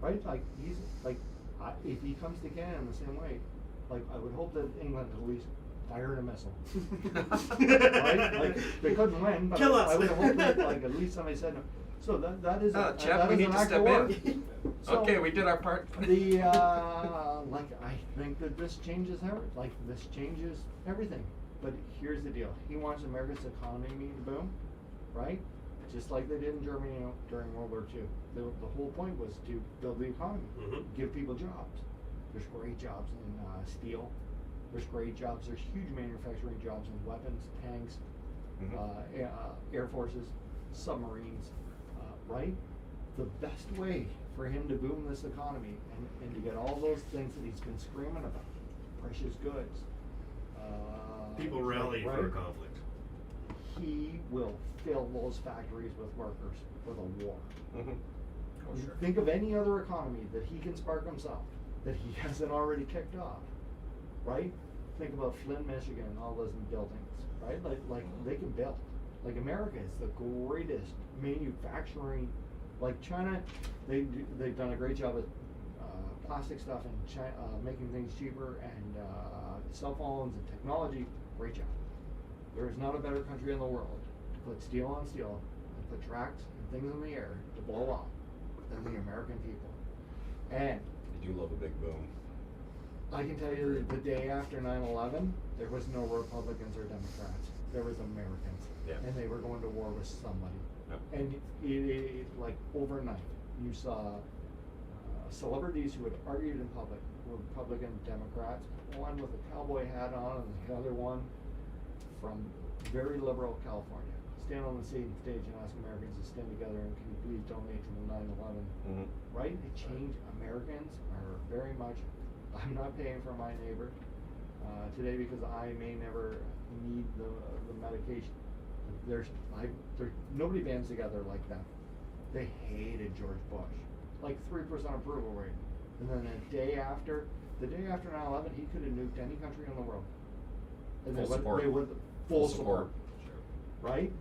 Right? Like he's like, if he comes to Canada in the same way, like I would hope that England at least fired a missile. Right? Like they couldn't win, but Kill I us. would hope that like at least somebody said no. So that is Ah, a, Jeff, that we is need an to act of step war. in. So Okay, we did our part. the like I think that this changes this changes everything. But here's the deal: he wants America's economy to boom, right? Just like they did in Germany during World War II. The whole point was to build the economy, give people jobs. There's great jobs in steel. There's great jobs. There's huge manufacturing jobs in weapons, tanks, air forces, submarines, right? The best way for him to boom this economy and to get all those things that he's been screaming about, precious goods. People rally right? for a conflict. He will fill those factories with workers with a war. Oh, sure. Think of any other economy that he can spark himself that he hasn't already kicked off, right? Think about Flint, Michigan, and all those buildings, right? Like they can build. Like America is the greatest manufacturing. Like China, they've done a great job with plastic stuff and making things cheaper, and cell phones and technology. Great job. There is not a better country in the world to put steel on steel and put tracks and things in the air to blow up than the American people. And They do love a big boom. I can tell you that the day after 9/11, there was no Republicans or Democrats. There was Americans. Yeah. And they were going to war with somebody. Yep. And it like overnight, you saw celebrities who had argued in public, Republican, Democrats, one with a cowboy hat on and the other one from very liberal California, stand on the stage and ask Americans to stand together and can you please donate to the 9/11, right? It changed. Americans are very much, I'm not paying for my neighbor today because I may never need the medication. Nobody bands together like that. They hated George Bush, like 3% approval rate, and then the day after 9/11, he could have nuked any country in the world. And Full support. They would full support, Sure. right?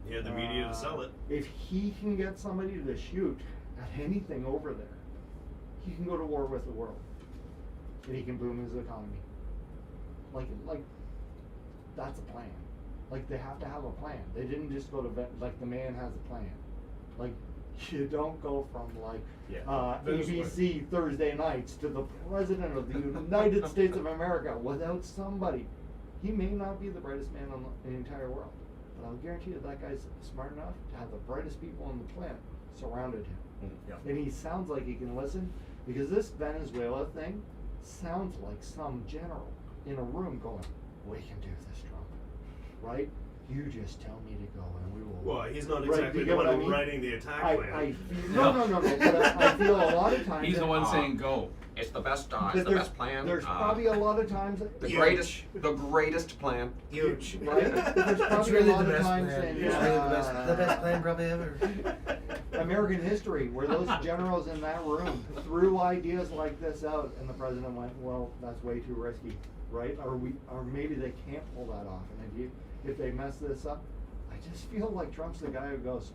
You had the media to sell it. If he can get somebody to shoot at anything over there, he can go to war with the world, and he can boom his economy. Like that's a plan. Like they have to have a plan. They didn't just go to like the man has a plan. Like you don't go from like ABC Thursday nights to the president of the United States of America without somebody. He may not be the brightest man on the entire world, but I'll guarantee you that guy's smart enough to have the brightest people on the planet surrounded him. And he sounds like he can listen, because this Venezuela thing sounds like some general in a room going, "We can do this, Trump, right? You just tell me to go and we will." Well, he's not Right, exactly you the get one what I mean? writing the attack I plan. feel, no, but I feel a lot of times He's the that- one saying go. It's the best. that It's the there's, best plan. there's probably a lot of times that, the Huge. greatest plan. Huge. right? There's probably a lot of times in It's really the best plan probably ever. American history where those generals in that room threw ideas like this out, and the president went, "Well, that's way too risky, right? Or maybe they can't pull that off." And if they mess this up, I just feel like Trump's the guy who goes,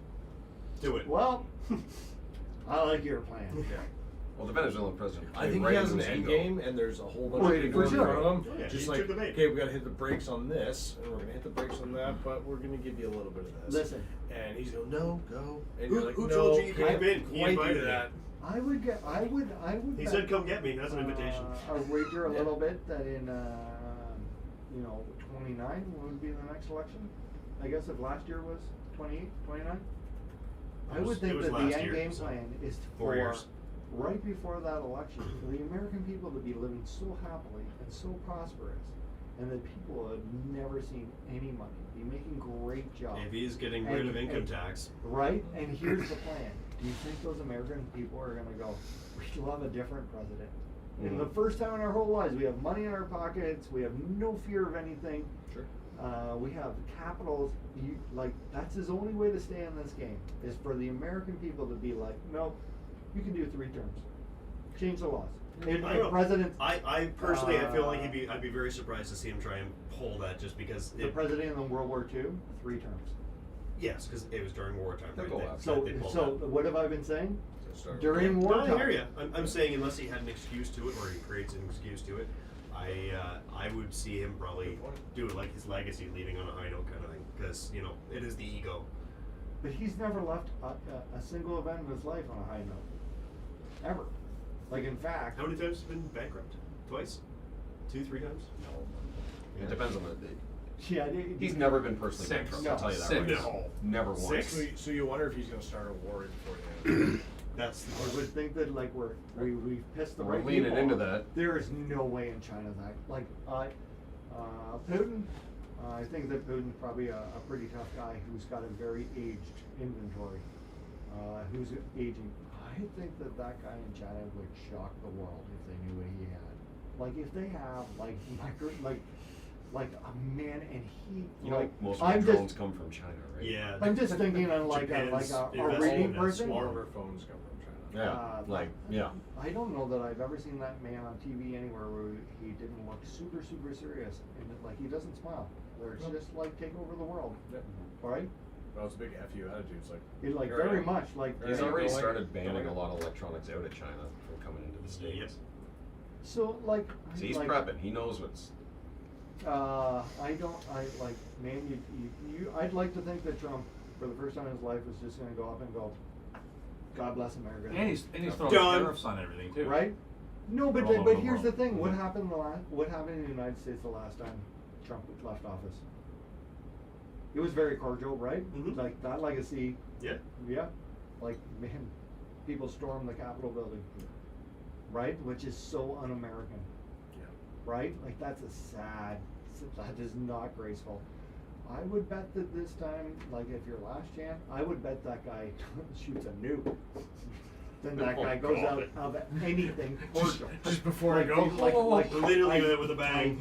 Do it. "Well, I like your plan." Well, the Venezuelan president. I think right he has in an his end ego. game, and there's a whole bunch Well, of things for in sure. front of him. Oh, yeah, Just he like, took the bait. okay, we got to hit the brakes on this, and we're going to hit the brakes on that, but we're going to give you a little bit of this. Listen. And he's going, no, go. And Who- you're like, who no, told you you can't came in? He quite invited do me. that. I would. He bet, said, "Come get me." That's an invitation. I'll wager a little bit that in 29 would be the next election. I guess if last year was 28, 29. I It was- would it think was that the last end year, game so plan is 4 for years. right before that election for the American people to be living so happily and so prosperous, and that people have never seen any money, be making great jobs. If he's getting rid of income and- tax, Right? And here's the plan. Do you think those American people are going to go, "We love a different president"? And the first time in our whole lives, we have money in our pockets, we have no fear of anything. Sure. We have capitals. That's his only way to stay in this game, is for the American people to be like, "No, you can do 3 terms. Change the laws." And I don't know. president, I personally, I feel like I'd be very surprised to see him try and pull that, just because the president in World War II, 3 terms. Yes, because it was during wartime. They'll Right? go They- after So, they pulled so that. what have I been saying? So start- During No, wartime. I hear you. I'm saying unless he had an excuse to it, or he creates an excuse to it, I would see him probably do it like his legacy, leaving on a high note kind of thing, because it is the ego. But he's never left a single event in his life on a high note. Ever. Like, in fact, How many times has he been bankrupt? Twice? 2, 3 times? It depends on the. yeah, He's never been personally Six. bankrupt. No. I'll tell you that Six. right now. No. Never once. Six? So you wonder if he's going to start a war before the end. That's I would think that like we've pissed the We're right leaning people into off. that. There is no way in China that Putin. I think that Putin's probably a pretty tough guy who's got a very aged inventory. Who's aging. I think that guy in China would shock the world if they knew what he had. Like if they have like a man and he Most I'm of the drones just come from China, right? yeah. I'm just thinking on like Japan's a investment reading in person. small- All of our phones come from China. Yeah. I don't know that I've ever seen that man on TV anywhere where he didn't look super serious and he doesn't smile. Where it's just like take over the world, Yep. all right? Well, it's a big FU attitude. It's like, It here I very am. much like. Here He's I am. already Don't like started it. banning Don't a like lot of electronics out of China from coming into the States. Yep. So like. So he's like, prepping. He knows what's. I'd like to think that Trump, for the first time in his life, was just going to go up and go, "God bless America." And he's throwing Done. tariffs on everything too. Right? No, but All over but the here's world. the thing. What happened in the United States the last time Trump left office? It was very cordial, right? Mhm. Like that legacy. Yeah. Yeah. Like man, people stormed the Capitol building. Right? Which is so un-American. Yeah. Right? Like that is not graceful. I would bet that this time, like if your last chance, I would bet that guy shoots a nuke. Then that Oh, guy goes God. out of anything cordial. Just before I go. Literally with a bang.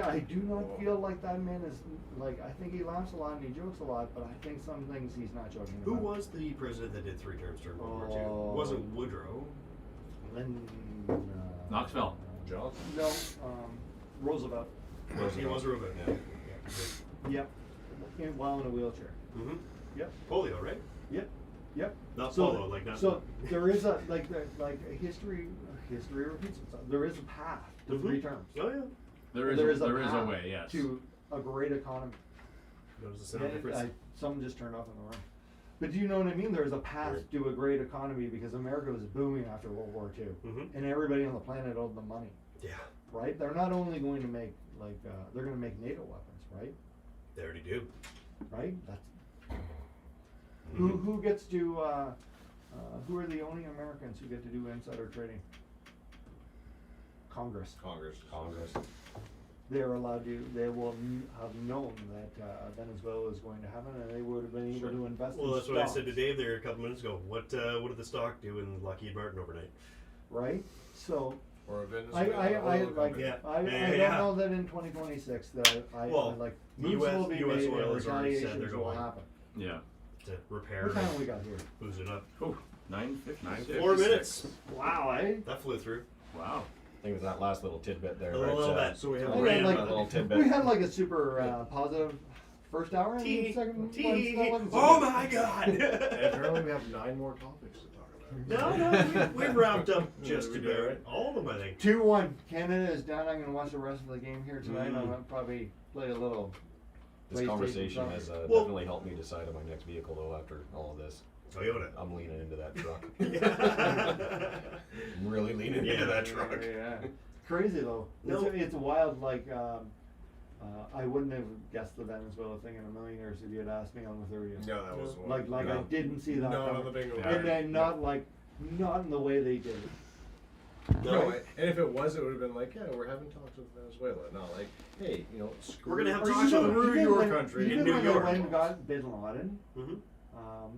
I do not feel like that man is like. I think he laughs a lot and he jokes a lot, but I think some things he's not joking Who about. was the president that did 3 terms during World War II? Oh. It wasn't Woodrow. Knoxville. Johnson. No, Roosevelt. He was Roosevelt. Yep. While in a wheelchair. Mm-hmm. Yep. Polio, right? Yep. Yep. Not So- polo, like not. So there is a history repeats itself. There is a path to Mhm. 3 terms. Oh yeah. There is a way, yes. to a great economy. Notice the sound difference? Something just turned off in the room. But do you know what I mean? There's a path to a great economy because America was booming after World War II. Mm-hmm. And everybody on the planet owed them money. Yeah. Right? They're not only going to make, they're going to make NATO weapons, right? They already do. Right? That's who gets to, who are the only Americans who get to do insider trading? Congress. Congress. They're allowed to, they will have known that Venezuela is going to happen, and they would have been able to invest in Well, that's what I stocks, said to Dave there a couple minutes ago. What did the stock do in Lockheed Martin overnight? right? So Or a I Venezuela oil like company. Yeah. I don't know that in 2026 that Well, like moves will be US made and oil has already said retaliations they're will going. happen. Yeah. To repair What time and have we got here? boost it up. Oh, 9:50. 4 minutes. Wow, eh? That flew through. Wow. I think it was that last little tidbit there. A little bit. So we have I Ram had like, a little tidbit. we had like a super positive first hour and the second one's that wasn't so Oh good. my god! And apparently we have 9 more topics to talk about. No, we've wrapped up Yeah, just we about did, right? all of them, I think. 2-1. Canada is down. I'm going to watch the rest of the game here tonight. I'm Mm. going to probably play a little. This PlayStation conversation something. has Well- definitely helped me decide on my next vehicle, though, after all of this. Toyota. I'm leaning into that truck. Yeah. I'm really leaning into that truck. Yeah. Crazy though. No. It's wild. Like I wouldn't have guessed the Venezuela thing in a million years if you had asked me on the 30th. No, that was one. Like I No. didn't see that Not on coming. the bingo Yeah. card. And then not in the way they did it. No, and if it was, it would have been like, yeah, we're having talks with Venezuela. No, like, hey, screw. We're gonna have or talks screw with them. your when, country. even in New when York. they went and got Bin Laden, Mm-hmm.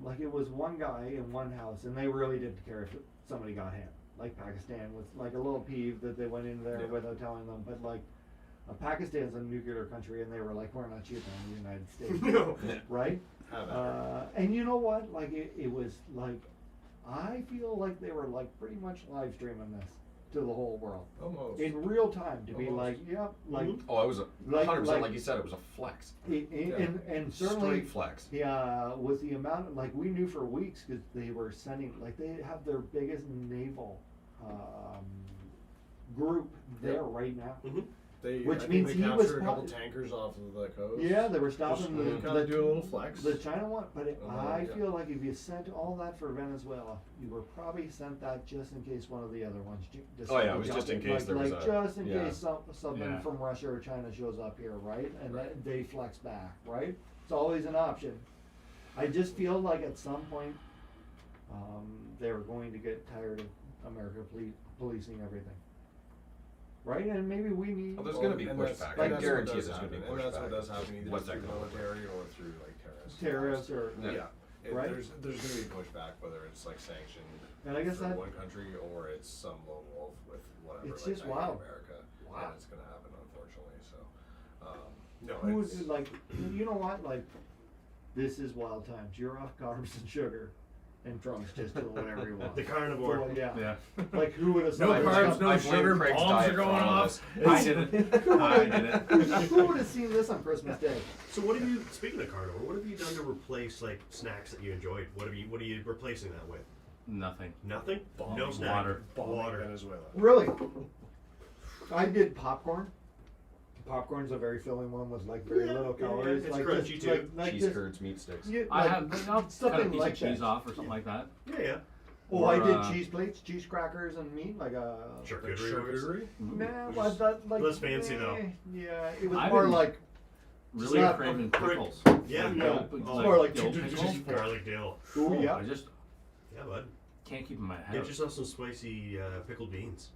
like it was one guy in one house, and they really didn't care if somebody got hit. Like Pakistan was like a little peeved that they went in there Yeah. without telling them, but like Pakistan's a nuclear country, and they were like, we're not cheating on the United States, No. right? Have at it. And you know what? Like it was like, I feel like they were like pretty much live streaming this to the whole world Almost. in real time to be Almost. like, yep, like. Mhm. Oh, it was Like- 100%, like, like- you said, it was a flex. And certainly, Straight flex. yeah, with the amount of, like we knew for weeks because they were sending, like they have their biggest naval group there right now. Mm-hmm. Which I think means they he was captured a couple pro- tankers off of the coast. Yeah, they were stopping Just the, kind of do a little flex. the China one, but I yeah. feel like if you sent all that for Venezuela, you were probably sent that just in case one of the other ones. Oh, yeah, it was just in case there was like a- just in yeah. case something Yeah. from Russia or China shows up here, right? And Right. they flex back, right? It's always an option. I just feel like at some point, they're going to get tired of America policing everything. Right? And maybe we need. Well, there's going to be And pushback. like I that's guarantee what you does there's going to be happen, and that's what pushback. does happen either What's through that gonna look military or through like terrorists. Terrorists or Yeah. Right. There's going to be pushback, whether it's like sanctioned And I guess for that- one country or it's some lone wolf with whatever. It's like just that in wild. America. Wow. And it's going to happen, unfortunately. So, no, Who it's, would, like, you know what? Like, this is wild times. You're off carbs and sugar, and Trump's just doing whatever he wants. The carnivore. So, yeah. Yeah. Like, who would have no seen carbs, this? no I blame sugar, Craig's bombs diet are for going all of off. this. I did it. I did it. Who would have seen this on Christmas Day? So what have you? Speaking of carnivore, what have you done to replace like snacks that you enjoyed? What are you replacing that with? Nothing. Nothing. Bombing. No snack. Water. Bombing Water. Venezuela. Really? I did popcorn. Popcorn's a very filling one with like very Yeah, little yeah, calories. it's like crunchy just, too. Like Cheese just, curds, meat sticks. yeah, I like, have. I'll cut a something piece like of cheese that. off or something like that. Yeah, yeah. Oh, I Or, did uh, cheese plates, cheese crackers, and meat. Like a. Charcuterie. Charcuterie? Nah, but that like. Less fancy, though. Yeah, it was I more didn't- like. Really not craving prick- pickles. Yeah. Yeah. Dill- It's like more like dill just pickles. Garlic dill. Ooh, yeah. I just Yeah, bud. can't keep them in my head. Get yourself some spicy pickled beans.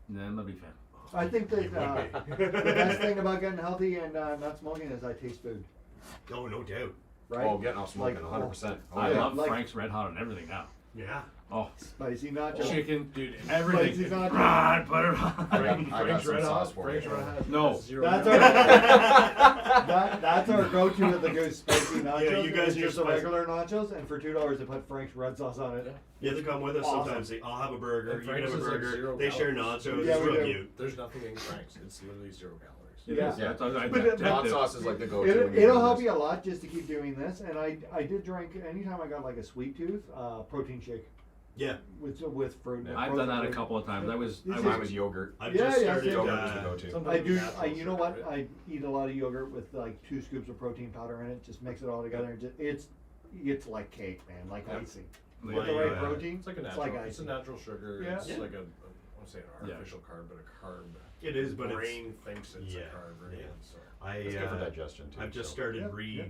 Nah, I'm not a big fan. I think that You would be. the best thing about getting healthy and not smoking is I taste food. Oh, no doubt. Right? Oh, getting off smoking, Like, 100%. Oh, I yeah, love like- Frank's Red Hot on everything now. Yeah. Oh, Spicy nachos. chicken, Dude, everything. Spicy nachos. Rod, put it I on. got Frank's some Red sauce Hot. for Frank's you. Red Hot. No. Zero That's calories. That's our go-to with the good spicy nachos. Yeah, you guys It's and your just a spicy- regular nachos, and for $2 they put Frank's red sauce on it. You have to come with us Awesome. sometimes. I'll have a burger. And You can have a Frank's is like burger. 0 They share calories. nachos. Yeah, it's we real do. cute. There's nothing in Frank's. It's literally 0 calories. It Yeah. is. That's what I But Hot did. sauce is like the go-to. when you It'll do help this. you a lot just to keep doing this. And I did drink anytime I got like a sweet tooth, protein shake. Yeah. with fruit. and I've done that a frozen couple of times. fruit. Mine was yogurt. I've Yeah, just yeah, started. same. Yogurt was the go-to. Sometimes You know natural what? sugar, I eat a lot of yogurt with like 2 scoops of protein powder in it. Just mix it all together. And it's like cake, man, like icing. Like, With the right protein, It's like a it's natural. like It's a icing. natural sugar. Yeah. It's Yeah. like a I won't say an artificial carb, but a carb. It is, but the it's. brain thinks it's yeah, a carb, right? yeah. So. It's good for I digestion too. I've just so. started Yeah,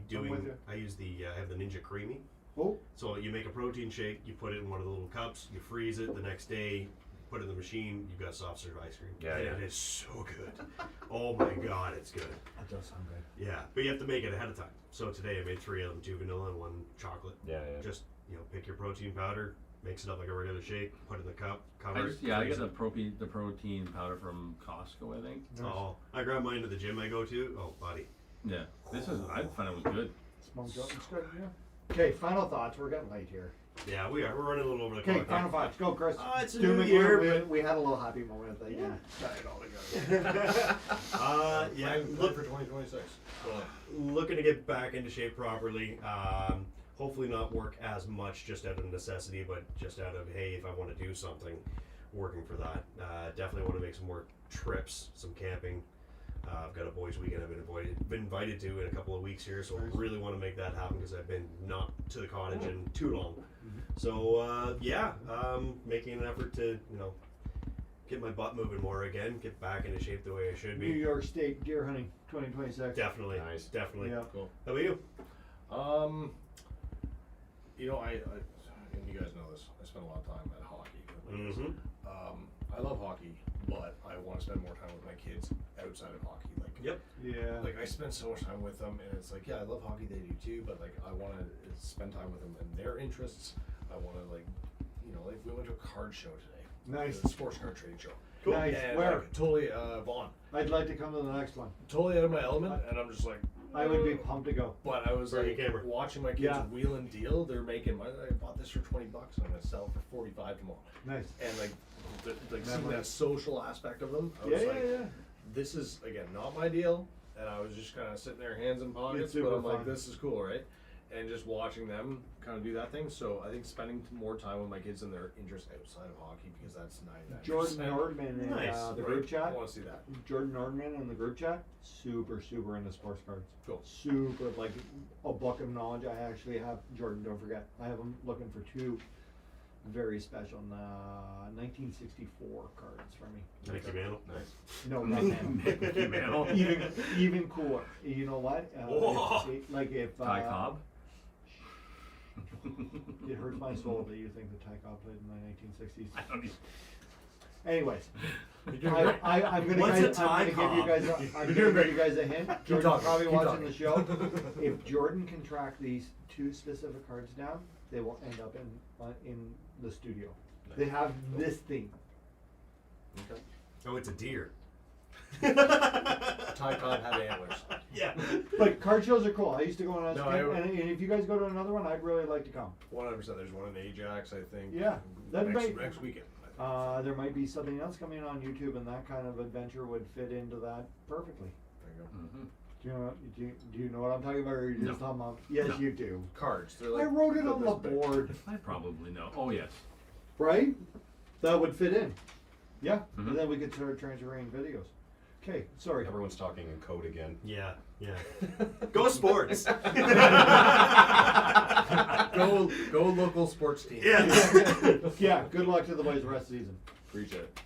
yeah, I'm with redoing. you. I use I have the Ninja Creamy. Oh, So you make a protein shake, you put it in one of the little cups, you freeze it. The next day, put it in the machine. You've got soft serve ice cream. Yeah, and yeah. it is so good. Oh my god, it's good. that does sound good. Yeah, but you have to make it ahead of time. So today I made 3 of them: 2 vanilla and 1 chocolate. Yeah, yeah. Just pick your protein powder, mix it up like a regular shake, put it in the cup, cover I it. just, I freeze get it. the protein powder from Costco, I think. Oh, I grab mine at the gym I go to. Oh, buddy. Yeah, I found it was good. Smoked up. It's good, yeah. Okay, final thoughts. We're getting late here. Yeah, we are. We're running a little over the Okay, clock. final thoughts. Go, Chris. Oh, it's a Doom new and year, gloom. but- We had a little happy moment with that. Yeah. Tie it all together. Yeah, Plan look, for 2026. looking to get back into shape properly. Hopefully not work as much just out of necessity, but just out of, hey, if I want to do something, working for that. Definitely want to make some more trips, some camping. I've got a boys' weekend I've been invited to in a couple of weeks here, so I really want to make that happen because I've been not to the cottage in too long. So making an effort to get my butt moving more again, get back into shape the way I should New be. York State deer hunting 2026. Definitely, Nice. definitely. Yeah. Cool. How about you? I and you guys know this. I spend a lot of time at hockey. Mm-hmm. I love hockey, but I want to spend more time with my kids outside of hockey. Like, Yep. Yeah. like I spend so much time with them, and it's like, yeah, I love hockey. They do too, but like, I want to spend time with them and their interests. I want to like we went to a card show today. Nice. A sports card trading show. Cool. Nice. And Where? like, totally, Vaughn. I'd like to come to the next one. Totally out of my element, and I'm just like. I would be pumped to go. But I was Bring like your camera. watching my kids Yeah. wheel and deal. They're making money. I bought this for $20. I'm gonna sell it for 45 tomorrow. Nice. And seeing that social aspect of them, I Yeah, was yeah, like, yeah. this is again not my deal. And I was just kind of sitting there, hands in pockets. super But I'm like, fun. this is cool, right? And just watching them kind of do that thing. So I think spending more time with my kids and their interests outside of hockey, because that's 99%. Jordan Nordman in Nice. the Right? group chat. I want to see that. Jordan Nordman in the group chat. Super into sports cards. Cool. Super, like a buck of knowledge. I actually have, Jordan, don't forget, I have him looking for 2 very special 1964 cards for me. Thank you, man. Nice. No, not Mantle. even cooler. You know what? Whoa. If Ty Cobb. it hurts my soul that you think that Ty Cobb played in the 1960s. I don't even. Anyways, You're doing great. I'm gonna, What's a I'm Ty gonna give you Cobb? guys a hint. Jordan's talking, probably keep watching talking. the show. If Jordan can track these 2 specific cards down, they will end up in the studio. They have this thing. Okay. Oh, it's a deer. Ty Cobb had antlers. Yeah. But card shows are cool. I used to go on as a No, kid, I- and if you guys go to another one, I'd really like to come. 100%. There's one in Ajax, I think. Yeah, that next, may- next weekend. There might be something else coming on YouTube, and that kind of adventure would fit into that perfectly. There you go. Mm-hmm. Do you know what I'm talking about, or are you just talking about? Yes, No. you do. Cards. They're like, I wrote it on the this big. board, I probably know. Oh yes. right? That would fit in. Yeah, Mhm. and then we could start transferring videos. Okay, sorry. Everyone's talking in code again. Yeah. Go sports. Go local sports team. Yeah. Yeah, good luck to the boys the rest of the season. Appreciate it.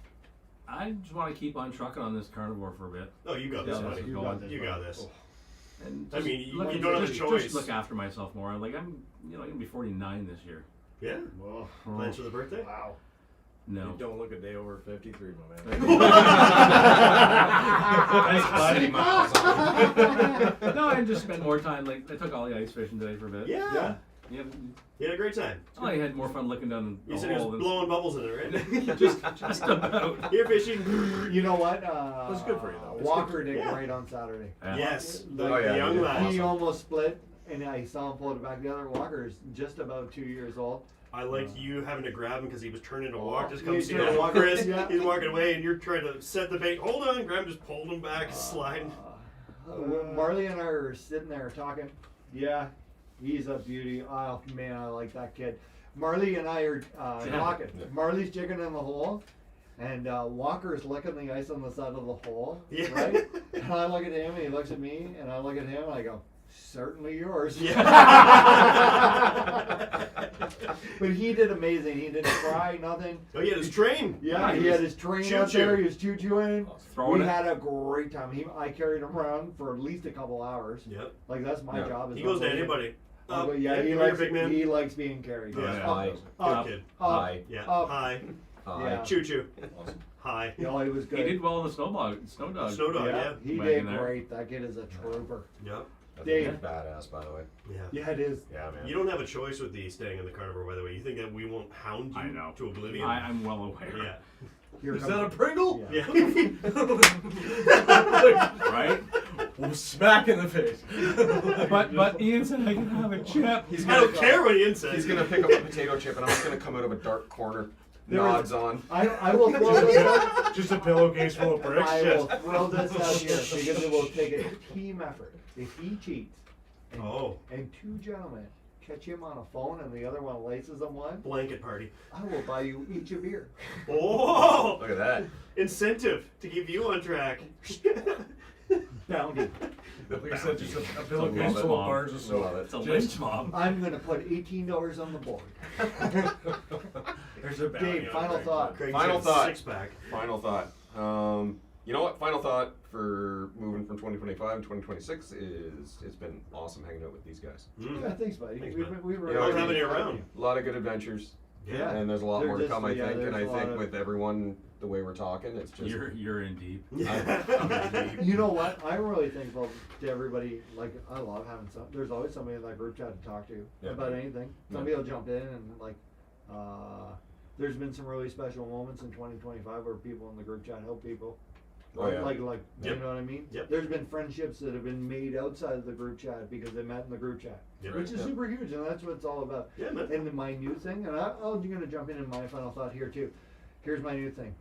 I just want to keep on trucking on this carnivore for a bit. Oh, you got this, Yeah, buddy. this is You going. got this. You got this. And I just mean, you looking- don't have a just choice. look after myself more. Like I'm gonna be 49 this year. Yeah. Well, Plans for the birthday? wow. No. You don't look a day over 53, my man. No, I just spent more time. Like I took all the ice fishing today for a bit. Yeah. Yeah. Yeah. You had a great time. I had more fun looking down the You said he hole was than blowing bubbles in it, right? just about. You're fishing. You know what? That's good for you, though. It's Walker did Yeah. great on Saturday. Yeah. Yes. Like, Oh, yeah, the young he did. lad. He almost split, and I saw him pull it back together. Walker is just about 2 years old. I liked you having to grab him because he was turning to walk. Just He come see turned to that walk, Chris. yeah. He's walking away, and you're trying to set the bait. Hold on, Graham just pulled him back, sliding. Marley and I are sitting there talking. Yeah, he's a beauty. Oh man, I like that kid. Marley and I are talking. Yeah. Marley's jigging in the hole, and Walker's licking the ice on the side of the hole. Yeah. Right? And I look at him, and he looks at me, and I look at him, and I go, certainly yours. Yeah. But he did amazing. He didn't cry, nothing. Oh, he had his train. Yeah, he had his train out choo-choo. there. He was choo-chooing. Throwing We it. had a great time. I carried him around for at least a couple hours. Yep. Like, that's my Yeah. job. is He goes to not leaving. anybody. But yeah, he come here, likes, big man. he likes being carried. Yeah. Yeah. Hi. Good Up, kid. Hi. Yeah. Up. Hi. Hi. Yeah. Choo choo. Awesome. Hi. You know, he was He good. did well in the snow dog. Snow dog, yeah. He Wagon did there. great. That kid is a trooper. Yep. That's Dave. badass, by the way. Yeah. Yeah, it is. Yeah, man. You don't have a choice with the staying in the carnivore, by the way. You think that we won't hound you I know. to oblivion? I'm well aware. Yeah. Here Is comes- that a Pringle? Yeah. Right? Well, smack in the face. But Ian said I can have a chip. He's I don't care what Ian says. He's gonna pick up a potato chip, and I'm just gonna come out of a dark corner. There Nods on. I will throw this out. Just a pillowcase full of bricks. I will throw this out here because it will take a team effort. If he cheats and, Oh. and two gentlemen catch him on a phone and the other one laces him one, Blanket party. I will buy you each a beer. Oh! Look at that. Incentive to keep you on track. Bounty. Like I said, just a Love pillowcase it. full of bars of Love soap. it. It's a lynch mob. I'm gonna put $18 on the board. There's a bounty Dave, on final Greg. thought. Craig Final said thought. Six pack. Final thought. You know what? Final thought for moving from 2025 to 2026 is it's been awesome hanging out with these guys. Yeah, thanks, buddy. Thanks, we man. we were You know, We're having you around. A lot of good adventures. Yeah. And there's a lot They're more to just- come, I yeah, think. And there's I a lot think of- with everyone, the way we're talking, it's just. You're in deep. Yeah. You know what? I'm really thankful to everybody. Like, I love having some. There's always somebody in that group chat to talk to Yeah. about anything. Yeah. Somebody will jump in and like. There's been some really special moments in 2025 where people in the group chat help people. Oh, yeah. Like, you Yep. know what I mean? Yep. There's been friendships that have been made outside of the group chat because they met in the group chat, Yep. which is Yeah. super huge, and that's what it's all about. Yeah, man. And my new thing, and I'm going to jump in my final thought here too. Here's my new thing.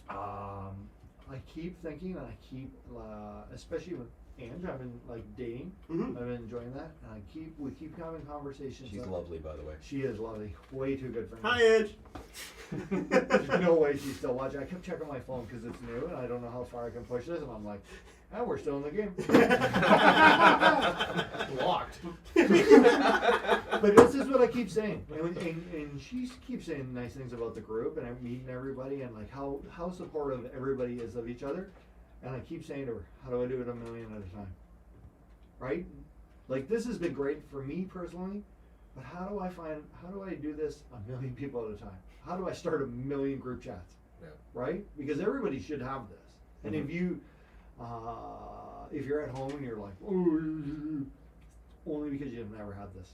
I keep thinking, and I keep, especially with Ange, I've been like dating. Mhm. I've been enjoying that, and we keep having conversations. She's that- lovely, by the way. She is lovely. Way too good for me. Hi, Edge. There's no way she's still watching. I kept checking my phone because it's new, and I don't know how far I can push this, and I'm like, we're still in the game. Locked. But this is what I keep saying, and she keeps saying nice things about the group, and I'm meeting everybody, and like how supportive everybody is of each other, and I keep saying to her, how do I do it a million at a time, right? Like this has been great for me personally, but how do I do this a million people at a time? How do I start a million group chats? Yeah. Right? Because everybody should have this, and if you're at home and you're like, oh, only because you've never had this.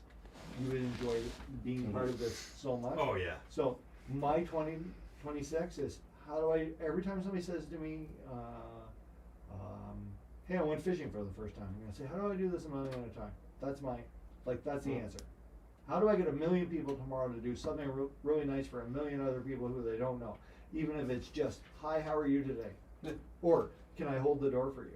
You would enjoy being part of this so much. Oh, yeah. So my 2026 is how do I, every time somebody says to me, hey, I went fishing for the first time, I'm going to say, how do I do this a million at a time? That's the answer. How do I get a million people tomorrow to do something really nice for a million other people who they don't know? Even if it's just, hi, how are you today? Or, can I hold the door for you?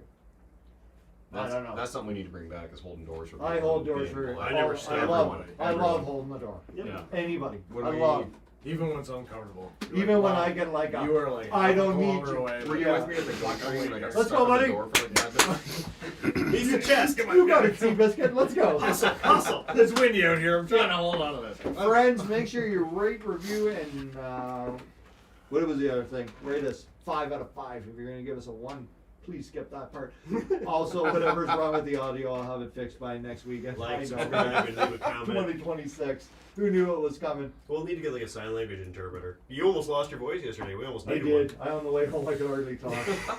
I don't know. That's something we need to bring back is holding doors for people. I hold doors being for polite. I never I stopped love everyone. I love holding the door. Yep. Yeah. Anybody. When I we- love. Even when it's uncomfortable. You're Even like, when wow, I get like you are like I half a don't need kilometer you. away, Were you yeah. with me at the golf course when I got Let's stuck go, at the buddy. door for like 10 minutes? He's the chest. You got it, Seabiscuit. Let's go. Hustle. It's windy out here. I'm trying to hold on to this. Friends, make sure you rate, review, and what was the other thing? Rate us 5 out of 5. If you're gonna give us a 1, please skip that part. Also, whatever's wrong with the audio, I'll have it fixed by next weekend. Like, I know, subscribe, right? and leave a comment. 2026. Who knew it was coming? We'll need to get like a sign language interpreter. You almost lost your voice yesterday. We almost I needed did. I on the way home I could hardly talk.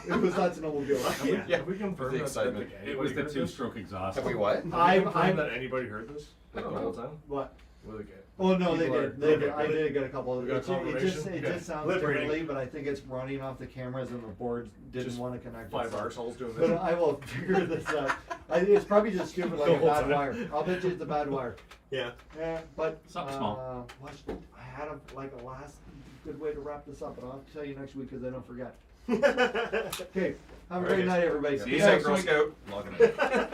It was that snowmobile. one. Yeah. Have we confirmed The that excitement. anybody It was the heard this? two-stroke exhaust. Have we what? Have we I'm- confirmed that anybody heard this? I don't the whole know. time? What? With a kid. Oh no, they People did. are- They did. okay, I good. did get a couple. We got It just confirmation? it just sounds Lip reading. differently, but I think it's running off the cameras and the boards didn't Just want to connect. 5 itself. arseholes doing But this. I will figure this out. It's probably just stupid like The a whole bad time. wire. I'll bet you it's a bad wire. Yeah. Yeah, but Something small. I had a last good way to wrap this up, but I'll have to tell you next week because I don't forget. Okay, have a great night, everybody. Peace out, Girl Scout. Logging in.